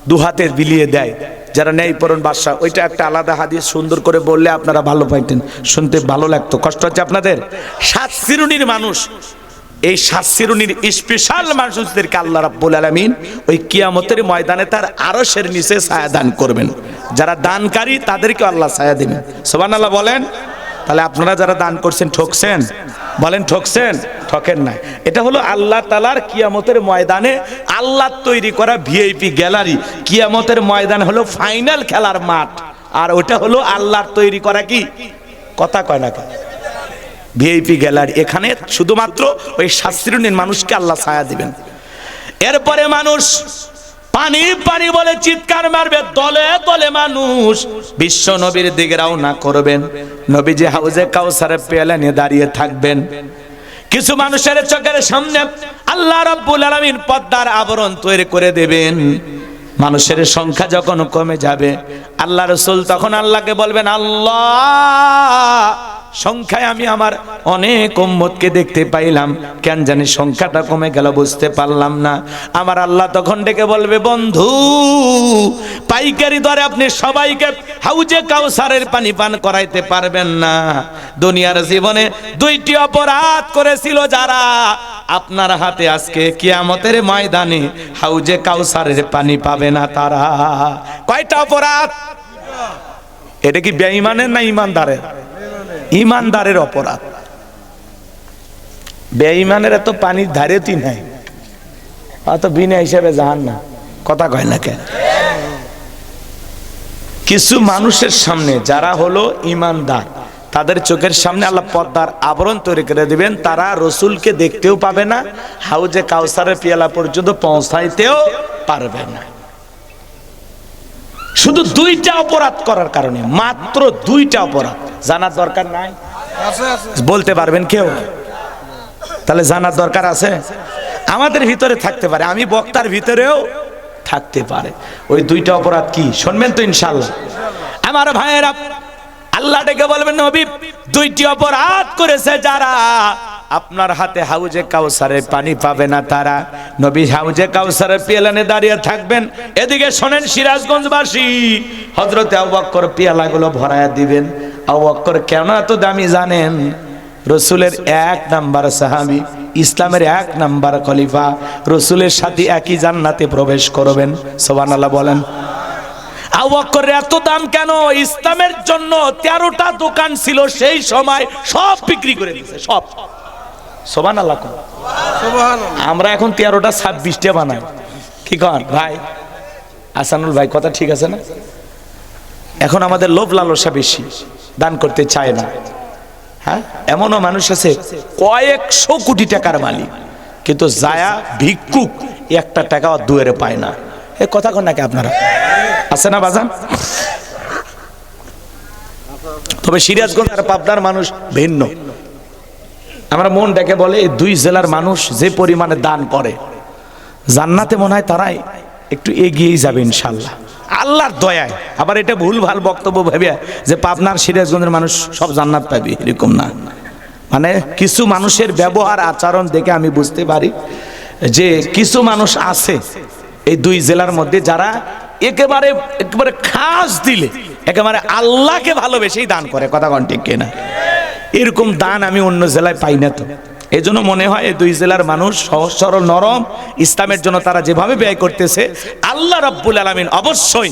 দুহাতে বিলিয়ে দেয়, যারা নেই পরন বাদশা, ওইটা একটা আলাদা হাদিস সুন্দর করে বললে আপনারা ভালো পাইতেন, শুনতে ভালো লাগতো। কষ্ট হচ্ছে আপনাদের? সাত শ্রেণীর মানুষ, এই সাত শ্রেণীর স্পেশাল মানুষদেরকে আল্লাহ রাব্বুল আলামিন ওই কিয়ামতের ময়দানে তার আরশের নিচে ছায়া দান করবেন। যারা দানকারী তাদেরকে আল্লাহ ছায়া দিবেন। সুবহানাল্লাহ বলেন। তাহলে আপনারা যারা দান করছেন ঠকছেন? বলেন ঠকছেন? ঠকেন নাই। এটা হলো আল্লাহ তাআলার কিয়ামতের ময়দানে আল্লাহ তৈরি করা ভিআইপি গ্যালারি। কিয়ামতের ময়দান হলো ফাইনাল খেলার মাঠ, আর ওটা হলো আল্লাহর তৈরি করা কি কথা কয় না ভিআইপি গ্যালারি। এখানে শুধুমাত্র ওই শাস্ত্রীয় মানুষকে আল্লাহ ছায়া দিবেন। এরপরে মানুষ পানি পানি বলে চিৎকার মারবে, দলে দলে মানুষ বিশ্ব নবীর দিকে রওনা করবেন। নবীজি হাউজে কাউসারের পেয়ালা নিয়ে দাঁড়িয়ে থাকবেন। কিছু মানুষের চোখের সামনে আল্লাহ রাব্বুল আলামিন পর্দার আবরণ তৈরি করে দেবেন। মানুষের সংখ্যা যখন কমে যাবে, আল্লাহ রাসূল তখন আল্লাহকে বলবেন, আল্লাহ সংখ্যায় আমি আমার অনেক উম্মতকে দেখতে পাইলাম, কেন জানি সংখ্যাটা কমে গেল বুঝতে পারলাম না। আমার আল্লাহ তখন ডেকে বলবে, বন্ধু পাইকারি দরে আপনি সবাইকে হাউজে কাউসারের পানি পান করাইতে পারবেন না। দুনিয়ার জীবনে দুইটি অপরাধ করেছিল যারা, আপনার হাতে আজকে কিয়ামতের ময়দানে হাউজে কাউসারের পানি পাবে না তারা। কয়টা অপরাধ? এটা কি বেঈমানের না ইমানদারের? ইমানদারের অপরাধ। বেঈমানের এত পানির ধারেই নাই, অত বিনা হিসেবে জাহান্নাম। কথা কয় না কেন? কিছু মানুষের সামনে যারা হলো ইমানদার, তাদের চোখের সামনে আল্লাহ পর্দার আবরণ তৈরি করে দিবেন। তারা রসুলকে দেখতেও পাবে না, হাউজে কাউসারের পিয়ালা পর্যন্ত পৌঁছাইতেও পারবে না। শুধু দুইটা অপরাধ করার কারণে, মাত্র দুইটা অপরাধ। জানার দরকার নাই? বলতে পারবেন কেউ? তাহলে জানার দরকার আছে? আমাদের ভিতরে থাকতে পারে, আমি বক্তার ভিতরেও থাকতে পারে। ওই দুইটা অপরাধ কি শুনবেন তো ইনশাআল্লাহ? আমার ভাইয়েরা, আল্লাহ ডেকে বলবেন, নবী দুইটি অপরাধ করেছে যারা, আপনার হাতে হাউজে কাউসারের পানি পাবে না তারা। নবী হাউজে কাউসারের পিয়ালানে দাঁড়িয়ে থাকবেন। এদিকে শোনেন সিরাজগঞ্জবাসী, হযরতে আবু বকর পিয়ালাগুলো ভরায়া দিবেন। আবু বকর কেন এত দামি জানেন? রসুলের 1 নাম্বার সাহাবী, ইসলামের 1 নাম্বার খলিফা, রসুলের সাথে একই জান্নাতে প্রবেশ করবেন। সুবহানাল্লাহ বলেন। আবু বকরের এত দাম কেন? ইসলামের জন্য 13টা দোকান ছিল সেই সময়, সব বিক্রি করে দিয়েছে, সব। সুবহানাল্লাহ। আমরা এখন 13টা 26টা বানাই। কি কন ভাই? আসানুল ভাই কথা ঠিক আছে না? এখন আমাদের লোভ লালসা বেশি, দান করতে চায় না। হ্যাঁ, এমনও মানুষ আছে কয়েকশো কোটি টাকার মালিক, কিন্তু যায়া ভিক্ষুক 1টা টাকা দুয়ারে পায় না। এ কথা কন নাকি আপনারা? আছে না বাজান? তবে সিরাজগঞ্জ আর পাবনার মানুষ ভিন্ন। আমরা মন ডেকে বলে, এই 2 জেলার মানুষ যে পরিমাণে দান করে, জান্নাতে মনে হয় তারাই একটু এগিয়েই যাবে ইনশাল্লাহ, আল্লাহর দয়ায়। আবার এটা ভুল ভাল বক্তব্য ভেবে যে পাবনার সিরাজগঞ্জের মানুষ সব জান্নাত পাবে, এরকম না। মানে কিছু মানুষের ব্যবহার আচরণ দেখে আমি বুঝতে পারি যে কিছু মানুষ আছে এই 2 জেলার মধ্যে যারা একেবারে একেবারে খাস দিলে একেবারে আল্লাহকে ভালোবেসেই দান করে, কথা কোন ঠিক কিনা? এরকম দান আমি অন্য জেলায় পাই না। তো এই জন্য মনে হয় এই দুই জেলার মানুষ সহজ সরল নরম, ইসলামের জন্য তারা যেভাবে ব্যয় করতেছে আল্লাহ রাব্বুল আলামিন অবশ্যই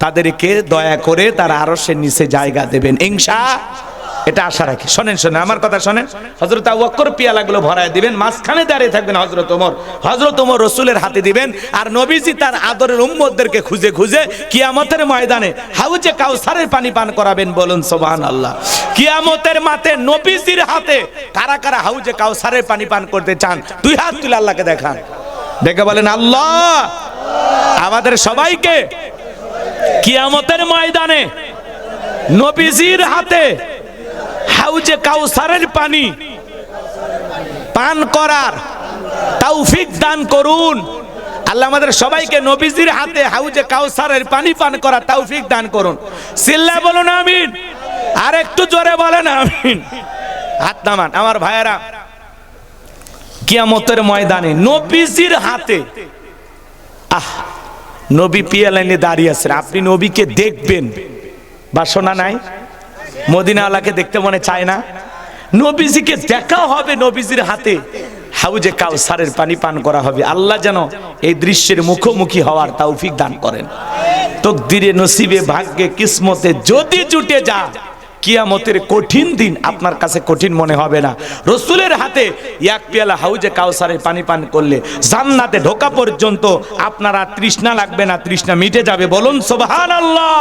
তাদেরকে দয়া করে তারা আরশের নিচে জায়গা দেবেন ইনশাআল্লাহ, এটা আশা রাখি। শোনেন শোনেন আমার কথা শোনেন। হযরত আবু বকর পেয়ালাগুলো ভরায় দিবেন, মাঝখানে দাঁড়িয়ে থাকবেন হযরত ওমর। হযরত ওমর রাসূলের হাতে দিবেন, আর নবীজি তার আদরের উম্মতদেরকে খুঁজে খুঁজে কিয়ামতের ময়দানে হাউজে কাউসারের পানি পান করাবেন। বলুন সুবহানাল্লাহ। কিয়ামতের মাঠে নবীজির হাতে কারা কারা হাউজে কাউসারের পানি পান করতে চান? দুই হাত তুলে আল্লাহকে দেখান, দেখে বলেন আল্লাহ আমাদের সবাইকে কিয়ামতের ময়দানে নবীজির হাতে হাউজে কাউসারের পানি পান করার তৌফিক দান করুন। আল্লাহ আমাদের সবাইকে নবীজির হাতে হাউজে কাউসারের পানি পান করার তৌফিক দান করুন। চিল্লা বলুন আমিন, আর একটু জোরে বলেন আমিন। হাত নামান আমার ভাইয়েরা, কিয়ামতের ময়দানে নবীজির হাতে, নবী পিয়ালাইনে দাঁড়িয়ে আছেন, আপনি নবীকে দেখবেন, বাসনা নাই? মদিনাওয়ালাকে দেখতে মনে চায় না? নবীজিকে দেখা হবে, নবীজির হাতে হাউজে কাউসারের পানি পান করা হবে। আল্লাহ যেন এই দৃশ্যের মুখোমুখি হওয়ার তৌফিক দান করেন। তকদিরে নসিবে ভাগ্যে কিসমতে যদি জুটে যা, কিয়ামতের কঠিন দিন আপনার কাছে কঠিন মনে হবে না। রাসূলের হাতে এক পেয়ালা হাউজে কাউসারের পানি পান করলে জান্নাতে ঢোকা পর্যন্ত আপনার আর তৃষ্ণা লাগবে না, তৃষ্ণা মিটে যাবে। বলুন সুবহানাল্লাহ।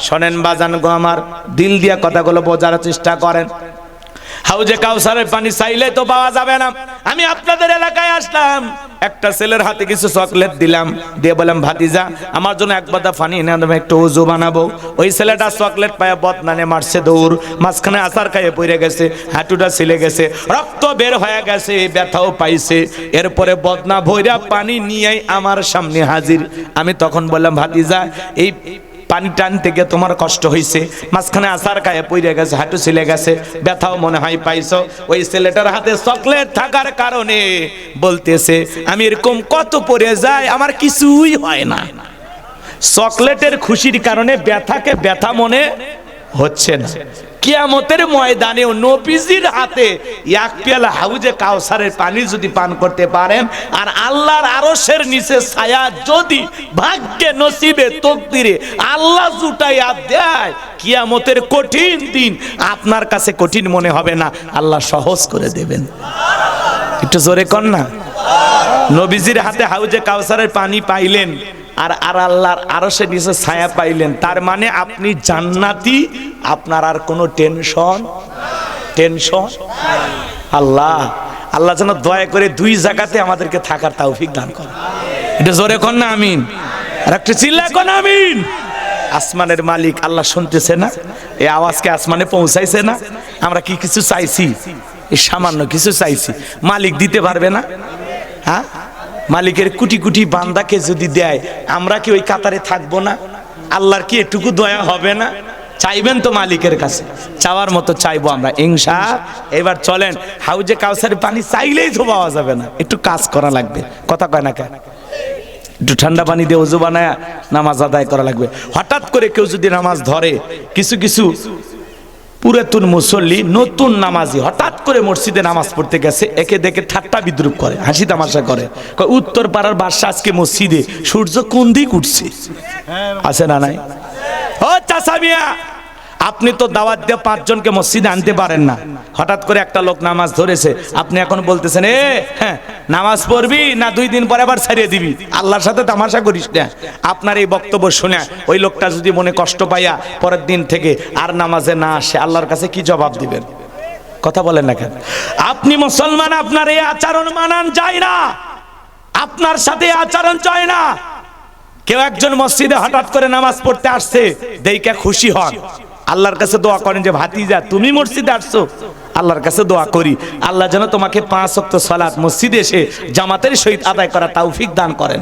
শোনেন বাজান গো আমার, দিল দিয়া কথাগুলো বোঝার চেষ্টা করেন। হাউজে কাউসারের পানি চাইলে তো পাওয়া যাবে না। আমি আপনাদের এলাকায় আসলাম, একটা ছেলের হাতে কিছু চকলেট দিলাম, দিয়ে বললাম ভাতিজা আমার জন্য এক বাদা পানি এনে আমি একটু ওযু বানাবো। ওই ছেলেটা চকলেট পায় বদনানে মারছে দৌড়, মাঝখানে আচার খাইয়ে পড়ে গেছে, হাঁটুটা ছিলে গেছে, রক্ত বের হয়ে গেছে, ব্যথাও পাইছে। এরপরে বদনা ভইরা পানি নিয়েই আমার সামনে হাজির। আমি তখন বললাম ভাতিজা এই পানি টান থেকে তোমার কষ্ট হয়েছে, মাঝখানে আচার খাইয়ে পড়ে গেছে, হাঁটু ছিলে গেছে, ব্যথাও মনে হয় পাইছো। ওই ছেলেটার হাতে চকলেট থাকার কারণে বলতেছে আমি এরকম কত পড়ে যায় আমার কিছুই হয় না। চকলেটের খুশির কারণে ব্যথাকে ব্যথা মনে হচ্ছে না। কিয়ামতের ময়দানেও নবীজির হাতে এক পেয়ালা হাউজে কাউসারের পানি যদি পান করতে পারেন, আর আল্লাহর আরশের নিচে ছায়া যদি ভাগ্যে নসিবে তকদিরে আল্লাহ জুটাইয়া দেয়, কিয়ামতের কঠিন দিন আপনার কাছে কঠিন মনে হবে না, আল্লাহ সহজ করে দেবেন। একটু জোরে কর না। নবীজির হাতে হাউজে কাউসারের পানি পাইলেন, আর আল্লাহর আরশের নিচে ছায়া পাইলেন, তার মানে আপনি জান্নাতি, আপনার আর কোনো টেনশন আল্লাহ আল্লাহ যেন দয়া করে দুই জায়গাতে আমাদেরকে থাকার তৌফিক দান করেন। এটা জোরে কর না আমিন, আর একটু চিল্লা কর না আমিন। আসমানের মালিক আল্লাহ শুনতেছে না? এই আওয়াজকে আসমানে পৌঁছাইছে না? আমরা কি কিছু চাইছি? এই সামান্য কিছু চাইছি, মালিক দিতে পারবে না? হ্যাঁ, মালিকের কোটি কোটি বান্দাকে যদি দেয়, আমরা কি ওই কাতারে থাকবো না? আল্লাহর কি এটুকু দয়া হবে না? চাইবেন তো মালিকের কাছে, চাওয়ার মতো চাইবো আমরা ইনশাআল্লাহ। এবার চলেন, হাউজে কাউসারের পানি চাইলেই তো পাওয়া যাবে না, একটু কাজ করা লাগবে, কথা কয় না কেন? একটু ঠান্ডা পানি দিয়ে ওযু বানায় নামাজ আদায় করা লাগবে। হঠাৎ করে কেউ যদি নামাজ ধরে, কিছু কিছু পুরাতন মুসল্লি নতুন নামাজি হঠাৎ করে মসজিদে নামাজ পড়তে গেছে, একে দেখে ঠাট্টা বিদ্রুপ করে, হাসি তামাশা করে, উত্তর পাড়ার বাদশা আজকে মসজিদে সূর্য কোন দিক উঠছে, আছে না নাই? ও চাচা মিয়া, আপনি তো দাওয়াত দিয়ে 5 জনকে মসজিদে আনতে পারেন না, হঠাৎ করে একটা লোক নামাজ ধরেছে, আপনি এখন বলতেছেন হ্যাঁ নামাজ পড়বি না 2 দিন পরে আবার ছাড়িয়ে দিবি, আল্লাহর সাথে তামাশা করিস না। আপনার এই বক্তব্য শুনে ওই লোকটা যদি মনে কষ্ট পাইয়া পরের দিন থেকে আর নামাজে না আসে, আল্লাহর কাছে কি জবাব দিবেন? কথা বলেন না কেন? আপনি মুসলমান, আপনার এই আচরণ মানান যায় না, আপনার সাথে আচরণ চায় না। কেউ একজন মসজিদে হঠাৎ করে নামাজ পড়তে আসছে, দেখে খুশি হন, আল্লাহর কাছে দোয়া করেন যে ভাতিজা তুমি মসজিদে আসছো, আল্লাহর কাছে দোয়া করি আল্লাহ যেন তোমাকে 5 ওয়াক্ত সালাত মসজিদে এসে জামাতের সহিত আদায় করা তৌফিক দান করেন।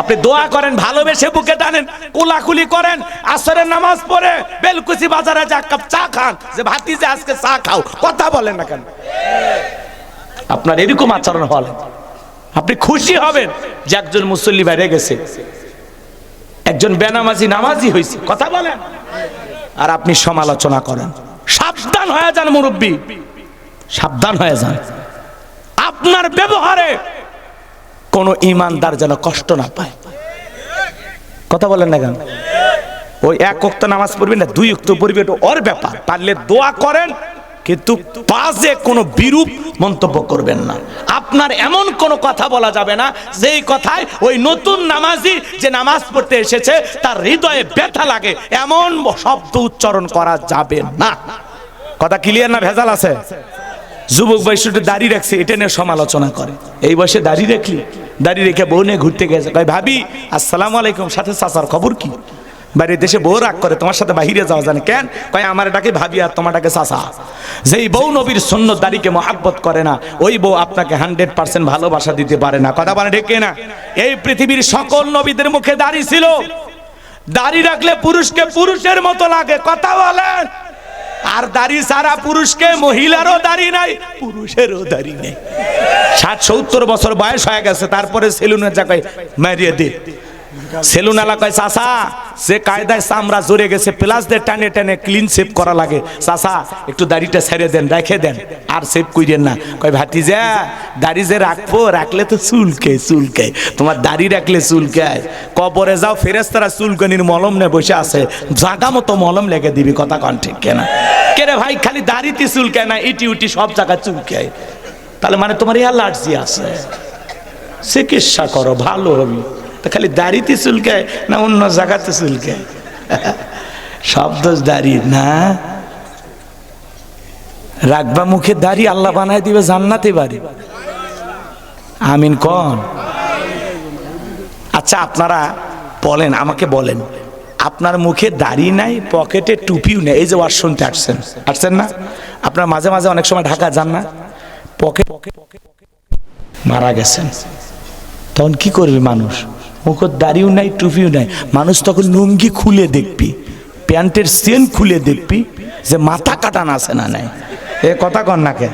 আপনি দোয়া করেন, ভালোবেসে বুকে টানেন, কোলাকুলি করেন, আসরের নামাজ পড়ে বেলকুচি বাজারে যা কাপ চা খান, যে ভাতিজা আজকে চা খাও, কথা বলেন না কেন? আপনার এরকম আচরণ হলে আপনি খুশি হবেন যে একজন মুসল্লি বাইরে গেছে, একজন বেনামাজি নামাজি হয়েছে, কথা বলেন, আর আপনি সমালোচনা করেন। সাবধান হয়ে যান মুরব্বী, সাবধান হয়ে যান। আপনার ব্যবহারে কোন ইমানদার যেন কষ্ট না পায়। কথা বলেন না কেন? ওই এক ওয়াক্ত নামাজ পড়বেন না, দুই ওয়াক্ত পড়বেন, এটা ওর ব্যাপার। পারলে দোয়া করেন, কিন্তু বাজে কোনো বিরূপ মন্তব্য করবেন না। আপনার এমন কোনো কথা বলা যাবে না যেই কথায় ওই নতুন নামাজি যে নামাজ পড়তে এসেছে তার হৃদয়ে ব্যথা লাগে, এমন শব্দ উচ্চারণ করা যাবে না। কথা ক্লিয়ার না? ভেজাল আছে? যুবক বয়সে দাড়ি রাখছে, এটা নিয়ে সমালোচনা করে। এই বয়সে দাড়ি রাখলি, দাড়ি রেখে বউ নিয়ে ঘুরতে গেছে, কয় ভাবি আসসালামু আলাইকুম, সাথে চাচার খবর কি? বাড়ির দেশে বউ রাগ করে, তোমার সাথে বাহিরে যাওয়া জানে কেন? কয় আমার ডাকে ভাবি আর তোমার ডাকে চাচা। যেই বউ নবীর সুন্নত দাড়িকে মহাব্বত করে না, ওই বউ আপনাকে 100% ভালোবাসা দিতে পারে না। কথা বলে ঠিক না? এই পৃথিবীর সকল নবীদের মুখে দাড়ি ছিল। দাড়ি রাখলে পুরুষকে পুরুষের মতো লাগে, কথা বলেন। আর দাড়ি সারা পুরুষকে, মহিলারও দাড়ি নাই, পুরুষেরও দাড়ি নেই। 60-70 বছর বয়স হয়ে গেছে, তারপরে সেলুনের জায়গায় মারিয়ে দে। সেলুন আলা কয় চাচা, সে কায়দায় চামড়া জড়ে গেছে, প্লাস দিয়ে টানে টানে ক্লিন শেভ করা লাগে, চাচা একটু দাড়িটা ছেড়ে দেন, রেখে দেন, আর শেভ কইরেন না। কয় ভাতিজা, দাড়ি যে রাখবো, রাখলে তো চুলকে চুলকে, তোমার দাড়ি রাখলে চুলকায়। কবরে যাও, ফেরেশতারা চুলকানির মলম নিয়ে বসে আছে, জাগা মতো মলম লেগে দিবি। কথা কন ঠিক কেনা? কে রে ভাই, খালি দাড়িতে চুলকায় না, ইটি উটি সব জায়গায় চুলকায়। তাহলে মানে তোমার অ্যালার্জি আছে, চিকিৎসা করো, ভালো হবে। খালি দাড়িতে চুলকায় না অন্য জায়গাতে চুলকায়? সব দোষ দাড়ি না। রাখবা মুখে দাড়ি, আল্লাহ বানায় দিবে জান্নাতে বাড়ি। আমিন কোন? আচ্ছা আপনারা বলেন, আমাকে বলেন, আপনার মুখে দাড়ি নাই, পকেটে টুপিও নেই, এই যে ওয়াজ শুনতে আসছেন না? আপনার মাঝে মাঝে অনেক সময় ঢাকা যান না, পকেট মারা গেছেন, তখন কি করবে মানুষ? মুখের দাড়িও নাই, টুপিও নাই, মানুষ তখন লুঙ্গি খুলে দেখবি, প্যান্টের চেন খুলে দেখবি যে মাথা কাটান আছে না নাই। এ কথা কন না কে?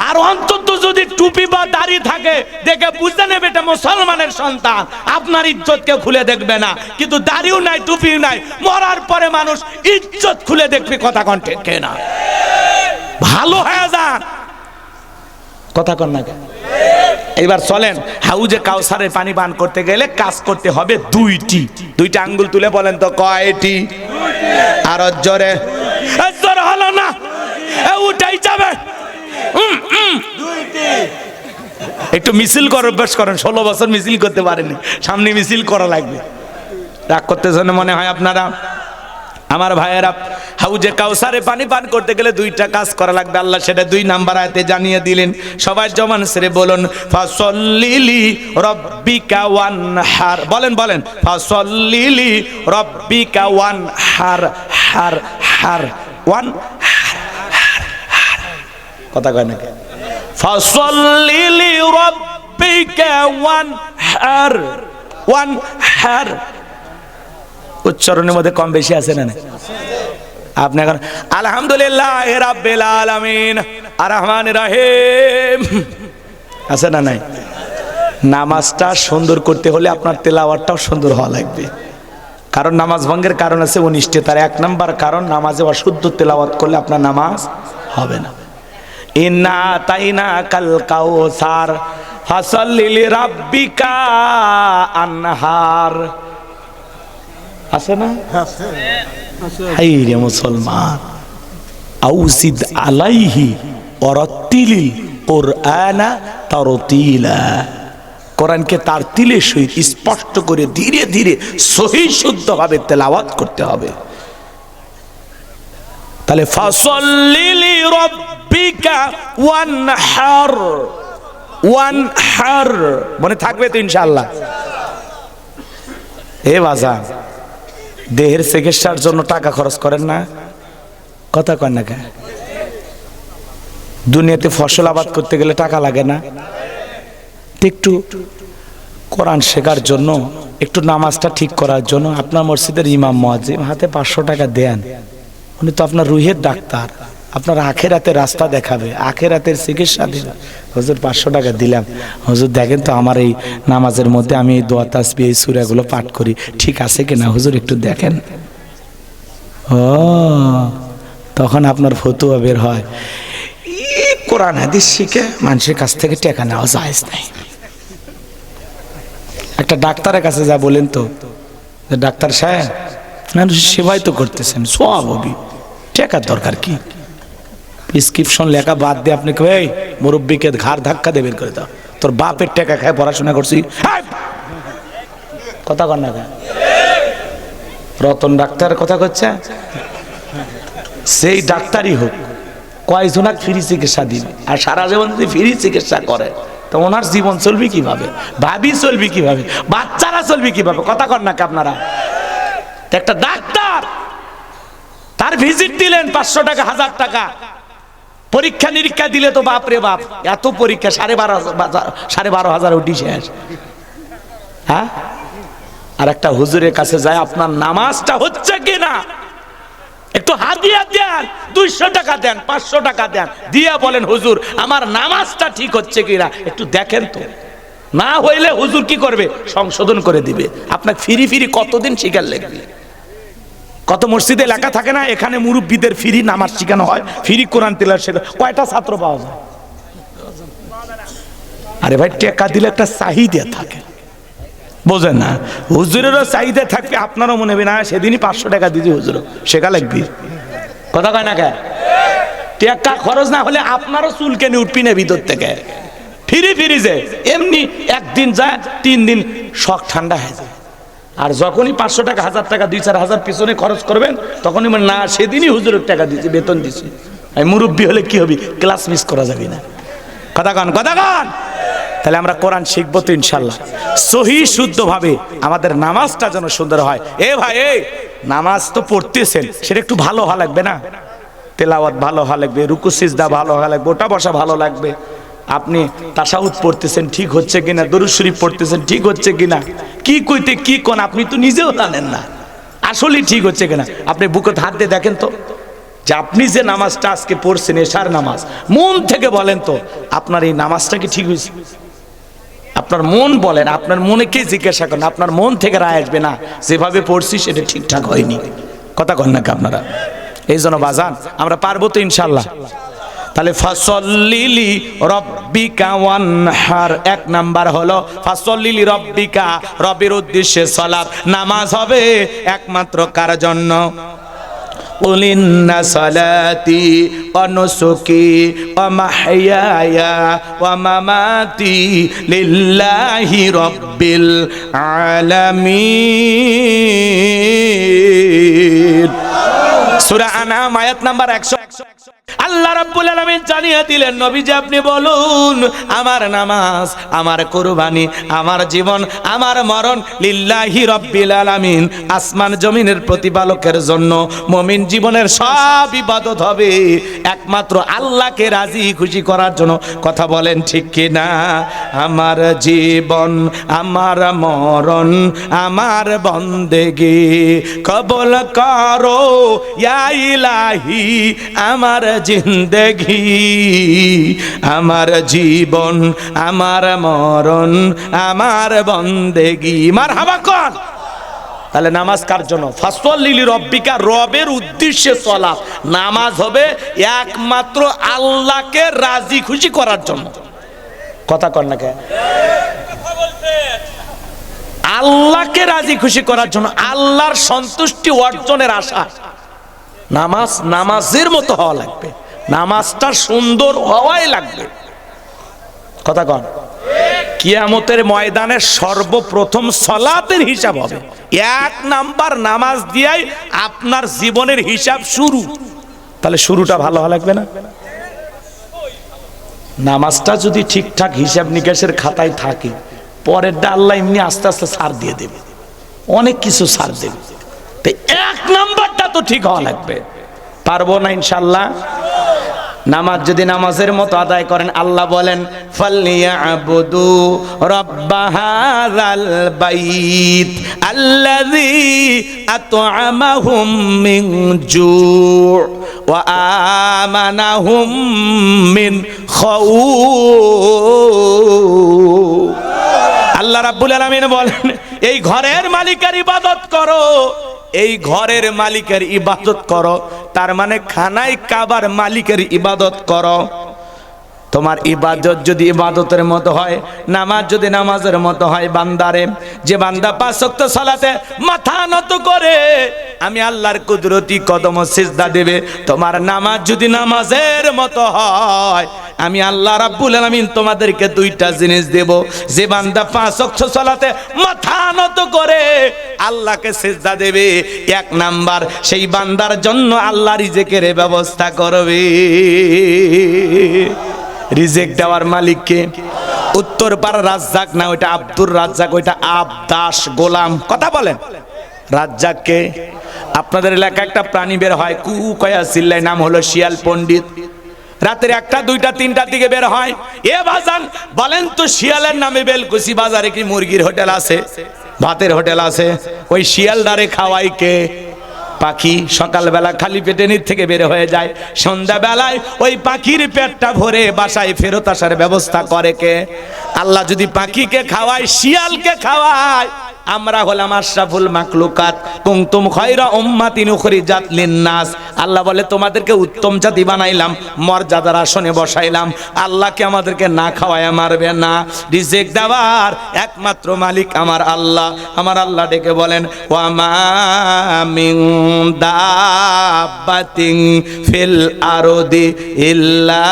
আর অন্তত যদি টুপি বা দাড়ি থাকে, দেখে বুঝতে নেবে এটা মুসলমানের সন্তান। আপনার ইজ্জত কেউ খুলে দেখবে না, কিন্তু দাড়িও নাই, টুপিও নাই, মরার পরে মানুষ ইজ্জত খুলে দেখবে। কথা কন ঠিক না? ভালো হয়ে যান। কথা কন না কে? এবার চলেন, হাউজে কাউসারের পানি পান করতে গেলে কাজ করতে হবে দুইটা আঙ্গুল তুলে বলেন তো কয়টি? আর জোরে, জোরে হলো না, উঠাই যাবে। একটু মিছিল করে অভ্যাস করেন, 16 বছর মিছিল করতে পারেনি, সামনে মিছিল করা লাগবে। রাগ করতেছেন মনে হয় আপনারা? আমার ভাইয়েরা, হাউজে কাউসারে পানি পান করতে গেলে দুইটা কাজ করা লাগবে। আল্লাহ সেটা 2 নাম্বার আয়াতে জানিয়ে দিলেন। সবাই জমান সেরে বলুন, ফাসল্লিলি রব্বিকা ওয়ানহার। বলেন বলেন, ফাসল্লিলি রব্বিকা ওয়ানহার। হার হার ওয়ান হার। কথা কয় না? ফাসল্লিলি রব্বিকা ওয়ানহার। ওয়ানহার উচ্চারণের মধ্যে কম বেশি আছে না? আপনি এখন আলহামদুলিল্লাহ রাব্বিল আলামিন আর রহমানির রহিম আছে না নাই? নামাজটা সুন্দর করতে হলে আপনার তেলাওয়াতটাও সুন্দর হওয়া লাগবে। কারণ নামাজ ভঙ্গের কারণ আছে 19টা, তার 1 নাম্বার কারণ নামাজে অশুদ্ধ তেলাওয়াত করলে আপনার নামাজ হবে না। ইন্না তাইনা কাল কাউসার ফাসাল্লি লিরাব্বিকা আনহার। আছে না? হাই রে মুসলমান, আউসিদ আলাইহি ওয়ারাত্তিলিল কুরআনা তারতিলা। কোরআনকে তার তিলে সহিত স্পষ্ট করে ধীরে ধীরে সহিহ শুদ্ধভাবে তেলাওয়াত করতে হবে। তাহলে ফাসাল্লি লিরাব্বিকা ওয়ানহার। ওয়ানহার মনে থাকবে তো ইনশাআল্লাহ? এ বাজার, দেহের চিকিৎসার জন্য টাকা খরচ করেন না? কথা কন না কে? দুনিয়াতে ফসল আবাদ করতে গেলে টাকা লাগে না? একটু কোরআন শেখার জন্য, একটু নামাজটা ঠিক করার জন্য আপনার মসজিদের ইমাম মুয়াজ্জিন হাতে 500 টাকা দেন, উনি তো আপনার রুহের ডাক্তার, আপনার আখেরাতের রাস্তা দেখাবে, আখেরাতের চিকিৎসা দিবে। হুজুর 500 টাকা দিলাম, হুজুর দেখেন তো আমার এই নামাজের মধ্যে আমি এই দোয়া তাসবিহ এই সূরাগুলো পাঠ করি, ঠিক আছে কিনা হুজুর একটু দেখেন। ও তখন আপনার ফতুয়া বের হয়, কোরআন হাদিস শিখে মানুষের কাছ থেকে টাকা নেওয়া জায়েজ নাই। একটা ডাক্তারের কাছে যা বলেন তো, ডাক্তার সাহেব মানুষের সেবাই তো করতেছেন, সওয়াব হবে, টাকার দরকার কি? প্রেসক্রিপশন লেখা বাদ দিয়ে আপনি এই মুরব্বীকে ঘাড় ধাক্কা দিয়ে বের করে দাও, তোর বাপের টাকা খায় পড়াশোনা করছি, কথা কর না। রতন ডাক্তারের কথা করছে, সেই ডাক্তারই হোক কয়জনাক ফ্রি চিকিৎসা দিবে, আর সারা জীবন যদি ফ্রি চিকিৎসা করে তো ওনার জীবন চলবে কিভাবে, ভাবি চলবে কিভাবে, বাচ্চারা চলবে কিভাবে? কথা কর নাকি আপনারা? একটা ডাক্তার তার ভিজিট দিলেন 500 টাকা 1000 টাকা, পরীক্ষা নিরীক্ষা দিলে তো বাপ রে বাপ, এত পরীক্ষা 12,500 উঠি শেষ। হ্যাঁ, আর একটা হুজুরের কাছে যায় আপনার নামাজটা হচ্ছে কিনা একটু হাদিয়া দেন, 200 টাকা দেন, 500 টাকা দেন, দিয়া বলেন হুজুর আমার নামাজটা ঠিক হচ্ছে কিনা একটু দেখেন তো। না হইলে হুজুর কি করবে? সংশোধন করে দিবে। আপনাকে ফিরি ফিরি কতদিন শিকার লাগবে? কত মসজিদে লেখা থাকে না, এখানে মুরব্বীদের ফ্রি নামাজ শিখানো হয়, ফ্রি কোরআন তেলাওয়াত শেখা, কয়টা ছাত্র পাওয়া যায়? আরে ভাই টাকা দিলে একটা চাহিদা থাকে, বোঝেন না? হুজুরেরও চাহিদা থাকবে, আপনারও মনে হবে না সেদিনই 500 টাকা দিদি হুজুর শেখা লাগবে। কথা কয় না কে? টাকা খরচ না হলে আপনারও চুল কেনে উঠবি না ভিতর থেকে। ফিরি ফিরি যে এমনি একদিন যায় 3 দিন শখ ঠান্ডা হয়ে যায়। আর যখনই 500 টাকা 1000 টাকা 2-4 হাজার পিছনে খরচ করবেন তখনই মানে না সেদিনই হুজুরের টাকা দিচ্ছি, বেতন দিচ্ছি। আমি মুরব্বী হলে কি হবে? ক্লাস মিস করা যাবে না। কথা কন, কথা কন। তাহলে আমরা কোরআন শিখবো তো ইনশাল্লাহ, সহি শুদ্ধ ভাবে আমাদের নামাজটা যেন সুন্দর হয়। এ ভাই এই নামাজ তো পড়তেছেন, সেটা একটু ভালো হওয়া লাগবে না? তেলাওয়াত ভালো হওয়া লাগবে, রুকু সিজদা ভালো হওয়া লাগবে, ওটা বসা ভালো লাগবে। আপনি তাশাহুদ পড়তেছেন ঠিক হচ্ছে কিনা, দরুদ শরীফ পড়তেছেন ঠিক হচ্ছে কিনা, কি কইতে কি কোন আপনি তো নিজেও জানেন না আসলে ঠিক হচ্ছে কিনা। আপনি বুকে হাত দিয়ে দেখেন তো যে আপনি যে নামাজটা আজকে পড়ছেন এশার নামাজ, মন থেকে বলেন তো আপনার এই নামাজটা কি ঠিক হয়েছে? আপনার মন বলেন, আপনার মনেকে জিজ্ঞাসা করেন, আপনার মন থেকে রায় আসবে না যেভাবে পড়ছি সেটা ঠিকঠাক হয়নি। কথা কন নাকি আপনারা? এই জন্য বাজান আমরা পারবো তো ইনশাল্লাহ। তাহলে ফাসল্লিলি রব্বিকা ওয়ানহার, 1 নাম্বার হলো ফাসল্লিলি রব্বিকা, রবের উদ্দেশ্যে সালাত নামাজ হবে একমাত্র কার জন্য? উলিন্না সালাতি ওয়া নুসুকি ওয়া মাহইয়ায়া ওয়া মামাতি লিল্লাহি রাব্বিল আলামিন। সূরা আনাম আয়াত নাম্বার 100। আল্লাহ রাব্বুল আলামিন জানিয়ে দিলেন নবীজি আপনি বলুন আমার নামাজ, আমার কুরবানি, আমার জীবন, আমার মরণ লিল্লাহি রাব্বিল আলামিন, আসমান জমিনের প্রতিপালকের জন্য। মুমিন জীবনের সব ইবাদত হবে একমাত্র আল্লাহকে রাজি খুশি করার জন্য। কথা বলেন ঠিক কি না? আমার জীবন, আমার মরণ, আমার বন্দেগি কবুল করো ইয়া ইলাহি, আমার জিন্দেগি, আমার জীবন, আমার মরণ, আমার বন্দেগি। মারহাবা কর। তাহলে নামাজ কার জন্য? ফাসল্লিলি রব্বিকা, রবের উদ্দেশ্যে সালাত। নামাজ হবে একমাত্র আল্লাহকে রাজি খুশি করার জন্য। কথা কর না কে? আল্লাহকে রাজি খুশি করার জন্য, আল্লাহর সন্তুষ্টি অর্জনের আশা। নামাজ নামাজের মতো হওয়া লাগবে, নামাজটা সুন্দর হওয়াই লাগবে। কথা কন। কিয়ামতের ময়দানে সর্বপ্রথম সালাতের হিসাব হবে। 1 নাম্বার নামাজ দিয়াই আপনার জীবনের হিসাব শুরু। তাহলে শুরুটা ভালো হওয়া লাগবে না? নামাজটা যদি ঠিকঠাক হিসাব নিকাশের খাতায় থাকে, পরেরটা আল্লাহ এমনি আস্তে আস্তে ছাড় দিয়ে দেবে, অনেক কিছু ছাড় দেবে। 1 নাম্বারটা তো ঠিক হওয়া লাগবে। পারবো না ইনশাল্লাহ? নামাজ যদি নামাজের মতো আদায় করেন, আল্লাহ বলেন ফালইয়াবুদু রাব্বা হাযাল বাইত আল্লাযী আত'আমাহুম মিন জু' ওয়া আমানাহুম মিন খাউফ। আল্লাহ রাব্বুল আলামিন বলেন এই ঘরের মালিকের ইবাদত করো, এই ঘরের মালিকের ইবাদত করো, তার মানে খানায় কাবার মালিকের ইবাদত করো। তোমার ইবাদত যদি ইবাদতের মতো হয়, নামাজ যদি নামাজের মতো হয়, বান্দারে যে বান্দা 5 ওয়াক্ত সালাতে মাথা নত করে আমি আল্লাহর কুদরতি কদম সিজদা দেবে, তোমার নামাজ যদি নামাজের মতো হয় আমি আল্লাহ রাব্বুল আলামিন তোমাদেরকে 2টা জিনিস দেব। যে বান্দা 5 ওয়াক্ত সালাতে মাথা নত করে আল্লাহকে সিজদা দেবে, 1 নাম্বার সেই বান্দার জন্য আল্লাহ রিজিকের ব্যবস্থা করবে। রিজিক দেওয়ার মালিক কে? উত্তর পাড়া রাজ্জাক না, ওইটা আব্দুর রাজ্জাক, ওইটা আবদাস গোলাম। কথা বলেন, রাজ্জাক কে? আপনাদের এলাকায় একটা প্রাণী বের হয়, কু কয়া চিল্লায়, নাম হলো শিয়াল পণ্ডিত। রাতের 1টা 2টা 3টার দিকে বের হয়। এ বাজান বলেন তো শিয়ালের নামে বেলকুচি বাজারে কি মুরগির হোটেল আছে, ভাতের হোটেল আছে? ওই শিয়ালদারে খাওয়াই কে? পাখি। সকালবেলা খালি পেটে নিচ থেকে বের হয়ে যায়, সন্ধ্যাবেলায় ওই পাখির পেটটা ভরে বাসায় ফেরত আসার ব্যবস্থা করে কে? আল্লাহ যদি পাখিকে খাওয়ায়, শিয়ালকে খাওয়ায়, আমরা হলাম আশরাফুল মাখলুকাত, কুনতুম খায়রা উম্মাতিন উখরিজাত লিন্নাস। আল্লাহ বলে তোমাদেরকে উত্তম জাতি বানাইলাম, মর্যাদার আসনে বসাইলাম। আল্লাহকে আমাদেরকে না খাওয়ায় মারবে না। রিজিক দেওয়ার একমাত্র মালিক আমার আল্লাহ। আমার আল্লাহ ডেকে বলেন ওয়া মা মিন দাব্বাতিন ফিল আরদি ইল্লা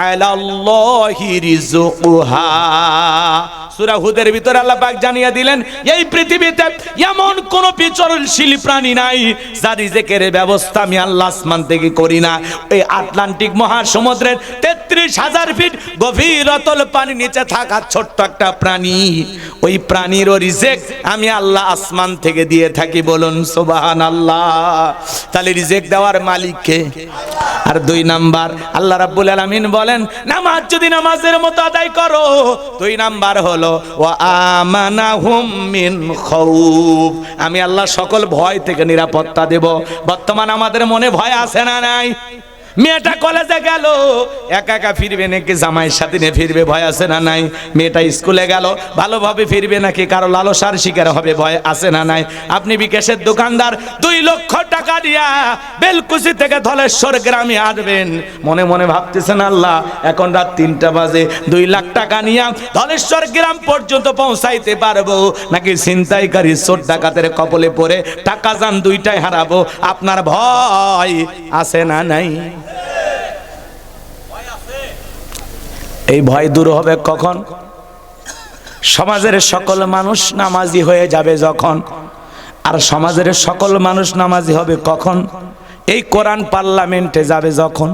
আলাল্লাহি রিজকুহা। সূরা হুদের ভিতরে আল্লাহ পাক জানিয়ে দিলেন এই পৃথিবীতে এমন কোন বিচরণশীল প্রাণী নাই যার রিজিকের ব্যবস্থা আমি আল্লাহ আসমান থেকে করি না। এই আটলান্টিক মহাসমুদ্রের 33,000 ফিট গভীর অতল পানির নিচে থাকা ছোট্ট একটা প্রাণী, ওই প্রাণীরও রিজিক আমি আল্লাহ আসমান থেকে দিয়ে থাকি। বলুন সুবহানাল্লাহ। তাহলে রিজিক দেওয়ার মালিক কে? আর 2 নাম্বার আল্লাহ রাব্বুল আলামিন বলেন নামাজ যদি নামাজের মতো আদায় করো, 2 নাম্বার হলো ওয়া আমানাহুম মিন খাউফ, আমি আল্লাহ সকল ভয় থেকে নিরাপত্তা দেব। বর্তমান আমাদের মনে ভয় আছে না নাই? মেয়েটা কলেজে গেল, একা একা ফিরবে নাকি জামাইয়ের সাথে নিয়ে ফিরবে, ভয় আছে না নাই? মেয়েটা স্কুলে গেল, ভালোভাবে ফিরবে নাকি কারো লালসার শিকার হবে, ভয় আছে না নাই? আপনি বিকাশের দোকানদার 2 লক্ষ টাকা দিয়া বেলকুচি থেকে ধলেশ্বর গ্রামে আসবেন, মনে মনে ভাবতেছেন আল্লাহ এখন রাত 3টা বাজে, 2 লাখ টাকা নিয়ে ধলেশ্বর গ্রাম পর্যন্ত পৌঁছাইতে পারবো নাকি ছিনতাইকারী চোর ডাকাতের কবলে পড়ে টাকা যান 2টাই হারাবো? আপনার ভয় আছে না নাই? এই ভয় দূর হবে কখন? সমাজের সকল মানুষ নামাজি হয়ে যাবে যখন। আর সমাজের সকল মানুষ নামাজি হবে কখন? এই কোরআন পার্লামেন্টে যাবে যখন।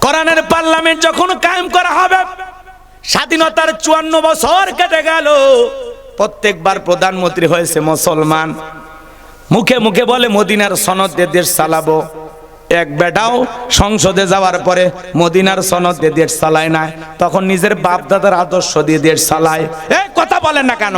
কোরআনের পার্লামেন্ট যখন কায়েম করা হবে, স্বাধীনতার 54 বছর কেটে গেল, প্রত্যেকবার প্রধানমন্ত্রী হয়েছে মুসলমান, মুখে মুখে বলে মদিনার সনদ দিয়ে দেশ চালাবো। এক বেটাও সংসদে যাওয়ার পরে মদিনার সনদ দিয়ে দেশ চালায় না, তখন নিজের বাপ দাদার আদর্শ দিয়ে দেশ চালায়। এই কথা বলেন না কেন?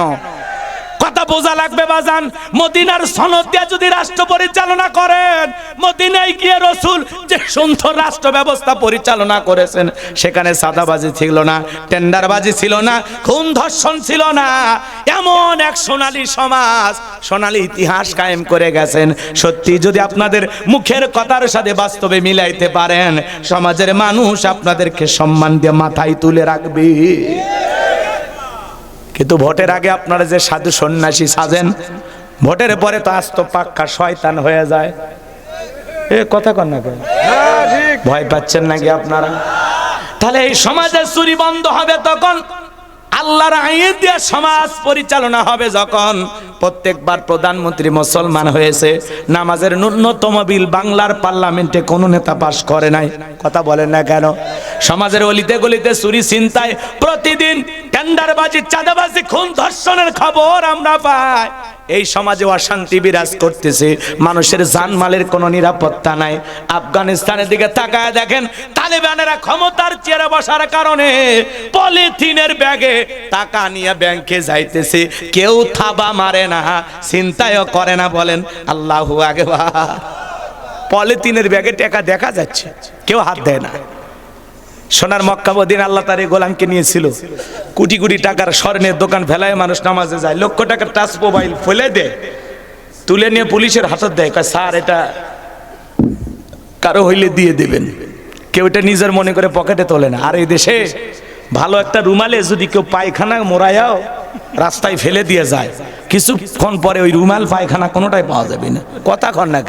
কথা বোঝা লাগবে বাজান। মদিনার সনদ দিয়ে যদি রাষ্ট্র পরিচালনা করেন, মদিনায় গিয়ে রাসূল যে সুন্দর রাষ্ট্র ব্যবস্থা পরিচালনা করেছেন, সেখানে সাদাবাজি ছিল না, টেন্ডারবাজি ছিল না, খুন ধর্ষণ ছিল না। এমন এক সোনালী সমাজ, সোনালী ইতিহাস কায়েম করে গেছেন। সত্যি যদি আপনাদের মুখের কথার সাথে বাস্তবে মিলাইতে পারেন, সমাজের মানুষ আপনাদেরকে সম্মান দিয়ে মাথায় তুলে রাখবে। কিন্তু ভোটের আগে আপনারা যে সাধু সন্ন্যাসী সাজেন, ভোটের পরে তো আস্ত পাক্কা শয়তান হয়ে যায়। এ কথা কন না কেন? ভয় পাচ্ছেন নাকি আপনারা? তাহলে এই সমাজের চুরি বন্ধ হবে তখন, আল্লাহর আইন দিয়ে সমাজ পরিচালনা হবে যখন। প্রত্যেকবার প্রধানমন্ত্রী মুসলমান হয়েছে, নামাজের ন্যূনতম বিল বাংলার পার্লামেন্টে কোন নেতা পাশ করে নাই। কথা বলেন না কেন? সমাজের অলিতে গলিতে চুরি ছিনতাই, প্রতিদিন টেন্ডারবাজি, চাঁদাবাজি, খুন ধর্ষণের খবর আমরা পাই। এই সমাজে অশান্তি বিরাজ করতেছে, মানুষের জানমালের কোনো নিরাপত্তা নাই। আফগানিস্তানের দিকে তাকায় দেখেন, তালেবানেরা ক্ষমতার চেয়ারে বসার কারণে পলিথিনের ব্যাগে টাকা নিয়ে ব্যাংকে যাইতেছে, কেউ থাবা মারে না, চিন্তাও করে না। বলেন আল্লাহু আকবার। পলিথিনের ব্যাগে টাকা দেখা যাচ্ছে, কেউ হাত দেয় না। সোনার মক্কা মদিনা আল্লাহ তার এই গোলামকে নিয়েছিল, কোটি কোটি টাকার স্বর্ণের দোকান ফেলায় মানুষ নামাজে যায়, লক্ষ টাকার টাচ মোবাইল ফেলে দেয়, তুলে নিয়ে পুলিশের হাতত দেয়, কয় স্যার এটা কারো হইলে দিয়ে দেবেন। কেউ এটা নিজের মনে করে পকেটে তোলে না। আর এই দেশে ভালো একটা রুমালে যদি কেউ পায়খানা মোড়ায়াও রাস্তায় ফেলে দিয়ে যায়, কিছুক্ষণ পরে ওই রুমাল পায়খানা কোনোটাই পাওয়া যাবে না। কথা কন না,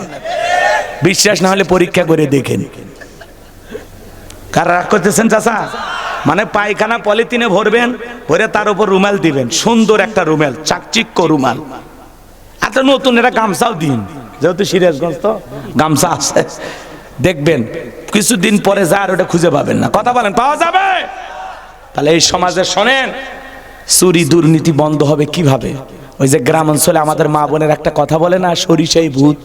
বিশ্বাস না হলে পরীক্ষা করে দেখেন। কার রাগ করতেছেন চাচা? মানে পায়খানা পলিথিনে ভরবেন, ভরে তার উপর রুমাল দিবেন, সুন্দর একটা রুমাল, চাকচিক্য রুমাল। আচ্ছা নতুন এটা গামছাও দিন, যেহেতু সিরাজগঞ্জ তো গামছা আছে, দেখবেন কিছুদিন পরে যা আর ওটা খুঁজে পাবেন না। কথা বলেন, পাওয়া যাবে? তাহলে এই সমাজে শোনেন, চুরি দুর্নীতি বন্ধ হবে কিভাবে? ওই যে গ্রাম অঞ্চলে আমাদের মা বোনের একটা কথা বলে না, সরিষাই ভূত।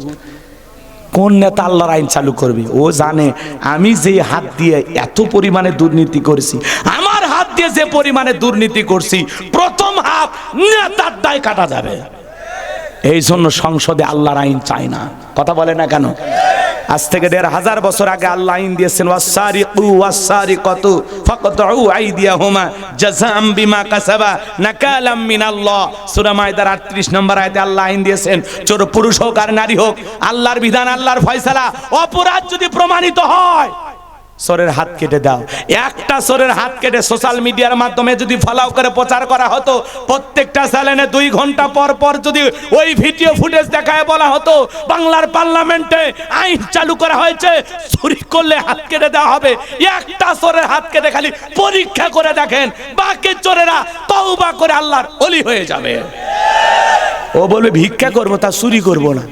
কোন নেতা আল্লাহর আইন চালু করবে? ও জানে আমি যে হাত দিয়ে এত পরিমাণে দুর্নীতি করছি, আমার হাত দিয়ে যে পরিমাণে দুর্নীতি করছি, প্রথম হাত নেতার দায় কাটা যাবে। এই জন্য সংসদে আল্লাহর আইন চায় না। কথা বলে না কেন? আজ থেকে ১৫০০ বছর আগে আল্লাহ আইন দিয়েছেন, ওয়াসারিকু ওয়াসারিকাতু ফাকতাউ আইদিয়াহুমা জাযাআম বিমা কাসাবা নাকালাম মিনাল্লাহ। সূরা মায়দার ৩৮ নম্বর আয়াতে আল্লাহ আইন দিয়েছেন, চোর পুরুষ হোক আর নারী হোক, আল্লাহর বিধান, আল্লাহর ফয়সালা, অপরাধ যদি প্রমাণিত হয় চোরের হাত কেটে দাও। একটা চোরের হাত কেটে সোশ্যাল মিডিয়ার মাধ্যমে যদি ফলাও করে প্রচার করা হতো, প্রত্যেকটা চ্যানেলে 2 ঘন্টা পর পর যদি ওই ভিডিও ফুটেজ দেখায় বলা হতো বাংলার পার্লামেন্টে আইন চালু করা হয়েছে, চুরি করলে হাত কেটে দেওয়া হবে, একটা চোরের হাত কেটে খালি পরীক্ষা করে দেখেন, বাকি চোরেরা তওবা করে আল্লাহর ওলি হয়ে যাবে। ও বলবে ভিক্ষা করবো, তা চুরি করবো না।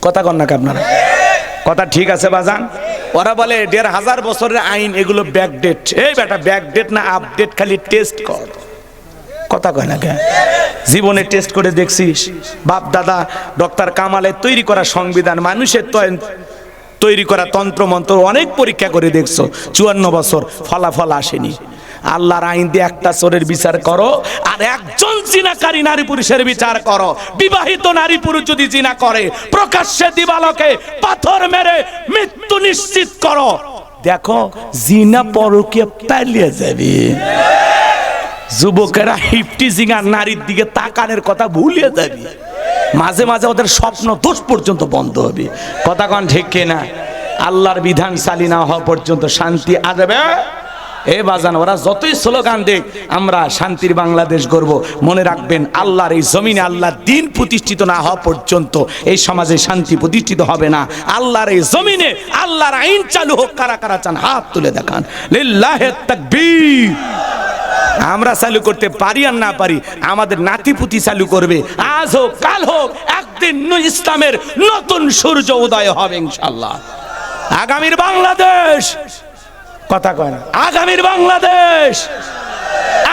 কথা কন না আপনারা? কথা ঠিক আছে বাজান? ওরা বলে ১৫০০ বছরের আইন, এগুলো ব্যাকডেট। এই বেটা ব্যাকডেট না আপডেট, খালি টেস্ট কর। কথা কয় না কেন? জীবনে টেস্ট করে দেখছিস? বাপ দাদা ডক্টর কামালের তৈরি করা সংবিধান, মানুষের তৈরি করা তন্ত্র মন্ত্র অনেক পরীক্ষা করে দেখছো, ৫৪ বছর ফলাফল আসেনি। আল্লাহর আইন দিয়ে একটা চোরের বিচার করো, আর একজন জিনাকারী নারী পুরুষের বিচার করো। বিবাহিত নারী পুরুষ যদি জিনা করে, প্রকাশ্যে দিবালোকে পাথর মেরে মৃত্যু নিশ্চিত করো। দেখো জিনা পরকীয়া পালিয়ে যাবে। যুবকেরা হিপটিজিং আর নারীর দিকে তাকানোর কথা ভুলিয়ে যাবে। মাঝে মাঝে ওদের স্বপ্ন দোষ পর্যন্ত বন্ধ হবে। কথা কন ঠিক কিনা? আল্লাহর বিধান চালি না হওয়া পর্যন্ত শান্তি আসবে? এ বাজান, ওরা যতই স্লোগান দেখ, আমরা শান্তির বাংলাদেশ গড়ব, মনে রাখবেন আল্লাহর এই জমিনে আল্লাহর দিন প্রতিষ্ঠিত না হওয়া পর্যন্ত এই সমাজে শান্তি প্রতিষ্ঠিত হবে না। আল্লাহর এই জমিনে আল্লাহর আইন চালু হোক। কারা কারা চান হাত তুলে দেখান। লিল্লাহি তাকবীর। আমরা চালু করতে পারি আর না পারি, আমাদের নাতিপুতি চালু করবে। আজ হোক কাল হোক, একদিন ইসলামের নতুন সূর্য উদয় হবে ইনশাআল্লাহ। আগামীর বাংলাদেশ, কথা কয় না, আগামীর বাংলাদেশ,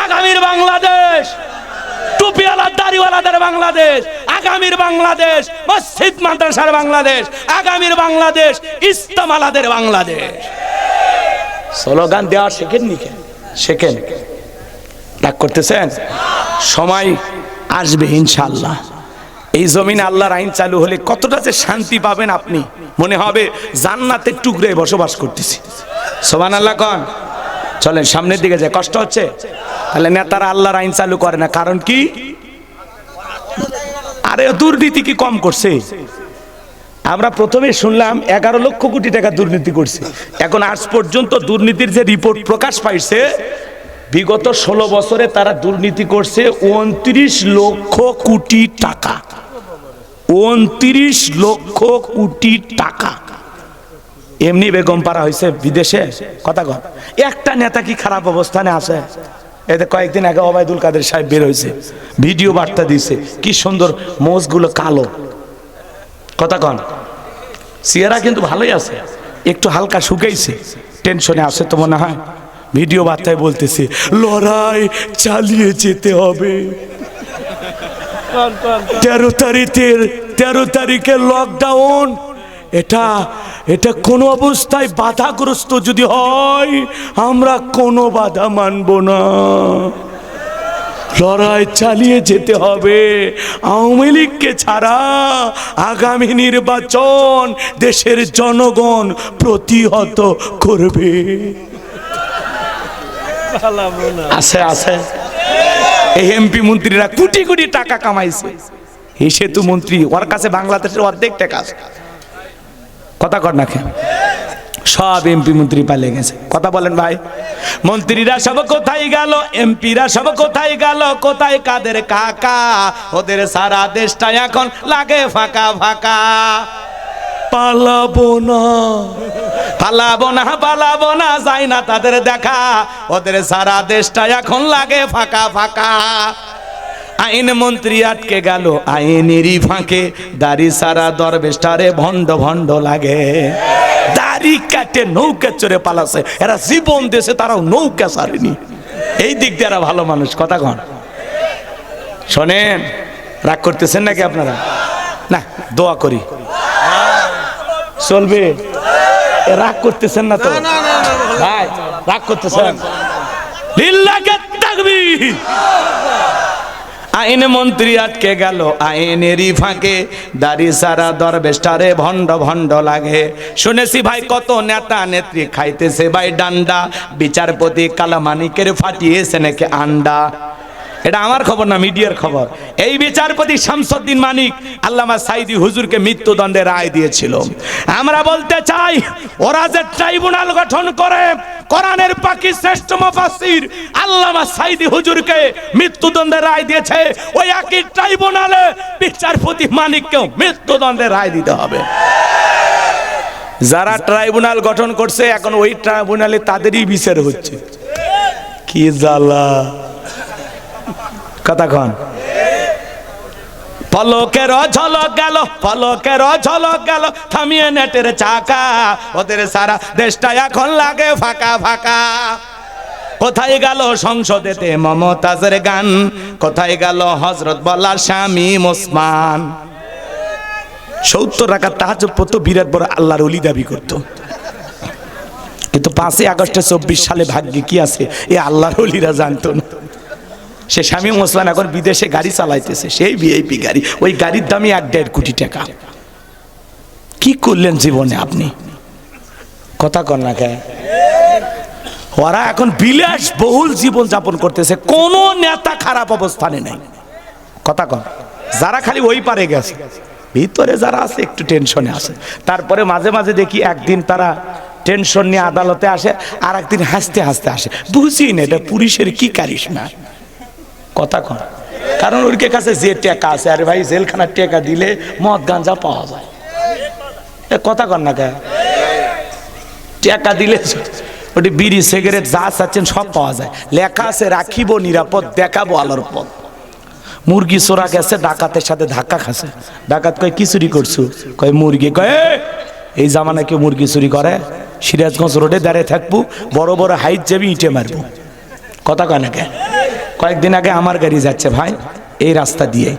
আগামীর বাংলাদেশ, টুপিওয়ালা দাড়িওয়ালাদের বাংলাদেশ, আগামীর বাংলাদেশ, মসজিদ মাদ্রাসার বাংলাদেশ, আগামীর বাংলাদেশ, ইস্তেমালাদের বাংলাদেশ। স্লোগান দেওয়া শেখেন নি? শেখেন। রাগ করতেছেন? সময় আসবে ইনশাআল্লাহ। এই জমিনে আল্লাহর আইন চালু হলে কতটা যে শান্তি পাবেন আপনি, মনে হবে জান্নাতের টুকরায় বসবাস করতেছি। সুবহানাল্লাহ কোন? চলেন সামনের দিকে যাই। কষ্ট হচ্ছে? তাহলে নেতারা আল্লাহর আইন চালু করে না, কারণ কি? আরে দুর্নীতি কি কম করছে? আমরা প্রথমে শুনলাম ১১ লক্ষ কোটি টাকা দুর্নীতি করছে। এখন আজ পর্যন্ত দুর্নীতির যে রিপোর্ট প্রকাশ পাইছে, বিগত ১৬ বছরে তারা দুর্নীতি করছে ২৯ লক্ষ কোটি টাকা। ২৯ লক্ষ কোটি টাকা। এমনি বেগম পাড়া হয়েছে বিদেশে। কথা কন, একটা নেতা কি খারাপ অবস্থানে আছে? এতে কয়েকদিন আগে ওবায়দুল কাদের সাহেব বের হয়েছে, ভিডিও বার্তা দিয়েছে, কি সুন্দর মোষগুলো কালো। কথা কন, চেহারা কিন্তু ভালোই আছে, একটু হালকা শুকাইছে, টেনশনে আছে তো মনে হয়। ভিডিও বার্তায় বলতেছে লড়াই চালিয়ে যেতে হবে। ১৩ তারিখের লকডাউন, এটা কোনো অবস্থায় বাধাগ্রস্ত যদি হয়, আমরা কোনো বাধা মানব না। লড়াই চালিয়ে যেতে হবে। আওয়ামী লীগকে ছাড়া আগামী নির্বাচন দেশের জনগণ প্রতিহত করবে। আছে আছে এই এমপি মন্ত্রীরা কোটি কোটি টাকা কামাইছে, এই সেতু মন্ত্রী ওর কাছে বাংলাদেশের অর্ধেক টাকা আছে। কথা কর না কেন? সব এমপি মন্ত্রী পালিয়ে গেছে। কথা বলেন ভাই, মন্ত্রীরা সব কোথায় গেল, এমপিরা সব কোথায় গেল, কোথায় কাদের কাকা? ওদের সারা দেশটা এখন লাগে ফাঁকা ফাঁকা। পালাবো না পালাবো না পালাবো না, যায় না তাদের দেখা, ওদের সারা দেশটা এখন লাগে ফাঁকা ফাঁকা। আইন মন্ত্রী আটকে গেল আইনেরই ফাঁকে, দাড়ি সারা দরবেশটারে ভণ্ড ভণ্ড লাগে। দাড়ি কাটে নৌকা চড়ে পালাছে, এরা জীবন দেশে তারাও নৌকা ছাড়েনি। এই দিক দিয়ে এরা ভালো মানুষ। কথা কন, শোনেন, রাগ করতেছেন নাকি আপনারা? না, দোয়া করি চলবে। রাগ করতেছেন না তো ভাই? রাগ করতেছেন? লিল্লাহি তাকবীর। আইন মন্ত্রী আটকে গেল আইনেরই ফাঁকে, দাড়ি সারা দরবেশটারে ভণ্ড ভণ্ড লাগে। শুনেছি ভাই কত নেতা নেত্রী খাইতেছে ভাই ডান্ডা, বিচারপতি কালামানিকের ফাটিয়েছে নাকি আন্ডা। এটা আমার খবর না, মিডিয়ার খবর। এই বিচারপতি শামসুদ্দিন মানিক আল্লামা সাইদি হুজুরকে মৃত্যুদণ্ডে রায় দিয়েছিল। আমরা বলতে চাই, ওরা যে ট্রাইব্যুনাল গঠন করে কোরআনের পাকি শ্রেষ্ঠ মুফাসসির আল্লামা সাইদি হুজুরকে মৃত্যুদণ্ডে রায় দিয়েছে, ওই একই ট্রাইব্যুনালে বিচারপতি মানিককেও মৃত্যুদণ্ডে রায় দিতে হবে। যারা ট্রাইব্যুনাল গঠন করছে এখন ওই ট্রাইব্যুনালে তাদেরই বিচার হচ্ছে। কি জ্বালা! কথা কন। পলকের ঝলক গেল, পলকের ঝলক গেল, থামিয়ে নেটের চাকা, ওদের সারা দেশটা এখন লাগে ফাঁকা ফাঁকা। কোথায় গেল সংসদেতে মমতাজের গান, কোথায় গেল হযরত বলা স্বামী ওসমান? 70 রাকাত তাহাজ্জুদ পড়তো, বিরাট বড় আল্লাহর ওলি দাবি করত। কিন্তু 5ই আগস্টে 24 সালে ভাগ্যে কি আছে এ আল্লাহর ওলিরা জানতো না। সে স্বামী ওসমান এখন বিদেশে গাড়ি চালাইতেছে, সেই ভিআইপি গাড়ি, ওই গাড়ির দামই 1.5 কোটি টাকা। কি করলেন জীবনে আপনি? কথা কন না কে? ওরা এখন বিলাস বহুল জীবন যাপন করতেছে, কোন নেতা খারাপ অবস্থানে নাই। কথা কন। যারা খালি ওই পারে গেছে, ভিতরে যারা আছে একটু টেনশনে আছে। তারপরে মাঝে মাঝে দেখি একদিন তারা টেনশন নিয়ে আদালতে আসে, আর একদিন হাসতে হাসতে আসে। বুঝি না এটা পুলিশের কি কারিশমা। কথা কন। কারণ ওর কাছে যে টাকা আছে, আরে ভাই জেলখানার টাকা দিলে মদ গাঁজা পাওয়া যায়। কথা কন না কে? টাকা দিলে ওটি বিড়ি সিগারেট যা চাচ্ছেন সব পাওয়া যায়। লেখা আছে রাখিব নিরাপদ, দেখাবো আলোর পথ। মুরগি চোরা গেছে, ডাকাতের সাথে ধাক্কা খাচ্ছে। ডাকাত কয় কি চুরি করছো? কয় মুরগি। কয় এই জামানা কেউ মুরগি চুরি করে? সিরাজগঞ্জ রোডে দাঁড়িয়ে থাকবো, বড় বড় হাইট যাবি, ইটে মারবো। কথা কয় না কে? কয়েকদিন আগে আমার গাড়ি যাচ্ছে ভাই এই রাস্তা দিয়ে,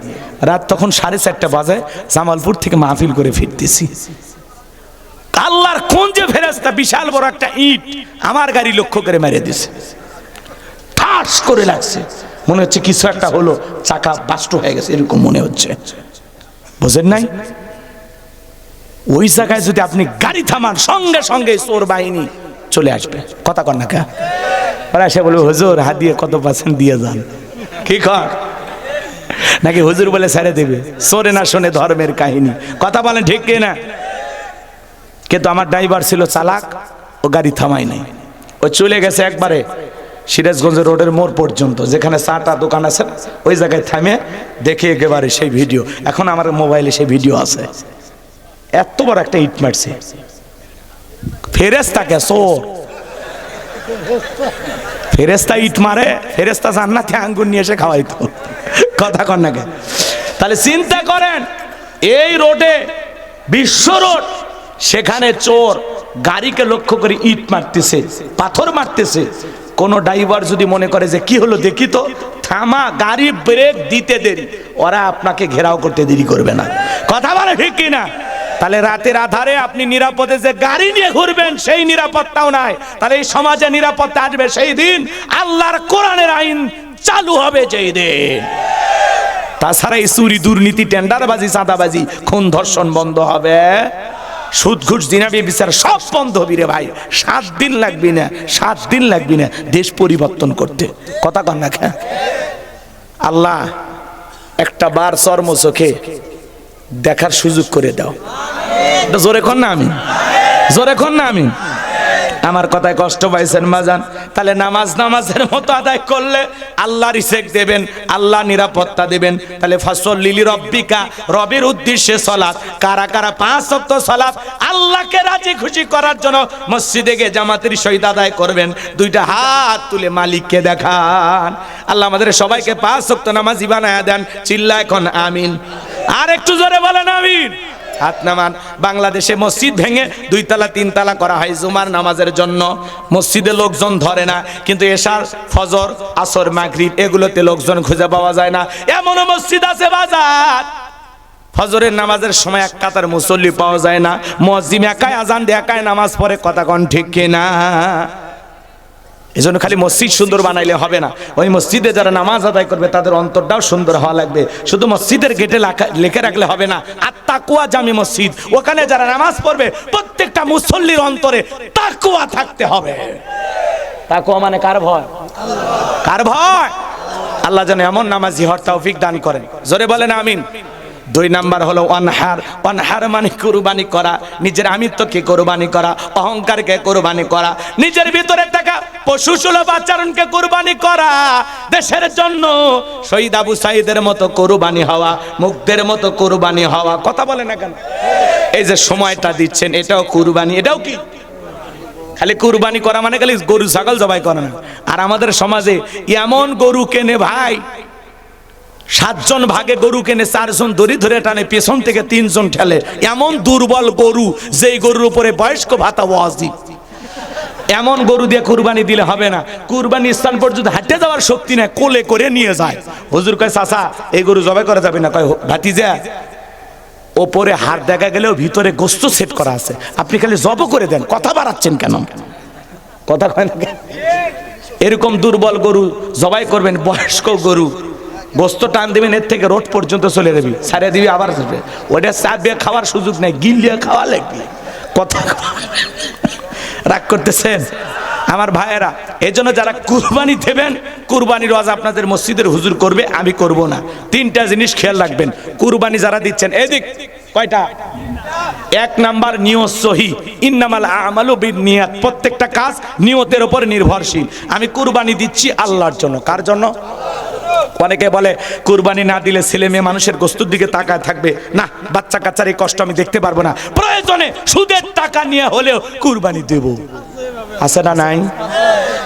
রাত তখন 4:30 বাজে, জামালপুর থেকে মাহফিল করে ফিরতেছি। আল্লাহর কোন যে ফেরেশতা বিশাল বড় একটা ইট আমার গাড়ি লক্ষ্য করে মেরে দিছে। ঠাস করে লাগছে, মনে হচ্ছে কিছু একটা হলো, চাকা বাস্ট হয়ে গেছে এরকম মনে হচ্ছে। বুঝেন নাই? ওই জায়গায় যদি আপনি গাড়ি থামান, সঙ্গে সঙ্গে চোর বাহিনী চলে আসবে। কথা কন না কে? ওরা এসে বলবে হুজুর হাত দিয়ে কত % দিয়ে যান। কি কর নাকি হুজুর বলে ছেড়ে দেবে? চোরে না শোনে ধর্মের কাহিনী। কথা বলেন ঠিক কি না? কিন্তু আমার ড্রাইভার ছিল চালাক, ও গাড়ি থামাই নাই, ও চলে গেছে একবারে সিরাজগঞ্জ রোডের মোড় পর্যন্ত, যেখানে চাটা দোকান আছে ওই জায়গায় থামে দেখে একেবারে সেই ভিডিও। এখন আমার মোবাইলে সেই ভিডিও আছে। এত বড় একটা ইট মারছে। ফেরেশতাকে চোর, ফেরেশতা ইট মারে, ফেরেশতা জান্নাতে আঙ্গুর নিয়ে এসে খাওয়াইতো। কথা কন না কে? তাহলে চিন্তা করেন, এই রোডে বিশ্ব রোড, সেখানে চোর গাড়িকে লক্ষ্য করে ইট মারতেছে, পাথর মারতেছে। কোন ড্রাইভার যদি মনে করে যে কি হলো দেখি তো, থামা, গাড়ি ব্রেক দিতে দেরি, ওরা আপনাকে ঘেরাও করতে দেরি করবে না। কথা বলে ঠিক কিনা? তাহলে রাতের আধারে আপনি নিরাপদে যে গাড়ি নিয়ে ঘুরবেন সেই নিরাপত্তাও নাই। তাহলে এই সমাজে নিরাপত্তা আসবে সেই দিন আল্লাহর কোরআনের আইন চালু হবে যেই দিন। তাছাড়া এই চুরি দুর্নীতি টেন্ডারবাজি চাঁদাবাজি খুন ধর্ষণ বন্ধ হবে, সুদ ঘুষ জিনাবি বিচার সব বন্ধ হবে রে ভাই। 7 দিন লাগবে না, 7 দিন লাগবে না দেশ পরিবর্তন করতে। কথা কন না খা। আল্লাহ একটা বার চর্ম চোখে দেখার সুযোগ করে দাও। জোরে কন না আমি, জোরে কন না আমি। আমার কথায় কষ্ট পাইছেন মাজান? তাহলে নামাজের মতো আদায় করলে আল্লাহ রিজেক দেবেন, আল্লাহ নিরাপত্তা দেবেন। তাহলে ফাসল্লি লিরাব্বিকা, রবের উদ্দেশ্যে সালাত। কারা কারা 5 ওয়াক্ত সালাত আল্লাহকে রাজি খুশি করার জন্য মসজিদে গিয়ে জামাতের সহিত আদায় করবেন? 2টা হাত তুলে মালিককে দেখান। আল্লাহ আমাদের সবাইকে 5 ওয়াক্ত নামাজি বানায়া দেন। চিল্লা এখন আমিন। আর একটু জোরে বলেন আমিন। হাত নামান। বাংলাদেশে মসজিদ ভেঙে 2 তলা 3 তলা করা হয় জুমার নামাজের জন্য। মসজিদে লোকজন ধরে না, কিন্তু এশার, ফজর, আসর, মাগরিব এগুলোতে লোকজন খুঁজে পাওয়া যায় না। এমন মসজিদ আছে বাজার, ফজরের নামাজের সময় এক কাতার মুসল্লি পাওয়া যায় না। মুয়াজ্জিন একাই আজান দিয়ে একাই নামাজ পড়ে। কথা কোন ঠিক কিনা? এজন্য খালি মসজিদ সুন্দর বানাইলে হবে না, ওই মসজিদে যারা নামাজ আদায় করবে তাদের অন্তরটাও সুন্দর হওয়া লাগবে। শুধু মসজিদের গেটে লিখে রাখলে হবে না আত-তাকওয়া জামি মসজিদ, ওখানে যারা নামাজ পড়বে প্রত্যেকটা মুসল্লির অন্তরে তাকওয়া থাকতে হবে। তাকওয়া মানে কার ভয়? কার ভয়? আল্লাহ যেন এমন নামাজি হওয়ার তৌফিক দান করেন। জোরে বলেন আমিন। 2 নাম্বার হলো অনহার। অনহার মানে কুরবানি করা, নিজের আমিত্বকে কুরবানি করা, অহংকারকে কুরবানি করা, নিজের ভিতরে থাকা পশুসুলভ আচরণকে কুরবানি করা, দেশের জন্য শহীদ আবু সাঈদের মতো কুরবানি হওয়া, মুগ্ধের মতো কুরবানি হওয়া। কথা বলে না কেন? এই যে সময়টা দিচ্ছেন এটাও কুরবানি। এটাও কি? খালি কুরবানি করা মানে খালি গরু ছাগল জবাই করা না। আর আমাদের সমাজে এমন গরু কেনে ভাই, 7 জন ভাগে গরু কেনে, 4 জন দড়ি ধরে টানে, পেছন থেকে 3 জন ঠেলে। এমন দুর্বল গরু, যেই গরুর উপরে বয়স্ক ভাতা ওয়াজিব। এমন গরু দিয়ে কুরবানি দিলে হবে না। কুরবানি স্থান পর্যন্ত হাঁটে যাওয়ার শক্তি নেই, কোলে করে নিয়ে যায়। হুজুর কয় চাচা এই গরু জবাই করা যাবে না। কয় ভাতিজা, ওপরে হাড় দেখা গেলেও ভিতরে গোস্ত সেট করা আছে, আপনি খালি জব করে দেন। কথা বাড়াচ্ছেন কেন? কথা কয় না। এরকম দুর্বল গরু জবাই করবেন, বয়স্ক গরু গোস্ত টান দিবেন, এর থেকে রোড পর্যন্ত চলে যাবি, সারিয়ে দিবি, আবার যাবে। ওটা চাপিয়ে খাওয়ার সুযোগ নেই, গিলিয়ে খাওয়া লাগবে। কথা রাগ করতেছেন আমার ভাইয়েরা? এই জন্য যারা কুরবানি দেবেন, কুরবানির ওয়াজ আপনাদের মসজিদের হুজুর করবে, আমি করব না। 3টা জিনিস খেয়াল রাখবেন। কুরবানি যারা দিচ্ছেন, এদিক কয়টা? 1 নাম্বার নিয়ত সহি। ইন্নামাল আমালু বিন্নিয়াত। প্রত্যেকটা কাজ নিয়তের উপর নির্ভরশীল। আমি কুরবানি দিচ্ছি আল্লাহর জন্য। কার জন্য? অনেকে বলে কুরবানি না দিলে ছেলে মেয়ে মানুষের গোস্তুর দিকে তাকায় থাকবে না, বাচ্চা কাচ্চার এই কষ্ট আমি দেখতে পারবো না, প্রয়োজনে সুদের টাকা নিয়ে হলেও কুরবানি দেব। আছে না নাই?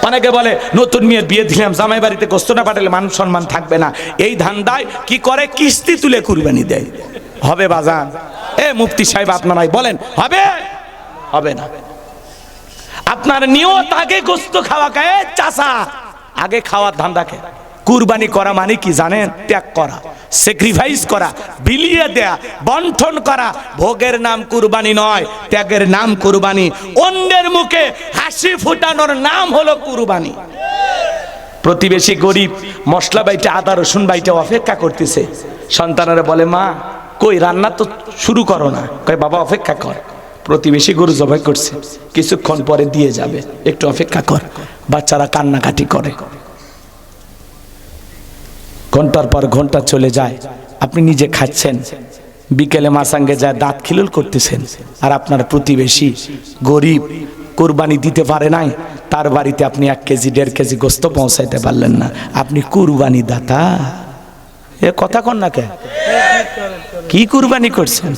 অনেকে বলে নতুন মেয়ের বিয়ে দিলাম, জামাই বাড়িতে গোস্ত না পাঠালে মান সম্মান থাকবে না। এই ধান্দায় কি করে? কিস্তি তুলে কুরবানি দেয়। হবে বাজান? এ মুফতি সাহেব আপনারাই বলেন, হবে? হবে না। আপনার নিয়ত আগে গোস্ত খাওয়া খায়, চাচা আগে খাওয়ার ধান্দাকে। কুরবানি করা মানে কি জানেন? ত্যাগ করা, স্যাক্রিফাইস করা, বিলিয়ে দেয়া, বন্টন করা। ভোগের নাম কুরবানি নয়, ত্যাগের নাম কুরবানি। অন্যের মুখে হাসি ফুটানোর নাম হলো কুরবানি। প্রতিবেশী গরিব মশলা বাইটা, আদা রসুন বাইটা অপেক্ষা করতেছে। সন্তানেরা বলে, মা কই রান্না তো শুরু করো না। কয় বাবা অপেক্ষা কর, প্রতিবেশী গরু জবাই করছে, কিছুক্ষণ পরে দিয়ে যাবে, একটু অপেক্ষা কর। বাচ্চারা কান্নাকাটি করে। ঘন্টার পর ঘন্টা চলে যায়, আপনি নিজে খাচ্ছেন, বিকেলে মাসাঙ্গে যায় দাঁত খিলুল করতেছেন। আর আপনার প্রতিবেশী গরিব কুরবানি দিতে পারে নাই, তার বাড়িতে আপনি 1 কেজি 1.5 কেজি গোস্ত পৌঁছাইতে পারলেন না। আপনি কুরবানি দাতা? এ কথা কন না কে? কি কুরবানি করছেন?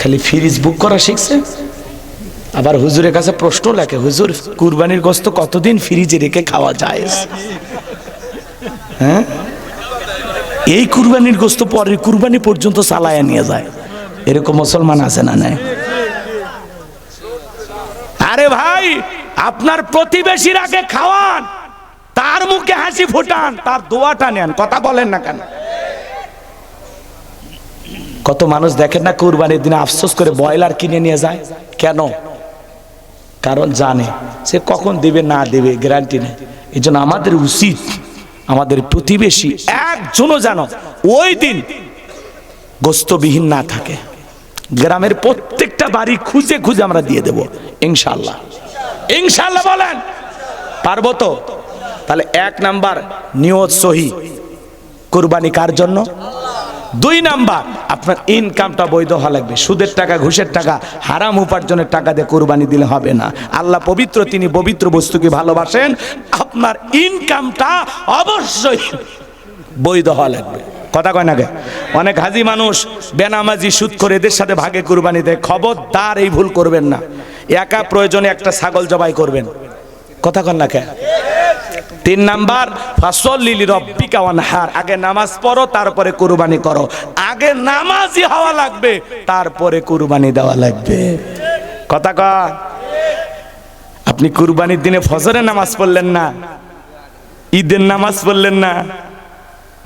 খালি ফ্রিজ বুক করা শিখছেন। আবার হুজুরের কাছে প্রশ্ন লেখে, হুজুর কুরবানির গোস্ত কতদিন ফ্রিজে রেখে খাওয়া যায়? হ্যাঁ, এই কুরবানির গোস্ত পরের কুরবানি পর্যন্ত চালায়া নিয়ে যায়। এরকম মুসলমান আছে না নাই? আরে ভাই, আপনার প্রতিবেশীর আগে খাওয়ান, তার মুখে হাসি ফোটান, তার দোয়াটা নেন। কথা বলেন না কেন? কত মানুষ দেখেন না কুরবানির দিনে আফসোস করে ব্রয়লার কিনে নিয়ে যায়। কেন? কারণ জানে সে কখন দিবে না দিবে গ্যারান্টি নেই। এই জন্য আমাদের উচিত আমাদের প্রতিবেশী একজনও যেন ওই দিন গোস্তবিহীন না থাকে। গ্রামের প্রত্যেকটা বাড়ি খুঁজে খুঁজে আমরা দিয়ে দেব ইনশাআল্লাহ। ইনশাআল্লাহ বলেন, পারবো তো? তাহলে 1 নাম্বার নিয়ত সহি, কুরবানি কার জন্য? 2 নাম্বার আপনার ইনকামটা বৈধ হওয়া লাগবে। সুদের টাকা, ঘুষের টাকা, হারাম উপার্জনের টাকা দিয়ে কুরবানি দিলে হবে না। আল্লাহ পবিত্র, তিনি পবিত্র বস্তুকে ভালোবাসেন। আপনার ইনকামটা অবশ্যই বৈধ হওয়া লাগবে। কথা কয় না গে? অনেক হাজি মানুষ বেনামাজি সুদ করে এদের সাথে ভাগে কুরবানি দেয়। খবরদার এই ভুল করবেন না। একা প্রয়োজনে একটা ছাগল জবাই করবেন। কথা কন না কে? 3 নাম্বার ফাসল্লি লিরাব্বিকা ওয়ানহার, আগে নামাজ পড়ো তারপরে কুরবানি করো। আগে নামাজি হওয়া লাগবে তারপরে কুরবানি দেওয়া লাগবে। কথা কয়? আপনি কুরবানির দিনে ফজরের নামাজ পড়লেন না, ঈদের নামাজ পড়লেন না,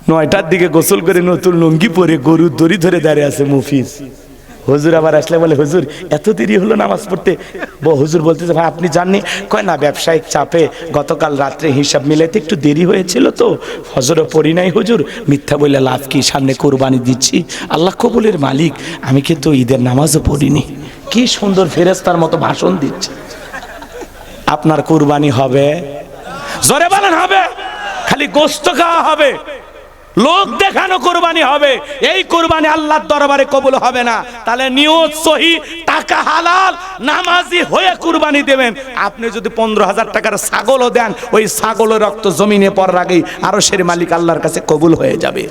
9টার দিকে গোসল করে নতুন লুঙ্গি পরে গরুর দড়ি ধরে দাঁড়িয়ে আছে মুফিজ। হুজুর আবার আসলে বলে, হুজুর এত দেরি হলো নামাজ পড়তে? হুজুর বলতেছে, ভাই আপনি জাননি? কয় না, ব্যবসায়িক চাপে গতকাল রাত্রে হিসাব মিলাইতে একটু দেরি হয়েছিল তো ফজরও পড়ি নাই হুজুর। মিথ্যা বলে লাভ কি, সামনে কোরবানি দিচ্ছি, আল্লাহ কবুলের মালিক, আমি কিন্তু ঈদের নামাজও পড়িনি। কি সুন্দর ফেরেশতার মতো ভাষণ দিচ্ছে। আপনার কুরবানি হবে? জোরে বলেন হবে? খালি গোশত খাওয়া হবে, লোক দেখানো কুরবানি হবে। এই কুরবানি আল্লাহর দরবারে কবুল হবে না। তাহলে নিয়ত সহি, টাকা হালাল, নামাজি হয়ে কুরবানি দেবেন। আপনি যদি 15,000 টাকার ছাগলও দেন, ওই ছাগলের রক্ত জমিনে পড়ার আগেই আরশের মালিক আল্লাহর কাছে কবুল হয়ে যাবে।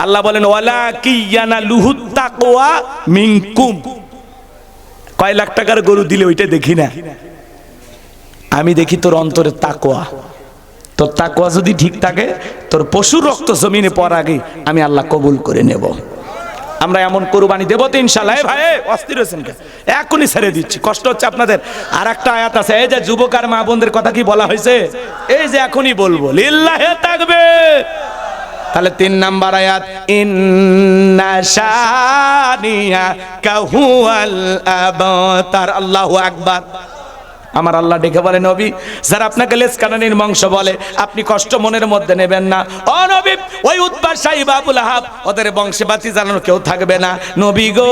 আল্লাহ বলেন, ওয়ালা কিয়ানালুহুত তাকওয়া মিনকুম। কয় লাখ টাকার গরু দিলে ওইটা দেখি না, আমি দেখি তোর অন্তরের তাকওয়া। তোর তাকওয়া যদি ঠিক থাকে, তোর পশুর রক্ত জমিনে পড়ার আগে আমি আল্লাহ কবুল করে নেব। আমরা এমন কুরবানি দেব তো ইনশাআল্লাহ। ভাই অস্থির হয়েছেন কে? এখনই ছেড়ে দিচ্ছি, কষ্ট হচ্ছে আপনাদের। আর একটা আয়াত আছে, এই যে যুবক আর মা বোনদের কথা কি বলা হয়েছে, এই যে এখনই বলবো, লিল্লাহে তাকবীর। তাহলে 3 নাম্বার আয়াত, ইন্না শানিয়াকা হুয়াল আবতার। আল্লাহু আকবার। আমার আল্লাহ ডেকে বলে, নবী যারা আপনাকে লেসকানানির মাংস বলে আপনি কষ্ট মনের মধ্যে নেবেন না। ও নবী, ওই উতবা সাইবা আবু লাহাব ওদের বংশে বাতি জ্বালানো কেউ থাকবে না। নবী গো,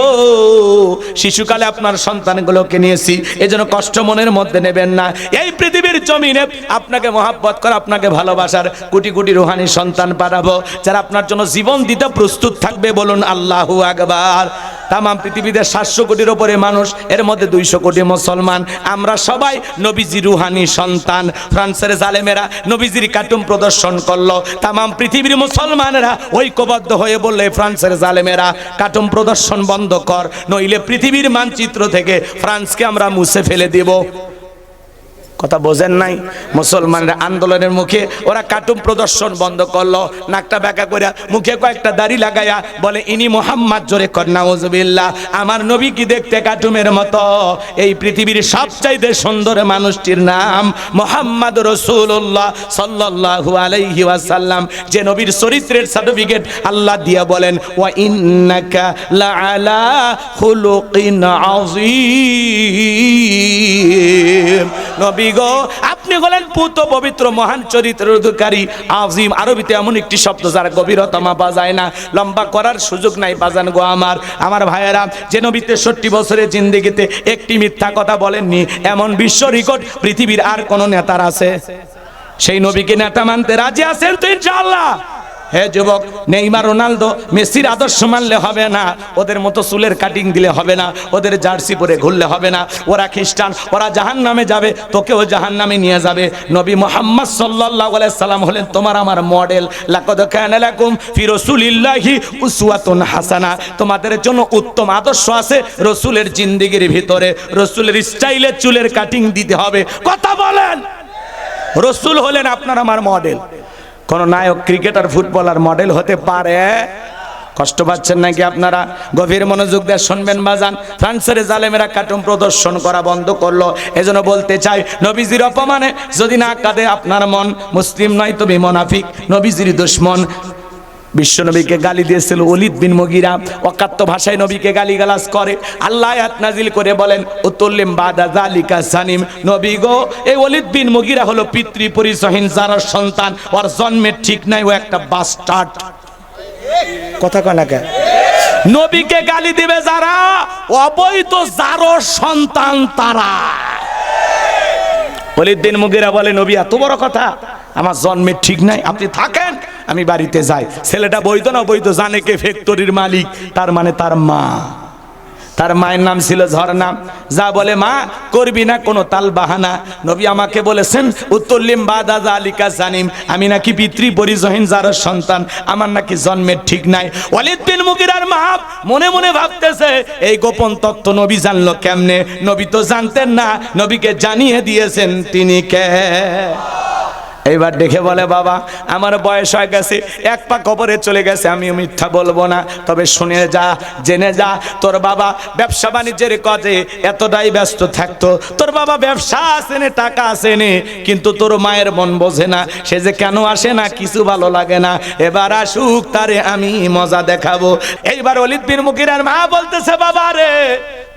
শিশুকালে আপনার সন্তানগুলোকে নিয়েছি, এজন্য কষ্ট মনের মধ্যে নেবেন না। এই পৃথিবীর জমিনে আপনাকে মহাব্বত করে, আপনাকে ভালোবাসার কোটি কোটি রুহানি সন্তান পাঠাবো, যারা আপনার জন্য জীবন দিতে প্রস্তুত থাকবে। বলুন আল্লাহু আকবার। তাম পৃথিবীতে 700 কোটির উপরে মানুষ, এর মধ্যে 200 কোটি মুসলমান। আমরা সবাই নবীজি রুহানি সন্তান। ফ্রান্সের জালেমেরা নবীজির কার্টুন প্রদর্শন করলো, তাম পৃথিবীর মুসলমানেরা ঐক্যবদ্ধ হয়ে বললে, ফ্রান্সের জালেমেরা কার্টুন প্রদর্শন বন্ধ কর, নইলে পৃথিবীর মানচিত্র থেকে ফ্রান্সকে আমরা মুছে ফেলে দেব। কথা বোঝেন নাই? মুসলমানরা আন্দোলনের মুখে ওরা কার্টুন প্রদর্শন বন্ধ করলো, নাকটা বেঁকা করে মুখে কয়েকটা দাড়ি লাগাইয়া বলে, ইনি মোহাম্মদ। জোরে কর নাউজুবিল্লাহ। আমার নবী কি দেখতে কার্টুনের মতো? এই পৃথিবীর সবচাইতে সুন্দর মানুষটির নাম মুহাম্মদ রাসূলুল্লাহ সাল্লাল্লাহু আলাইহি ওয়াসাল্লাম। যে নবীর চরিত্রের সার্টিফিকেট আল্লাহ দিয়া বলেন, ওয়া ইন্নাকা লাআলা খুলুকিন আযীম। নবী গো, আপনি হলেন পুত পবিত্র মহান চরিত্রের অধিকারী। আজিম আরবিতে এমন একটি শব্দ যার গভীরতা মাপা যায় না, লম্বা করার সুযোগ নাই। বাজান গো আমার ভাইয়েরা, যে নবী 63 বছরের জিন্দেগিতে একটি মিথ্যা কথা বলেননি, এমন বিশ্ব রেকর্ড পৃথিবীর আর কোন নেতার আছে? সেই নবীকে নেতা মানতে রাজি আছেন তো ইনশাআল্লাহ? হে যুবক, নেইমার, রোনালদো, মেসির আদর্শ মানলে হবে না, ওদের মতো চুলের কাটিং দিলে হবে না, ওদের জার্সি পরে ঘুরলে হবে না। ওরা খ্রিস্টান, ওরা জাহান্নামে যাবে, তোকেও জাহান্নামে নিয়ে যাবে। নবী মুহাম্মদ সাল্লাল্লাহু আলাইহি সাল্লাম হলেন তোমার আমার মডেল। লাকাদ কানা লাকুম ফি রাসূলিল্লাহি উসওয়াতুন হাসানা। তোমাদের জন্য উত্তম আদর্শ আছে রাসূলের জিন্দেগির ভিতরে। রাসূলের স্টাইলে চুলের কাটিং দিতে হবে। কথা বলেন। রাসূল হলেন আপনার আমার মডেল। কোন নায়ক, ক্রিকেটার, ফুটবলার মডেল হতে পারে? কষ্ট পাচ্ছেন নাকি আপনারা? গভীর মনোযোগ দিয়ে শুনবেন বাজান। ফ্রান্সের জালেমেরা কার্টুন প্রদর্শন করা বন্ধ করলো। এজন্য বলতে চাই, নবীজির অপমানে যদি না কাঁদে আপনার মন, মুসলিম নয় তবে মুনাফিক, নবীজির দুশমন। বিশ্বনবীকে গালি দিয়েছিল ওলীদ বিন মুগীরা, অকাত্য ভাষায় নবীকে গালিগালাজ করে। আল্লাহ আয়াত নাজিল করে বলেন উতুল্লিম বাদা যালিকা জানিম, নবী গো এই ওলীদ বিন মুগীরা হলো পিতৃ পরিচয়হীন যারা সন্তান, ওর জন্মের ঠিক নাই, ও একটা বাস্টার্ড। কথা কয় না কে? নবীকে গালি দিবে যারা অবৈধ যারা সন্তান তারা। ওলীদ বিন মুগীরা বলে নবী এত বড় কথা, আমার জন্মের ঠিক নাই, আপনি থাকেন আমি বাড়িতে যাই। ছেলেটা বৈধ না বৈধ জানে কে? ফ্যাক্টরির মালিক, তার মানে তার মা। তার মায়ের নাম ছিল ঝর্ণা। যা বলে মা করবি না কোনো তাল বাহানা, নবী আমাকে বলেছেন উত্তরলিম বাদা যালিকা জানিম, আমি নাকি পিতৃ পরিচয়হীন যার সন্তান, আমার নাকি জন্মের ঠিক নাই। ওলীদ বিন মুগীরার মা মনে মনে ভাবতেছে এই গোপন তথ্য নবী জানলো কেমনে? নবী তো জানতেন না, নবীকে জানিয়ে দিয়েছেন তিনি কে। এইবার দেখে বলে বাবা আমার বয়স হয়ে গেছে, এক পা কবরে চলে গেছে, আমি মিথ্যা বলবো না, তবে শুনে যা জেনে যা, তোর বাবা ব্যবসা বাণিজ্যের কাজে এতটাই ব্যস্ত থাকতো, তোর বাবা ব্যবসা আসেনে টাকা আসেনে, কিন্তু তোর মায়ের মন বোঝে না, সে যে কেন আসে না কিছু ভালো লাগে না, এবার আসুক তারে আমি মজা দেখাবো। এইবার ওলীদ বিন মুগীরার মা বলতেছে বাবা রে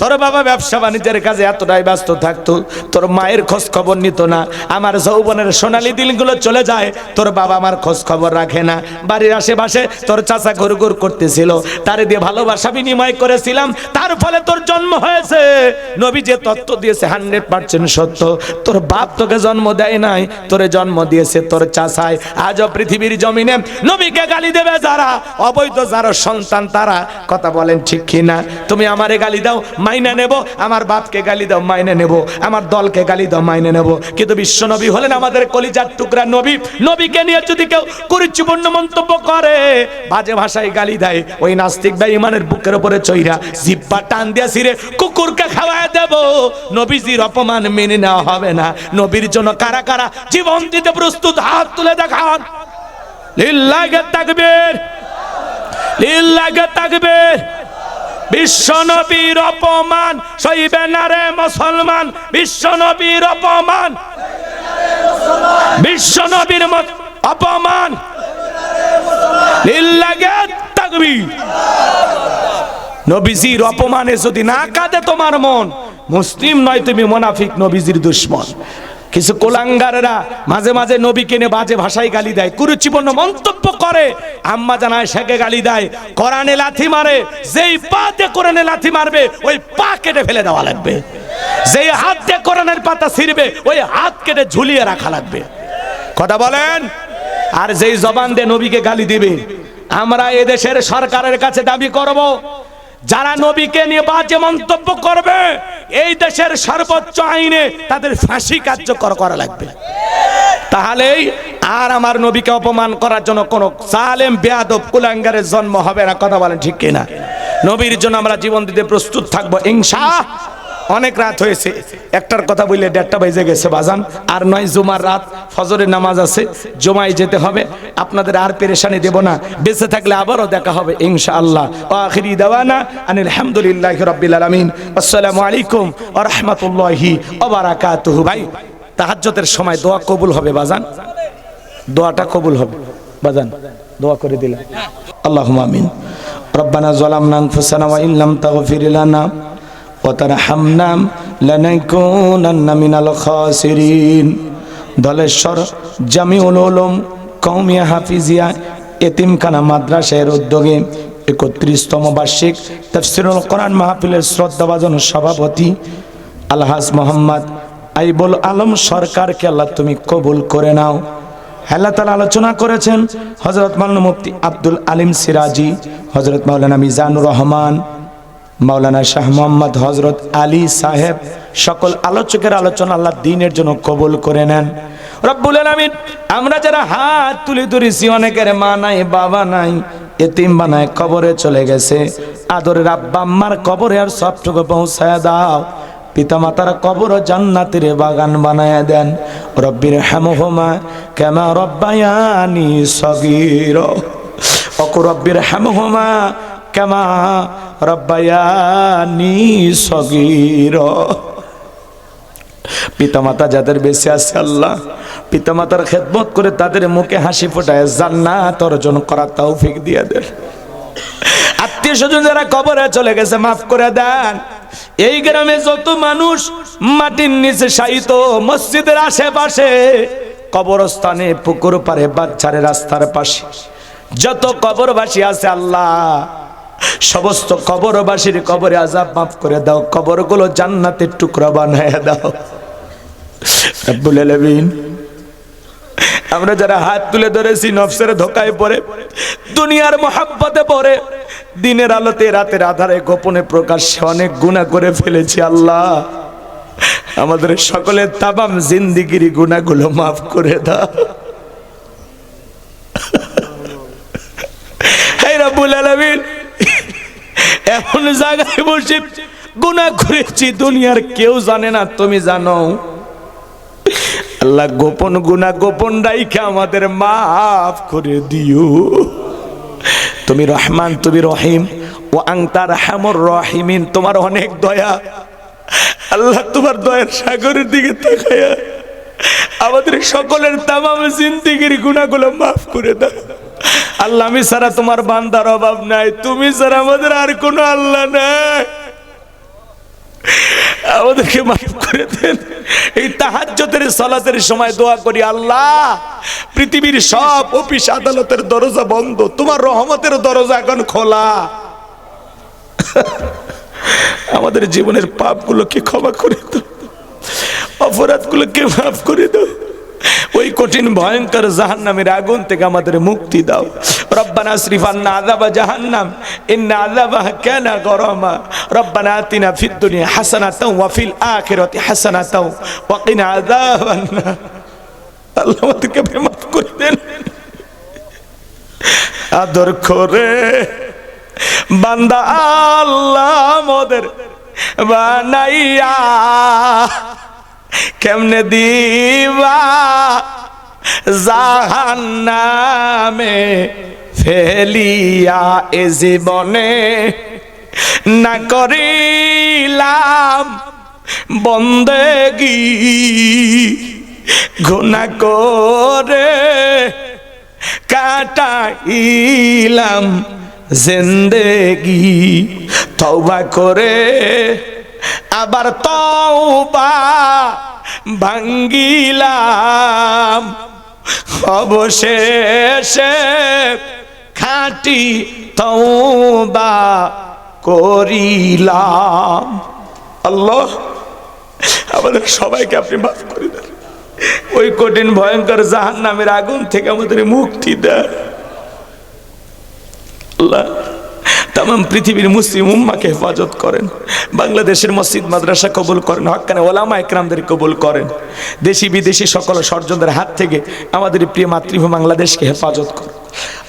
তোর বাবা ব্যবসা বাণিজ্যের কাজে এতটাই ব্যস্ত থাকতো, তোর মায়ের খোঁজ খবর নিত না, আমার যৌবনের সোনালী দিনগুলো চলে যায়, তোর বাবা আমার খোঁজ খবর রাখে না, বাড়ির আশেপাশে তোর চাচা ঘুরঘুর করতেছিল, তারে দিয়ে ভালোবাসা বিনিময় করেছিলাম, তার ফলে তোর জন্ম হয়েছে। নবী যে তত্ত্ব দিয়েছে 100% সত্য, তোর বাপ তোকে জন্ম দেয় নাই, তোরে জন্ম দিয়েছে তোর চাচাই। আজও পৃথিবীর জমিনে নবীকে গালি দেবে যারা অবৈধ যারা সন্তান তারা, কথা বলেন ঠিক কিনা? তুমি আমারে গালি দাও মাইনে নেব, আমার বাপকে গালি দাও মাইনে নেব, আমার দলকে গালি দাও মাইনে নেব, কিন্তু বিশ্ব নবী হলেন আমাদের কলিজার টুকরা নবী। নবীকে নিয়ে যদি কেউ কুরুচিপূর্ণ মন্তব্য করে, বাজে ভাষায় গালি দেয়, ওই নাস্তিক ভাই ইমানের বুকের উপরে চইরা জিহ্বা টান দিয়া ছিঁড়ে কুকুরকে খাওয়ায় দেব। নবীজির অপমান মেনে নেওয়া হবে না। নবীর জন্য কারা কারা জীবন দিতে প্রস্তুত হাত তুলে দেখান। লিল্লাহি তাকবীর, লিল্লাহি তাকবীর। বিশ্ব নবীর অপমান সইবে না রে মুসলমান, বিশ্ব নবীর অপমান, বিশ্ব নবীর অপমান, লিল্লাহি তাকবীর। নবীজির অপমানে যদি না কাঁদে তোমার মন, মুসলিম নয় তুমি মুনাফিক, নবীজির দুশমন। কিছু কোলাঙ্গারেরা মাঝে মাঝে নবীকে নিয়ে বাজে ভাষায় গালি দেয়, কুরুচিপূর্ণ মন্তব্য করে, আম্মা জান আয়েশাকে গালি দেয়, কোরআনে লাথি মারে, যেই পা দিয়ে কোরআনে লাথি মারবে ওই পা কেটে ফেলে দেওয়া লাগবে, যেই হাত দিয়ে কোরআনের পাতা ছিঁড়বে ওই হাত কেটে ঝুলিয়ে রাখা লাগবে। কথা বলেন। আর যেই জবান দিয়ে নবীকে গালি দিবে, আমরা এদেশের সরকারের কাছে দাবি করব, যারা নবীকে নিয়ে বাজে মন্তব্য করবে এই দেশের সর্বোচ্চ আইনে তাদের ফাঁসি কার্যকর করা লাগবে। তাহলেই আর আমার নবীকে অপমান করার জন্য কোন জালেম বেয়াদব কুলাঙ্গারের জন্ম হবে না। কথা বলেন ঠিক কিনা? নবীর জন্য আমরা জীবন দিতে প্রস্তুত থাকবো ইনশাআল্লাহ। অনেক রাত হয়েছে, একটার কথা বললে 1:30 বেজে গেছে বাজান, আর নয় জুমার রাত, ফজরের নামাজ আছে, জুমায় যেতে হবে। আপনাদের আর পেরেশানি দেব না, বেঁচে থাকলে আবারও দেখা হবে ইনশাআল্লাহ। আখিরি দাওয়ানা আনিল হামদুলিল্লাহি রাব্বিল আলামিন। আসসালামু আলাইকুম ওয়া রাহমাতুল্লাহি ওয়া বারাকাতুহু। ভাই তাহাজ্জুদের সময় দোয়া কবুল হবে বাজান, দোয়াটা কবুল হবে বাজান, দোয়া করে দিলাম। আল্লাহুম্মা আমিন। রব্বানা যালামনা আনফুসানা ওয়া ইল্লাম তাগফির লানা ওয়াতারহামনা লানাকুনান্না মিনাল খাসিরিন। ধলেশ্বর জামিউল উলুম কওমিয়া হাফিজিয়া এতিমখানা মাদ্রাসার উদ্যোগে 31তম বার্ষিক তাফসীরুল কোরআন মাহফিলের শ্রদ্ধাভাজন সভাপতি আলহাজ মোহাম্মদ আইবুল আলম সরকারকে আল্লাহ তুমি কবুল করে নাও। আল্লাহ তাআলা আলোচনা করেছেন হযরত মাওলানা মুফতি আব্দুল আলিম সিরাজি, হযরত মাওলানা মিজানুর রহমান, মাওলানা শাহ মোহাম্মদ হযরত আলী সাহেব, সকল আলোচকের আলোচনা আল্লাহ দ্বীনের জন্য কবুল করে নেন রব্বুল আলামিন। আমরা যারা হাত তুলে ধরেছি, অনেকের মা নাই বাবা নাই, এতিম বানায় কবরে চলে গেছে, আদরের আব্বা আম্মার কবরে আর সবটুকু পৌঁছায় দাও। পিতা মাতার কবর জান্নাতের বাগান বানায় দেন। রব্বির হামহুমা কামা রব্বায়ানি সগীরা, ওয়া রব্বির হামহুমা কামা রব্বায়ানি সগীরা। পিতামাতা যাদের বেঁচে আছে আল্লাহ, পিতামাতার খেদমত করে তাদের মুখে হাসি ফোটায় জান্নাত অর্জন করার তৌফিক দিয়ে দেন। আত্মীয় স্বজন যারা কবরে চলে গেছে মাফ করে দেন। এই গ্রামে যত মানুষ মাটির নিচে শায়িত, মসজিদের আশেপাশে, কবরস্থানে, পুকুর পারে, বাচ্চারে রাস্তার পাশে যত কবরবাসী আছে আল্লাহ, সমস্ত কবরবাসীর কবরে আযাব মাফ করে দাও, কবরগুলো জান্নাতের টুকরা বানায় দাও রব্বুল আলামিন। আমরা যারা হাত তুলে ধরেছি নফসের ধোকায় পড়ে, দুনিয়ার মহাব্বতে পড়ে, দিনের আলোতে রাতের আধারে গোপনে প্রকাশ্যে অনেক গুনাহ করে ফেলেছি আল্লাহ, আমাদের সকলের তামাম জিন্দেগির গুনাহগুলো মাফ করে দাও হে রব্বুল আলামিন। এমন জায়গায় বসে গুনাহ করেছি দুনিয়ার কেউ জানে না, তুমি জানো আল্লাহ। গোপন গুনাহ গোপন রাইখা আমাদের মাফ করে দিও। তুমি রহমান, তুমি রহিম, ও আনতা আরহামুর রাহিমিন, তোমার অনেক দয়া আল্লাহ। তোমার দয়ার সাগরের দিকে তাকায়া আমাদের সকলের তামাম জিন্দেগির গুনাহগুলো মাফ করে দাও আল্লাহ। আমি ছাড়া তোমার বান্দার অভাব নাই, তুমি ছাড়া আমাদের আর কোনো আল্লাহ নাই, আমাদেরকে মাফ করে দেন। এই তাহাজ্জুদের সালাতের সময় দোয়া করি আল্লাহ, পৃথিবীর সব অফিস আদালতের দরজা বন্ধ, তোমার রহমতের দরজা এখন খোলা। আমাদের জীবনের পাপগুলোকে ক্ষমা করে দাও, অপরাধগুলোকে মাফ করে দাও, ওই কঠিন ভয়ঙ্কর জাহান্নামের আগুন থেকে আমাদের মুক্তি দাও। রব্বানা আসরিফ আন্না আযাবা জাহান্নাম ইন্না আযাবাহা কানা গরামা। রব্বানা আতিনা ফিদ দুনিয়া হাসানাতাও ওয়া ফিল আখিরাতি হাসানাতাও ওয়া কিনা আযাবান নার। আল্লাহ আমাদেরকে মাফ করে দেন। আদর করে বান্দা আল্লাহ মোদের বানাইয়া কেমনে দিবা জাহান্নামে ফেলিয়া, এ জীবনে না করিলাম বন্দেগি, গুনাহ করে কাটাইলাম জিন্দেগি, তওবা করে আবার তওবা ভাঙ্গিলাম, অবশেষে খাঁটি তওবা করিলাম। আল্লাহ আমাদের সবাইকে আপনি মাফ করে দেন, ওই কঠিন ভয়ঙ্কর জাহান্নামের আগুন থেকে আমাদের মুক্তি দেন আল্লাহ। তামাম পৃথিবীর মুসলিম উম্মাকে হেফাজত করেন, বাংলাদেশের মসজিদ মাদ্রাসা কবুল করেন, হক্কানে ওলামা ইকরামদের কবুল করেন, দেশি বিদেশি সকল ষড়যন্ত্রের হাত থেকে আমাদের প্রিয় মাতৃভূমি বাংলাদেশকে হেফাজত করো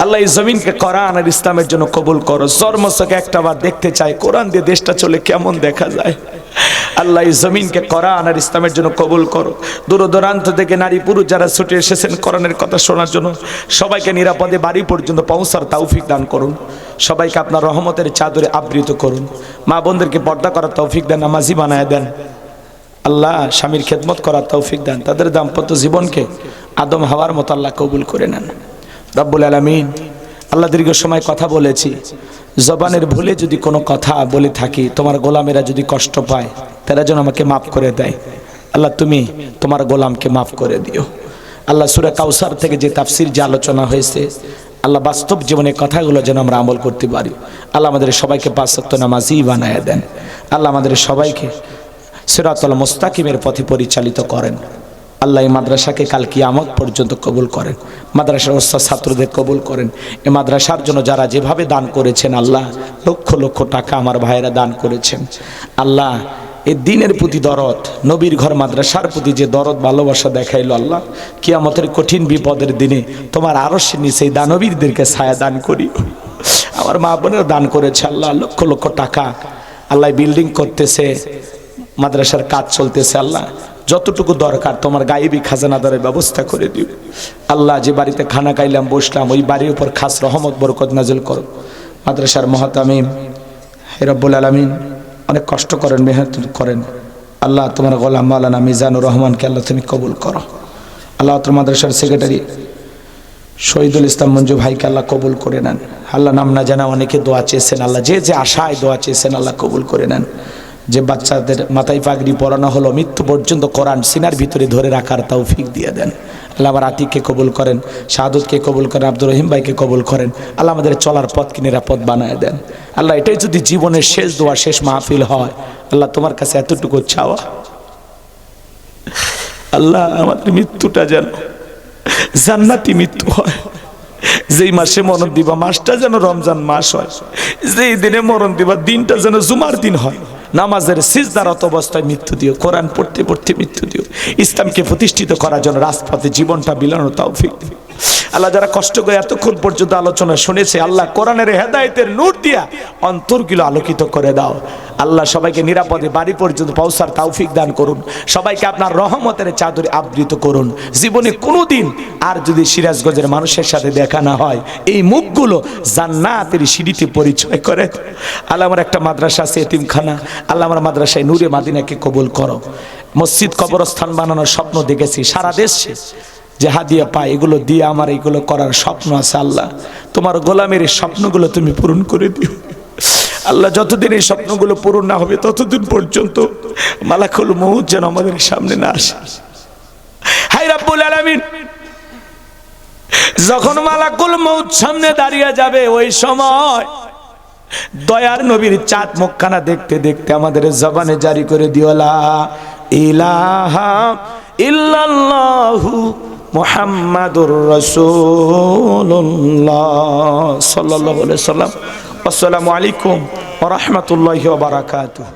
আল্লাহ। এই জমিনকে কোরআন আর ইসলামের জন্য কবুল করো। জন্মসকে একটা বার দেখতে চাই কোরআন দিয়ে দেশটা চলে কেমন দেখা যায় আল্লাহ। এই জমিনকে কোরআন আর ইসলামের জন্য কবুল করো। দূর দূরান্ত থেকে নারী পুরুষ যারা ছুটে এসেছেন কোরআনের কথা শোনার জন্য, সবাইকে নিরাপদে বাড়ি পর্যন্ত পৌঁছার তৌফিক দান করুন। সবাইকে আপনার রহমতের চাদরে আবৃত করুন। মা বোনদেরকে পর্দা করার তৌফিক দেন, নামাজি বানায় দেন আল্লাহ। স্বামীর খেদমত করার তৌফিক দেন, তাদের দাম্পত্য জীবনকে আদম হাওয়ার মতো আল্লাহ কবুল করে নেন রব্বুল আলামিন। আল্লাহ দীর্ঘ সময় কথা বলেছি, জবানের ভুলে যদি কোনো কথা বলে থাকি, তোমার গোলামেরা যদি কষ্ট পায়, তারা যেন আমাকে মাফ করে দেয় আল্লাহ। তুমি তোমার গোলামকে মাফ করে দিও আল্লাহ। সূরা কাউসার থেকে যে তাফসীর যে আলোচনা হয়েছে আল্লাহ, বাস্তব জীবনের কথাগুলো যেন আমরা আমল করতে পারি আল্লাহ। আমাদের সবাইকে পাঁচ ওয়াক্ত নামাজি বানায় দেন আল্লাহ। আমাদের সবাইকে সিরাতুল মুস্তাকিমের পথে পরিচালিত করেন আল্লাহ। এই মাদ্রাসাকে কাল কিয়ামত পর্যন্ত কবুল করেন, মাদ্রাসার ওস্তাদ ছাত্রদের কবুল করেন। এই মাদ্রাসার জন্য যারা যেভাবে দান করেছেন আল্লাহ, লক্ষ লক্ষ টাকা আমার ভাইয়েরা দান করেছেন আল্লাহ। এই দিনের প্রতি দরদ, নবীর ঘর মাদ্রাসার প্রতি যে দরদ ভালোবাসা দেখাইলো আল্লাহ, কিয়ামতের কঠিন বিপদের দিনে তোমার আরশের নিচে এই দানবীরদেরকে ছায়া দান করি। আমার মা বোনেরা দান করেছে আল্লাহ, লক্ষ লক্ষ টাকা আল্লাহ। বিল্ডিং করতেছে, মাদ্রাসার কাজ চলতেছে আল্লাহ। যতটুকু দরকার তোমার গায়েবী খাজানাদারের ব্যবস্থা করে দিও আল্লাহ। যে বাড়িতে খানা খাইলাম বসলাম, ওই বাড়ির উপর খাস রহমত বরকত নাজিল করো। মাদ্রাসার মুহতামিম হে রব্বুল আলামিন, অনেক কষ্ট করেন, মেহনত করেন আল্লাহ তোমার গোলাম মাওলানা মিজানুর রহমানকে আল্লাহ তুমি কবুল করো। আল্লাহ তোমার মাদ্রাসার সেক্রেটারি শহীদুল ইসলাম মঞ্জু ভাইকে আল্লাহ কবুল করে নেন। আল্লাহ নাম না জানা অনেকে দোয়া চেয়েছেন, আল্লাহ যে যে আশায় দোয়া চেয়েছেন আল্লাহ কবুল করে নেন। যে বাচ্চাদের মাথায় পাগড়ি পরানো হলো মৃত্যু পর্যন্ত কোরআন সিনার ভিতরে ধরে রাখার তৌফিক দিয়ে দেন। আল্লাহ আমার আতিককে কবুল করেন, শাহাদতকে কবুল করেন, আব্দুর রহিম ভাইকে কবুল করেন। আল্লাহ আমাদের চলার পথকে নিরাপদ বানায় দেন। আল্লাহ এটাই যদি জীবনের শেষ দোয়া, শেষ মাহফিল হয়, আল্লাহ তোমার কাছে এতটুকু চাওয়া, আল্লাহ আমাদের মৃত্যুটা যেন জান্নাতি মৃত্যু হয়। যেই মাসে মরণ দিবা মাসটা যেন রমজান মাস হয়, যেই দিনে মরণ দিবা দিনটা যেন জুমার দিন হয়। নামাজের সিজদারত অবস্থায় মৃত্যু দিও, কোরআন পড়তে পড়তে মৃত্যু দিও। ইসলামকে প্রতিষ্ঠিত করার জন্য রাজপথে জীবনটা বিলানোর তৌফিক দিও। আল্লাহ যারা কষ্ট করে এতক্ষণ পর্যন্ত আলোচনা শুনেছে, আল্লাহ কোরআনের হেদায়েতের নূর দিয়া অন্তরগুলো আলোকিত করে দাও। আল্লাহ সবাইকে নিরাপদে বাড়ি পর্যন্ত পৌঁছার তৌফিক দান করুন। সবাইকে আপনার রহমতের চাদরে আবৃত করুন। জীবনে কোনোদিন আর যদি সিরাজগঞ্জের মানুষের সাথে দেখা না হয়, এই মুখগুলো জান্নাতের সিঁড়িতে পরিচয় করে। আল্লাহ আমার একটা মাদ্রাসা আছে এতিমখানা, আল্লাহ আমার মাদ্রাসায় নূরে মাদিনাকে কবুল করো। মসজিদ কবরস্থান বানানোর স্বপ্ন দেখেছি সারা দেশে, যে হাদিয়া পায় এগুলো দিয়ে আমার এগুলো করার স্বপ্ন আছে। আল্লাহ তোমার গোলামের এই স্বপ্নগুলো তুমি পূরণ করে দিও। আল্লাহ যতদিন এই স্বপ্নগুলো পূরণ না হবে ততদিন পর্যন্ত মালাকুল মউত যেন আমাদের সামনে না আসে। হায় রাব্বুল আলামিন, যখন মালাকুল মউত সামনে দাঁড়িয়ে যাবে ওই সময় দয়ার নবীর চাঁদ মুখখানা দেখতে দেখতে আমাদের জবানে জারি করে দিও লা ইলাহা ইল্লাল্লাহু মুহাম্মাদুর রাসূলুল্লাহ সাল্লাল্লাহু আলাইহি ওয়াসাল্লাম। আসসালামু আলাইকুম ওয়া রাহমাতুল্লাহি ওয়া বারাকাতুহু।